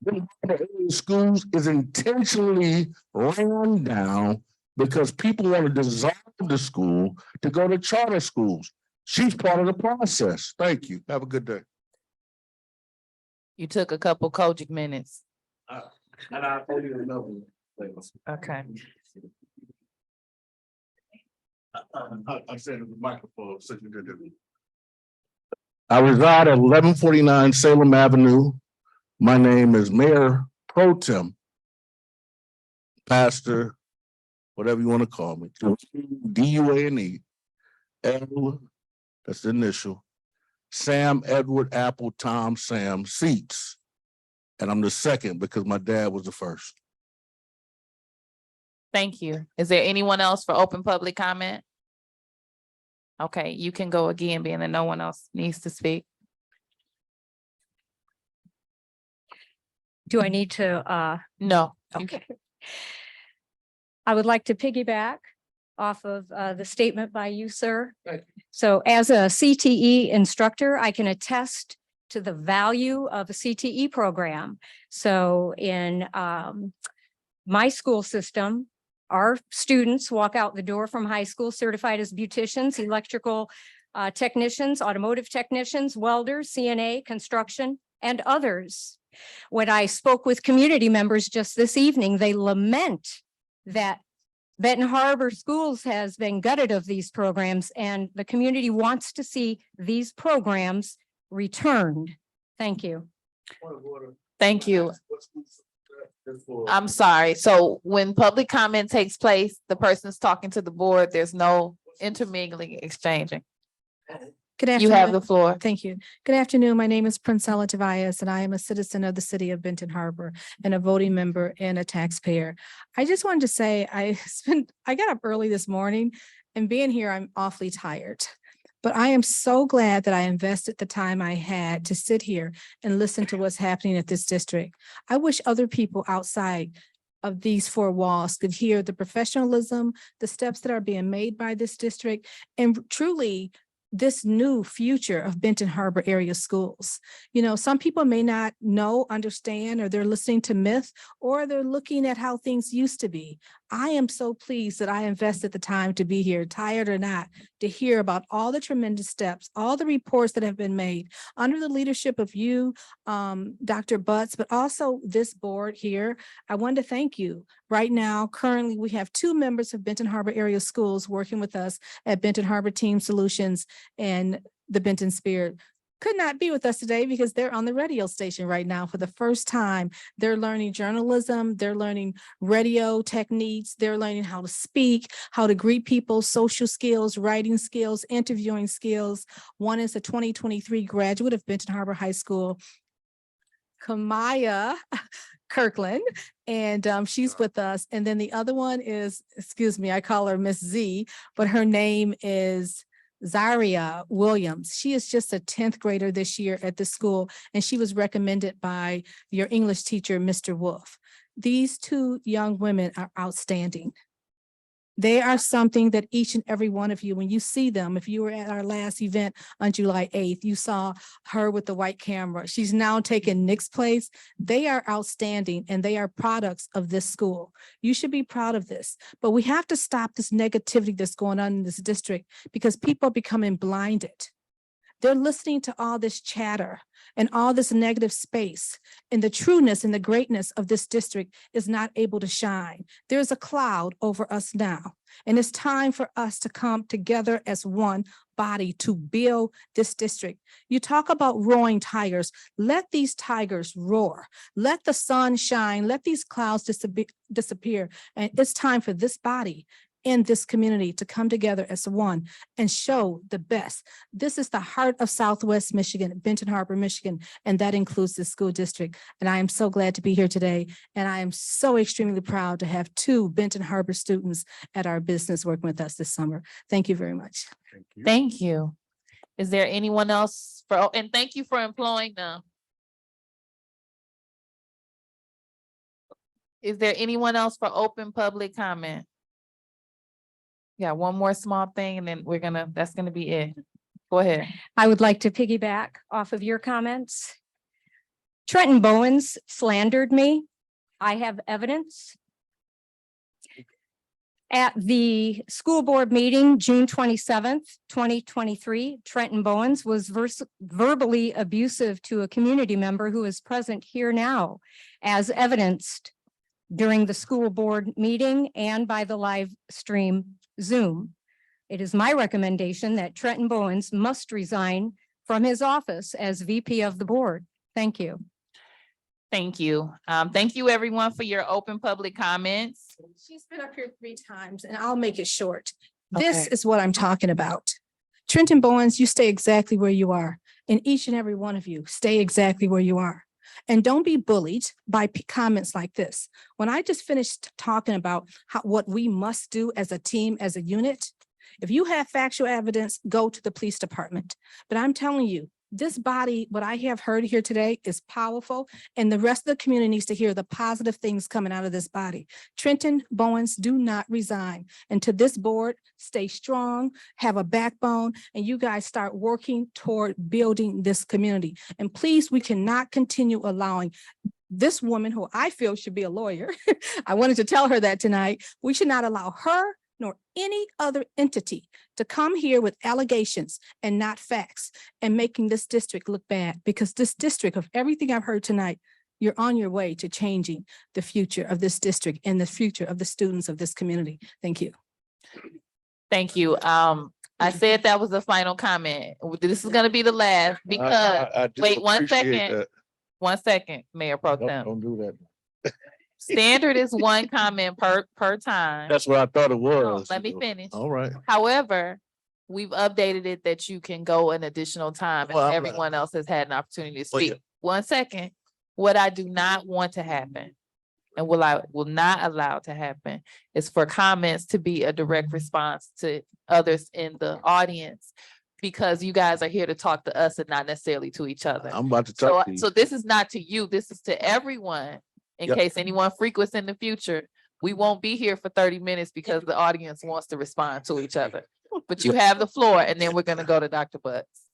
The schools is intentionally run down because people want to dissolve the school to go to charter schools. She's part of the process. Thank you. Have a good day. You took a couple Kojic minutes. And I'll tell you another one. Okay. I said in the microphone. I reside at 1149 Salem Avenue. My name is Mayor Pro Tem, Pastor, whatever you want to call me, D-U-A-N-E, L, that's the initial, Sam Edward Apple Tom Sam Seats. And I'm the second because my dad was the first. Thank you. Is there anyone else for open public comment? Okay, you can go again, being that no one else needs to speak. Do I need to, No. okay. I would like to piggyback off of the statement by you, sir. Thank So as a CTE instructor, I can attest to the value of a CTE program. So in my school system, our students walk out the door from high school certified as beauticians, electrical technicians, automotive technicians, welders, CNA, construction, and others. When I spoke with community members just this evening, they lament that Benton Harbor Schools has been gutted of these programs, and the community wants to see these programs returned. Thank you. Thank you. I'm sorry. So when public comment takes place, the person's talking to the board. There's no intermingling, exchanging. Good You have afternoon. the floor. Thank you. Good afternoon. My name is Princella Tobias, and I am a citizen of the city of Benton Harbor and a voting member and a taxpayer. I just wanted to say I got up early this morning, and being here, I'm awfully tired. But I am so glad that I invested the time I had to sit here and listen to what's happening at this district. I wish other people outside of these four walls could hear the professionalism, the steps that are being made by this district, and truly this new future of Benton Harbor area schools. You know, some people may not know, understand, or they're listening to myth, or they're looking at how things used to be. I am so pleased that I invested the time to be here, tired or not, to hear about all the tremendous steps, all the reports that have been made under the leadership of you, Dr. Butts, but also this board here. I wanted to thank you. Right now, currently, we have 2 members of Benton Harbor area schools working with us at Benton Harbor Team Solutions and the Benton Spirit. Could not be with us today because they're on the radio station right now for the first time. They're learning journalism, they're learning radio techniques, they're learning how to speak, how to greet people, social skills, writing skills, interviewing skills. One is a 2023 graduate of Benton Harbor High School, Kamaya Kirkland, and she's with us. And then the other one is, excuse me, I call her Miss Z, but her name is Zaria Williams. She is just a 10th grader this year at the school, and she was recommended by your English teacher, Mr. Wolf. These 2 young women are outstanding. They are something that each and every one of you, when you see them, if you were at our last event on July 8th, you saw her with the white camera. She's now taken Nick's place. They are outstanding, and they are products of this school. You should be proud of this, but we have to stop this negativity that's going on in this district because people are becoming blinded. They're listening to all this chatter and all this negative space, and the trueness and the greatness of this district is not able to shine. There's a cloud over us now, and it's time for us to come together as one body to build this district. You talk about roaring tigers. Let these tigers roar. Let the sun shine. Let these clouds disappear. And it's time for this body in this community to come together as one and show the best. This is the heart of Southwest Michigan, Benton Harbor, Michigan, and that includes the school district. And I am so glad to be here today. And I am so extremely proud to have 2 Benton Harbor students at our business working with us this summer. Thank you very much. Thank you. Is there anyone else and thank you for employing them. Is there anyone else for open public comment? Yeah, one more small thing and then that's gonna be it. Go ahead. I would like to piggyback off of your comments. Trenton Bowens slandered me. I have evidence. At the school board meeting, June 27th, 2023, Trenton Bowens was verbally abusive to a community member who is present here now, as evidenced during the school board meeting and by the live stream Zoom. It is my recommendation that Trenton Bowens must resign from his office as VP of the board. Thank you. Thank you. Thank you everyone for your open public comments. She's been up here 3 times and I'll make it short. This Okay. is what I'm talking about. Trenton Bowens, you stay exactly where you are. And each and every one of you stay exactly where you are. And don't be bullied by comments like this. When I just finished talking about what we must do as a team, as a unit, if you have factual evidence, go to the police department. But I'm telling you, this body, what I have heard here today is powerful, and the rest of the community needs to hear the positive things coming out of this body. Trenton Bowens, do not resign. And to this board, stay strong, have a backbone, and you guys start working toward building this community. And please, we cannot continue allowing this woman, who I feel should be a lawyer, I wanted to tell her that tonight, we should not allow her nor any other entity to come here with allegations and not facts and making this district look bad, because this district, of everything I've heard tonight, you're on your way to changing the future of this district and the future of the students of this community. Thank you. Thank you. I said that was the final comment. This is gonna be the last because, I do wait, one appreciate second. that. 1 second, Mayor Pro Don't Tem. do that. Standard is 1 comment per time. That's what I thought it No, was. let me finish. All right. However, we've updated it that you can go an additional time and Well, everyone else has had an opportunity to Well, speak. 1 second. What I do not want to happen and will not allow to happen is for comments to be a direct response to others in the audience, because you guys are here to talk to us and not necessarily to each other. I'm about to So, talk to you. so this is not to you, this is to everyone. In Yep. case anyone frequents in the future, we won't be here for 30 minutes because the audience wants to respond to each other. But you have the floor and then we're gonna go to Dr. Butts.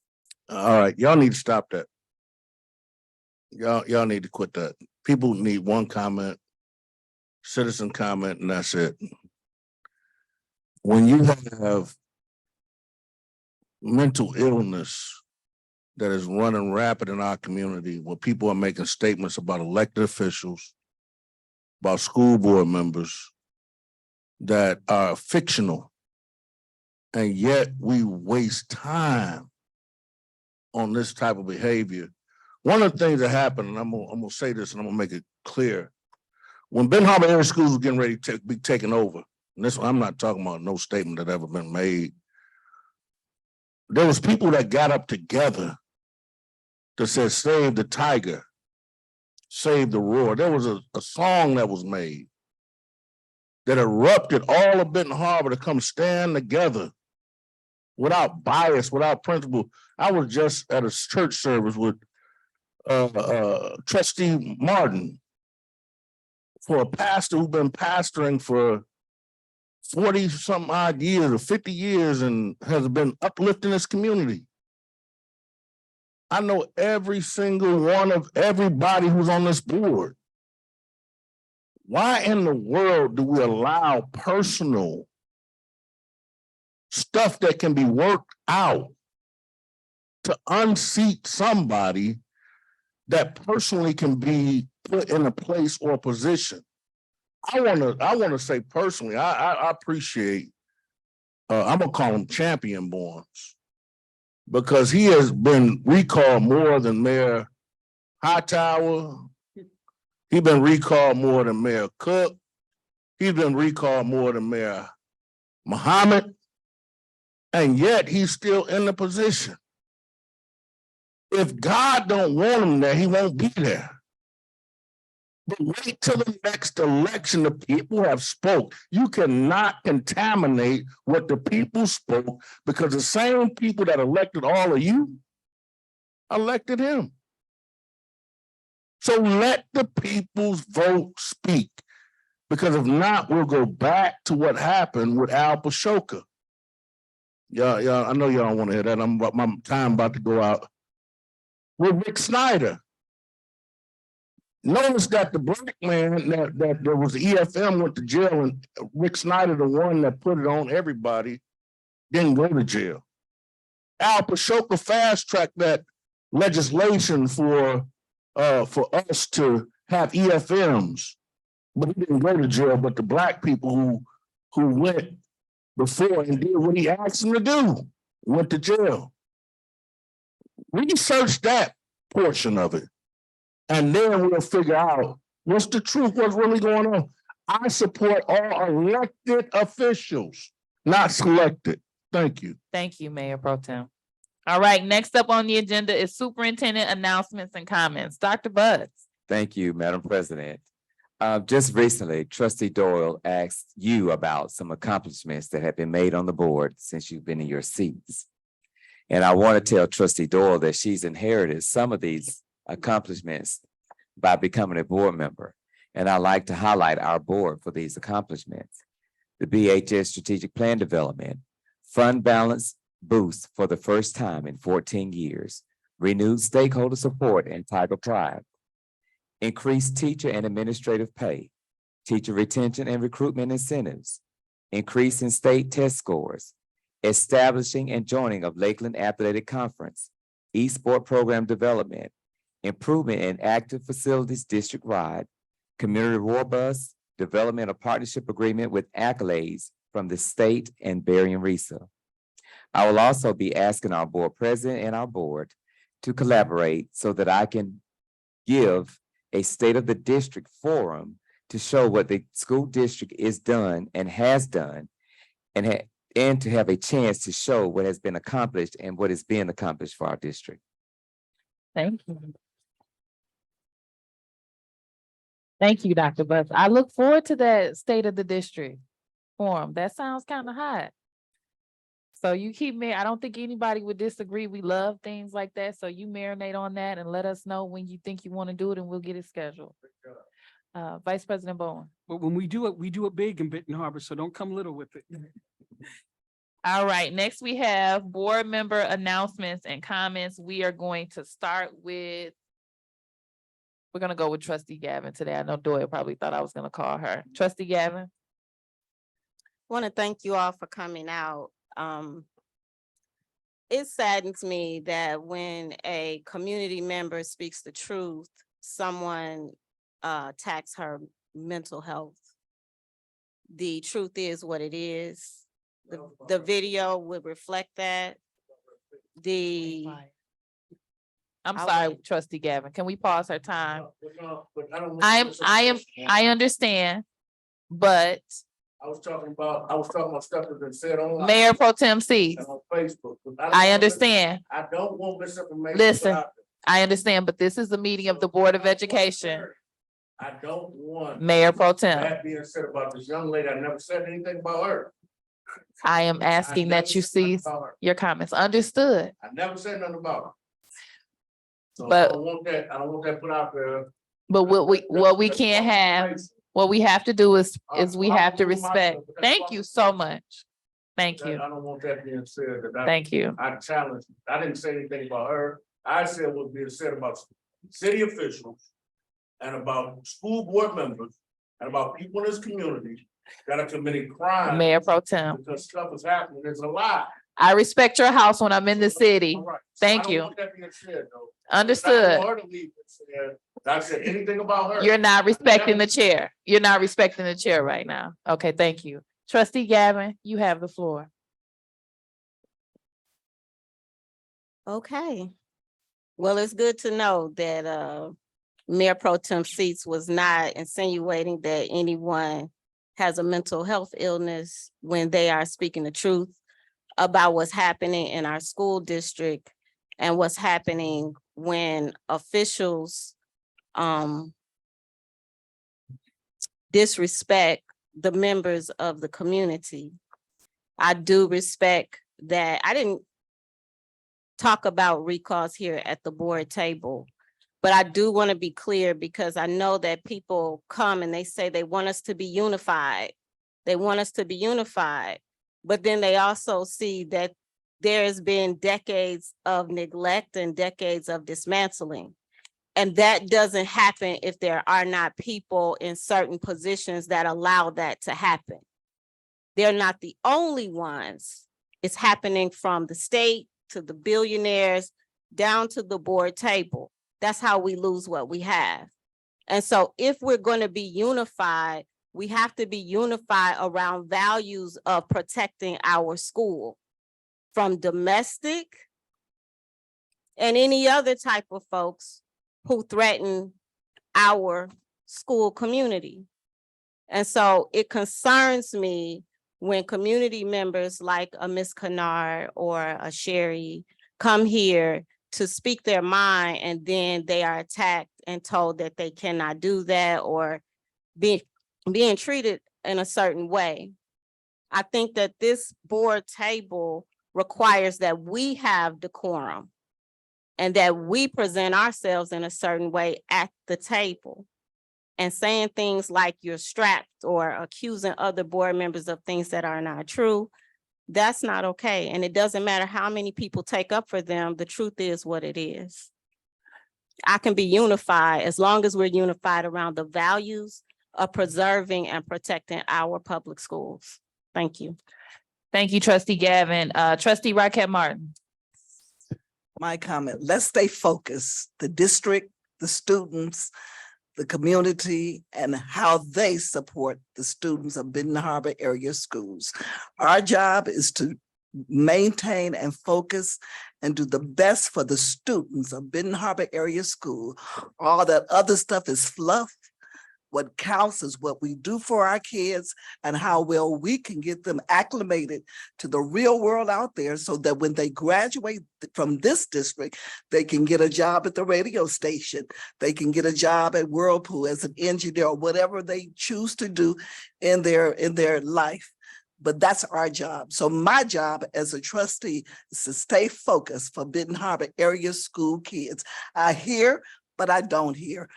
All right, y'all need to stop that. Y'all need to quit that. People need 1 comment, citizen comment, and that's it. When you have mental illness that is running rapid in our community, where people are making statements about elected officials, about school board members that are fictional, and yet we waste time on this type of behavior. One of the things that happened, and I'm gonna say this and I'm gonna make it clear. When Benton Harbor Area Schools was getting ready to be taken over, and this, I'm not talking about no statement that ever been made. There was people that got up together that said, save the tiger, save the roar. There was a song that was made that erupted all of Benton Harbor to come stand together without bias, without principle. I was just at a church service with Trustee Martin, for a pastor who's been pastoring for 40 some odd years or 50 years and has been uplifting this community. I know every single one of everybody who's on this board. Why in the world do we allow personal stuff that can be worked out to unseat somebody that personally can be put in a place or a position? I wanna say personally, I appreciate, I'm gonna call him Champion Borns, because he has been recalled more than Mayor Hightower. He's been recalled more than Mayor Cook. He's been recalled more than Mayor Muhammad, and yet he's still in the position. If God don't want him there, he won't be there. But wait till the next election. The people have spoke. You cannot contaminate what the people spoke, because the same people that elected all of you elected him. So let the people's vote speak, because if not, we'll go back to what happened with Al Pashoka. Yeah, I know y'all want to hear that. My time about to go out. With Rick Snyder. Notice that the black man that there was EFM went to jail, and Rick Snyder, the one that put it on everybody, didn't go to jail. Al Pashoka fast-tracked that legislation for us to have EFMs, but he didn't go to jail. But the black people who went before and did what he asked them to do went to jail. Research that portion of it, and then we'll figure out what's the truth, what's really going on. I support all elected officials, not selected. Thank you. Thank you, Mayor Pro Tem. All right, next up on the agenda is superintendent announcements and comments. Dr. Buzz. Thank you, Madam President. Just recently, Trustee Doyle asked you about some accomplishments that have been made on the board since you've been in your seats. And I want to tell Trustee Doyle that she's inherited some of these accomplishments by becoming a board member. And I like to highlight our board for these accomplishments. The BHAS strategic plan development, fund balance boost for the first time in 14 years, renewed stakeholder support and Tiger Pride, increased teacher and administrative pay, teacher retention and recruitment incentives, increase in state test scores, establishing and joining of Lakeland Athletic Conference, eSport program development, improvement in active facilities district-wide, community robust development of partnership agreement with accolades from the state and Barry and Risa. I will also be asking our board president and our board to collaborate so that I can give a state of the district forum to show what the school district is done and has done, and to have a chance to show what has been accomplished and what is being accomplished for our district. Thank you. Thank you, Dr. Buzz. I look forward to that state of the district forum. That sounds kind of hot. So you keep me, I don't think anybody would disagree. We love things like that. So you marinate on that and let us know when you think you want to do it, and we'll get it scheduled. Vice President Bowen. But when we do it big in Benton Harbor, so don't come little with it. All right, next we have board member announcements and comments. We are going to start with, we're going to go with Trustee Gavin today. I know Doyle probably thought I was going to call her. Trustee Gavin. Want to thank you all for coming out. It saddens me that when a community member speaks the truth, someone attacks her mental health. The truth is what it is. The video would reflect that. I'm sorry, Trustee Gavin. Can we pause her time? I understand, but I was talking about stuff that's been said online. Mayor Pro Tem C. On Facebook. I understand. I don't want misinformation. Listen, I understand, but this is the meeting of the Board of Education. I don't want. Mayor Pro Tem. That being said about this young lady, I never said anything about her. I am asking that you cease your comments. Understood. I never said nothing about her. So But- I don't want that put out there. But what we can't have, what we have to do is we have to respect. Thank you so much. Thank you. I don't want that being said. Thank you. I challenged, I didn't say anything about her. I said what being said about city officials and about school board members and about people in this community that are committing crimes. Mayor Pro Tem. Because stuff is happening. It's a lie. I respect your house when I'm in the city. All right. Thank I don't you. want that being said, though. Understood. I don't want her to leave and say, I said anything about her. You're not respecting the chair. You're not respecting the chair right now. Okay, thank you. Trustee Gavin, you have the floor. Okay. Well, it's good to know that Mayor Pro Tem Seats was not insinuating that anyone has a mental health illness when they are speaking the truth about what's happening in our school district and what's happening when officials disrespect the members of the community. I do respect that. I didn't talk about recalls here at the board table, but I do want to be clear because I know that people come and they say they want us to be unified. They want us to be unified, but then they also see that there has been decades of neglect and decades of dismantling. And that doesn't happen if there are not people in certain positions that allow that to happen. They're not the only ones. It's happening from the state to the billionaires down to the board table. That's how we lose what we have. And so if we're going to be unified, we have to be unified around values of protecting our school from domestic and any other type of folks who threaten our school community. And so it concerns me when community members like a Ms. Kennard or a Sherry come here to speak their mind and then they are attacked and told that they cannot do that or being treated in a certain way. I think that this board table requires that we have decorum and that we present ourselves in a certain way at the table. And saying things like you're strapped or accusing other board members of things that are not true, that's not okay. And it doesn't matter how many people take up for them. The truth is what it is. I can be unified as long as we're unified around the values of preserving and protecting our public schools. Thank you. Thank you, Trustee Gavin. Trustee Rocket Martin. My comment, let's stay focused. The district, the students, the community, and how they support the students of Benton Harbor area schools. Our job is to maintain and focus and do the best for the students of Benton Harbor area school. All that other stuff is fluff. What counts is what we do for our kids and how well we can get them acclimated to the real world out there so that when they graduate from this district, they can get a job at the radio station. They can get a job at Whirlpool as an engineer or whatever they choose to do in their life. But that's our job. So my job as a trustee is to stay focused for Benton Harbor area school kids. I hear, but I don't hear.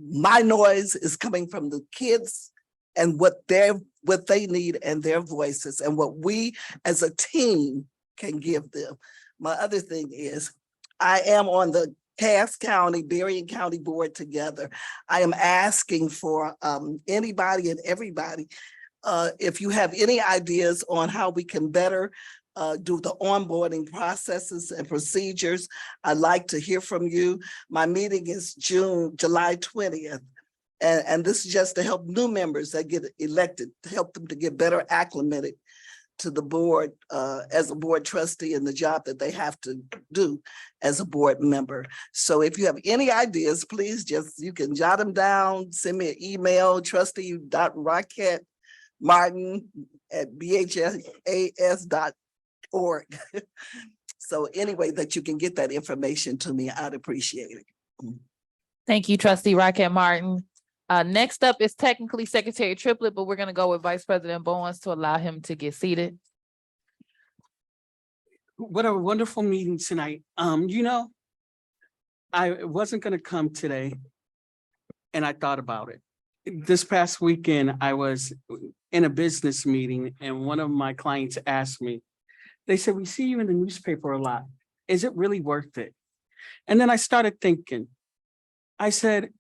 My noise is coming from the kids and what they need and their voices and what we as a team can give them. My other thing is I am on the Cass County, Berrien County Board together. I am asking for anybody and everybody, if you have any ideas on how we can better do the onboarding processes and procedures, I'd like to hear from you. My meeting is July 20th. And this is just to help new members that get elected, to help them to get better acclimated to the board as a board trustee and the job that they have to do as a board member. So if you have any ideas, please you can jot them down, send me an email, trustee.rocketmartin@bhas.org. So anyway, that you can get that information to me, I'd appreciate it. Thank you, Trustee Rocket Martin. Next up is technically Secretary Triplett, but we're going to go with Vice President Bowens to allow him to get seated. What a wonderful meeting tonight. I wasn't going to come today and I thought about it. This past weekend, I was in a business meeting and one of my clients asked me, they said, we see you in the newspaper a lot. Is it really worth it? And then I started thinking, I said,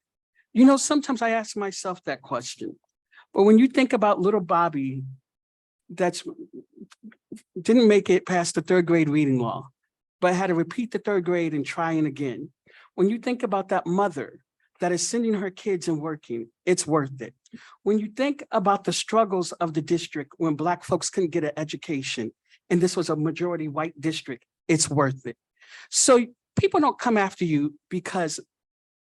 sometimes I ask myself that question, but when you think about little Bobby, didn't make it past the third grade reading law, but had to repeat the third grade and trying again. When you think about that mother that is sending her kids and working, it's worth it. When you think about the struggles of the district when Black folks couldn't get an education, and this was a majority white district, it's worth it. So people don't come after you because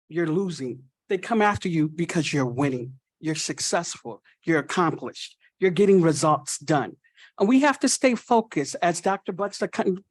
you're losing. They come after you because you're winning. you're successful, you're accomplished, you're getting results done. And we have to stay focused, as Dr. Butts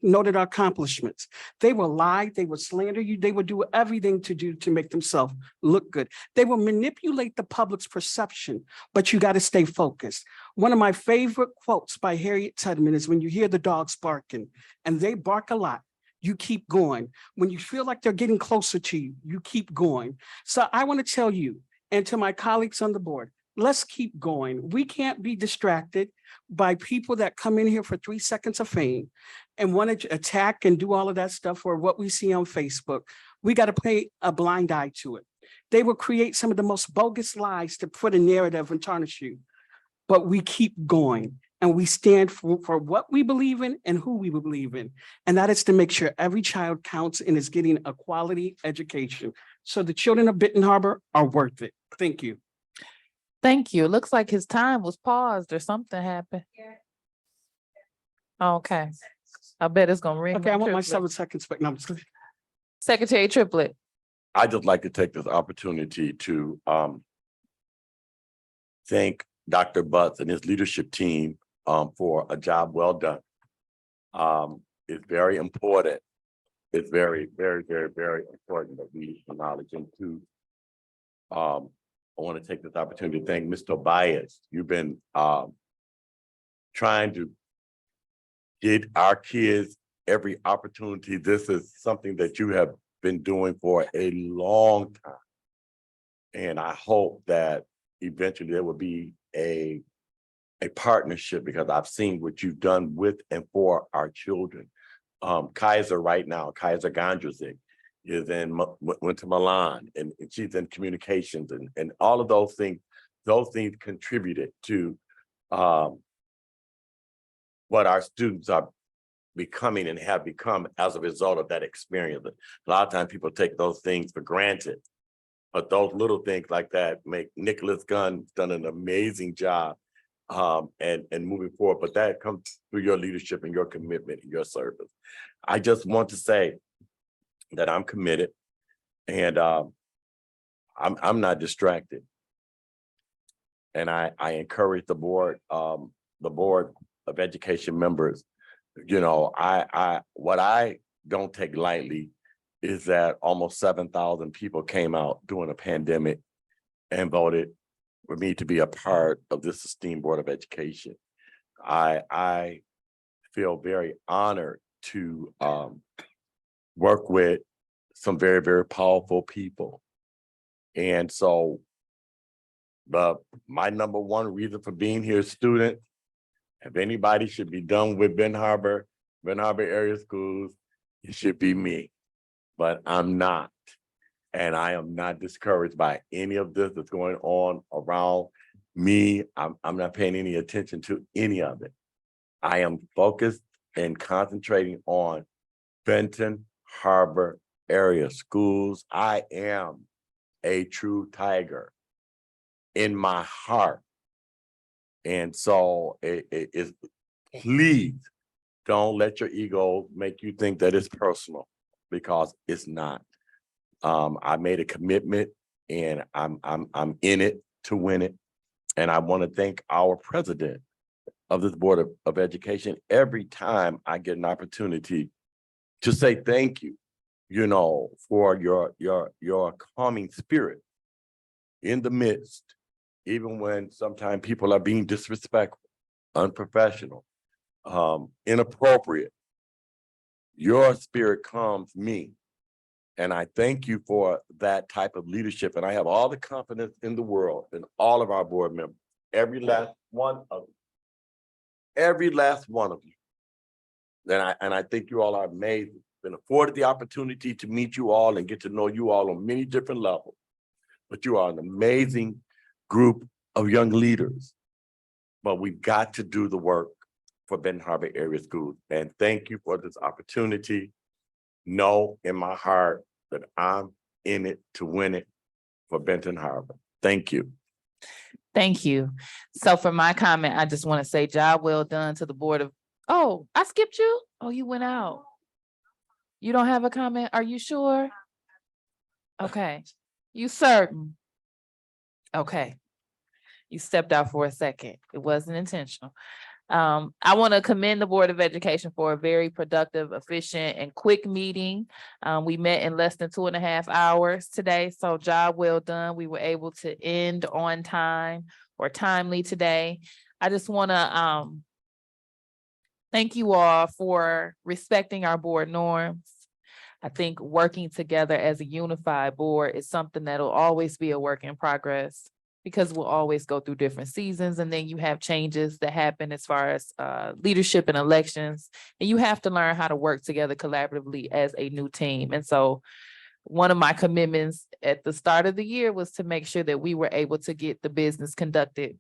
noted our accomplishments. They will lie, they will slander you, they will do everything to make themselves look good. They will manipulate the public's perception, but you got to stay focused. One of my favorite quotes by Harriet Tubman is, when you hear the dogs barking, and they bark a lot, you keep going. When you feel like they're getting closer to you, you keep going. So I want to tell you, and to my colleagues on the board, let's keep going. We can't be distracted by people that come in here for 3 seconds of fame and want to attack and do all of that stuff, or what we see on Facebook. We got to pay a blind eye to it. They will create some of the most bogus lies to put a narrative and tarnish you. But we keep going, and we stand for what we believe in and who we believe in. And that is to make sure every child counts and is getting a quality education. So the children of Benton Harbor are worth it. Thank you. Thank you. It looks like his time was paused or something happened. Okay. I bet it's gonna ring. Okay, I want my triplet. 7 seconds, but no, I'm just kidding. Secretary Triplett. I'd just like to take this opportunity to thank Dr. Butts and his leadership team for a job well done. It's very important. It's very, very, very, very important that we acknowledge him too. I want to take this opportunity to thank Mr. Tobias. You've been trying to get our kids every opportunity. This is something that you have been doing for a long time. And I hope that eventually there will be a partnership, because I've seen what you've done with and for our children. Kaiser right now, Kaiser Gondrzik, went to Milan, and she's in communications, and all of those things contributed to what our students are becoming and have become as a result of that experience. A lot of times people take those things for granted, but those little things like that make Nicholas Gunn done an amazing job and moving forward. But that comes through your leadership and your commitment and your service. I just want to say that I'm committed, and I'm not distracted. And I encourage the board of education members. You know, what I don't take lightly is that almost 7,000 people came out during a pandemic and voted for me to be a part of this esteemed Board of Education. I feel very honored to work with some very, very powerful people. And so my number one reason for being here is students. If anybody should be done with Benton Harbor area schools, it should be me. But I'm not. And I am not discouraged by any of this that's going on around me. I'm not paying any attention to any of it. I am focused and concentrating on Benton Harbor area schools. I am a true Tiger in my heart. And so please don't let your ego make you think that it's personal, because it's not. I made a commitment, and I'm in it to win it. And I want to thank our president of this Board of Education every time I get an opportunity to say thank you, you know, for your calming spirit in the midst, even when sometimes people are being disrespectful, unprofessional, inappropriate. Your spirit calms me. And I thank you for that type of leadership. And I have all the confidence in the world in all of our board members, every last one of you. And I think you all are amazing. Been afforded the opportunity to meet you all and get to know you all on many different levels. But you are an amazing group of young leaders. But we've got to do the work for Benton Harbor area schools. And thank you for this opportunity. Know in my heart that I'm in it to win it for Benton Harbor. Thank you. Thank you. So for my comment, I just want to say job well done to the board of, oh, I skipped you? Oh, you went out. You don't have a comment? Are you sure? Okay. You certain? Okay. You stepped out for a second. It wasn't intentional. I want to commend the Board of Education for a very productive, efficient, and quick meeting. We met in less than 2.5 hours today, so job well done. We were able to end on time or timely today. I just want to thank you all for respecting our board norms. I think working together as a unified board is something that'll always be a work in progress, because we'll always go through different seasons, and then you have changes that happen as far as leadership and elections, and you have to learn how to work together collaboratively as a new team. And so one of my commitments at the start of the year was to make sure that we were able to get the business conducted.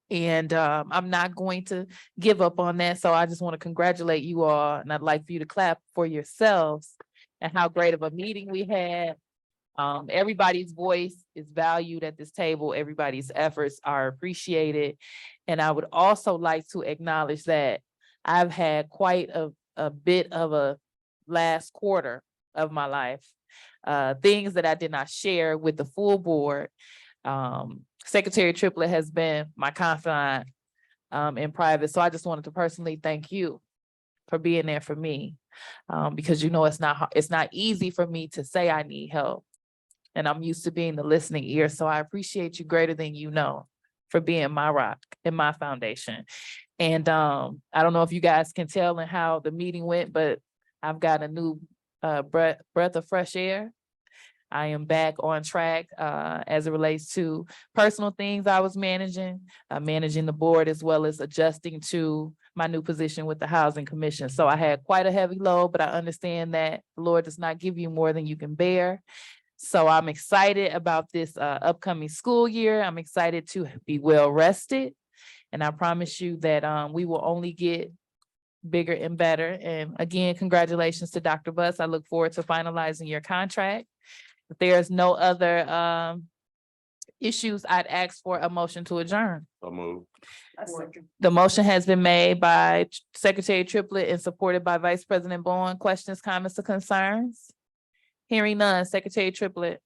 And I'm not going to give up on that. So I just want to congratulate you all, and I'd like for you to clap for yourselves and how great of a meeting we had. Everybody's voice is valued at this table. Everybody's efforts are appreciated. And I would also like to acknowledge that I've had quite a bit of a last quarter of my life. Things that I did not share with the full board. Secretary Triplett has been my confidant in private. So I just wanted to personally thank you for being there for me. Because you know it's not easy for me to say I need help. And I'm used to being the listening ear. So I appreciate you greater than you know for being my rock and my foundation. And I don't know if you guys can tell in how the meeting went, but I've got a new breath of fresh air. I am back on track as it relates to personal things I was managing the board, as well as adjusting to my new position with the Housing Commission. So I had quite a heavy load, but I understand that the Lord does not give you more than you can bear. So I'm excited about this upcoming school year. I'm excited to be well rested. And I promise you that we will only get bigger and better. And again, congratulations to Dr. Buss. I look forward to finalizing your contract. If there's no other issues, I'd ask for a motion to adjourn. So move. The motion has been made by Secretary Triplett and supported by Vice President Bowen. Questions, comments, or concerns? Hearing none. Secretary Triplett.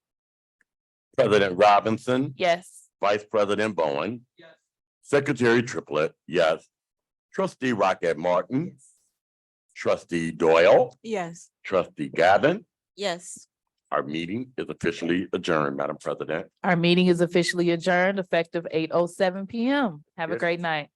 President Robinson. Yes. Vice President Bowen. Yes. Secretary Triplett, yes. Trustee Rocket Martin. Trustee Doyle. Yes. Trustee Gavin. Yes. Our meeting is officially adjourned, Madam President. Our meeting is officially adjourned effective 8:07 p.m. Have a Yes. great night.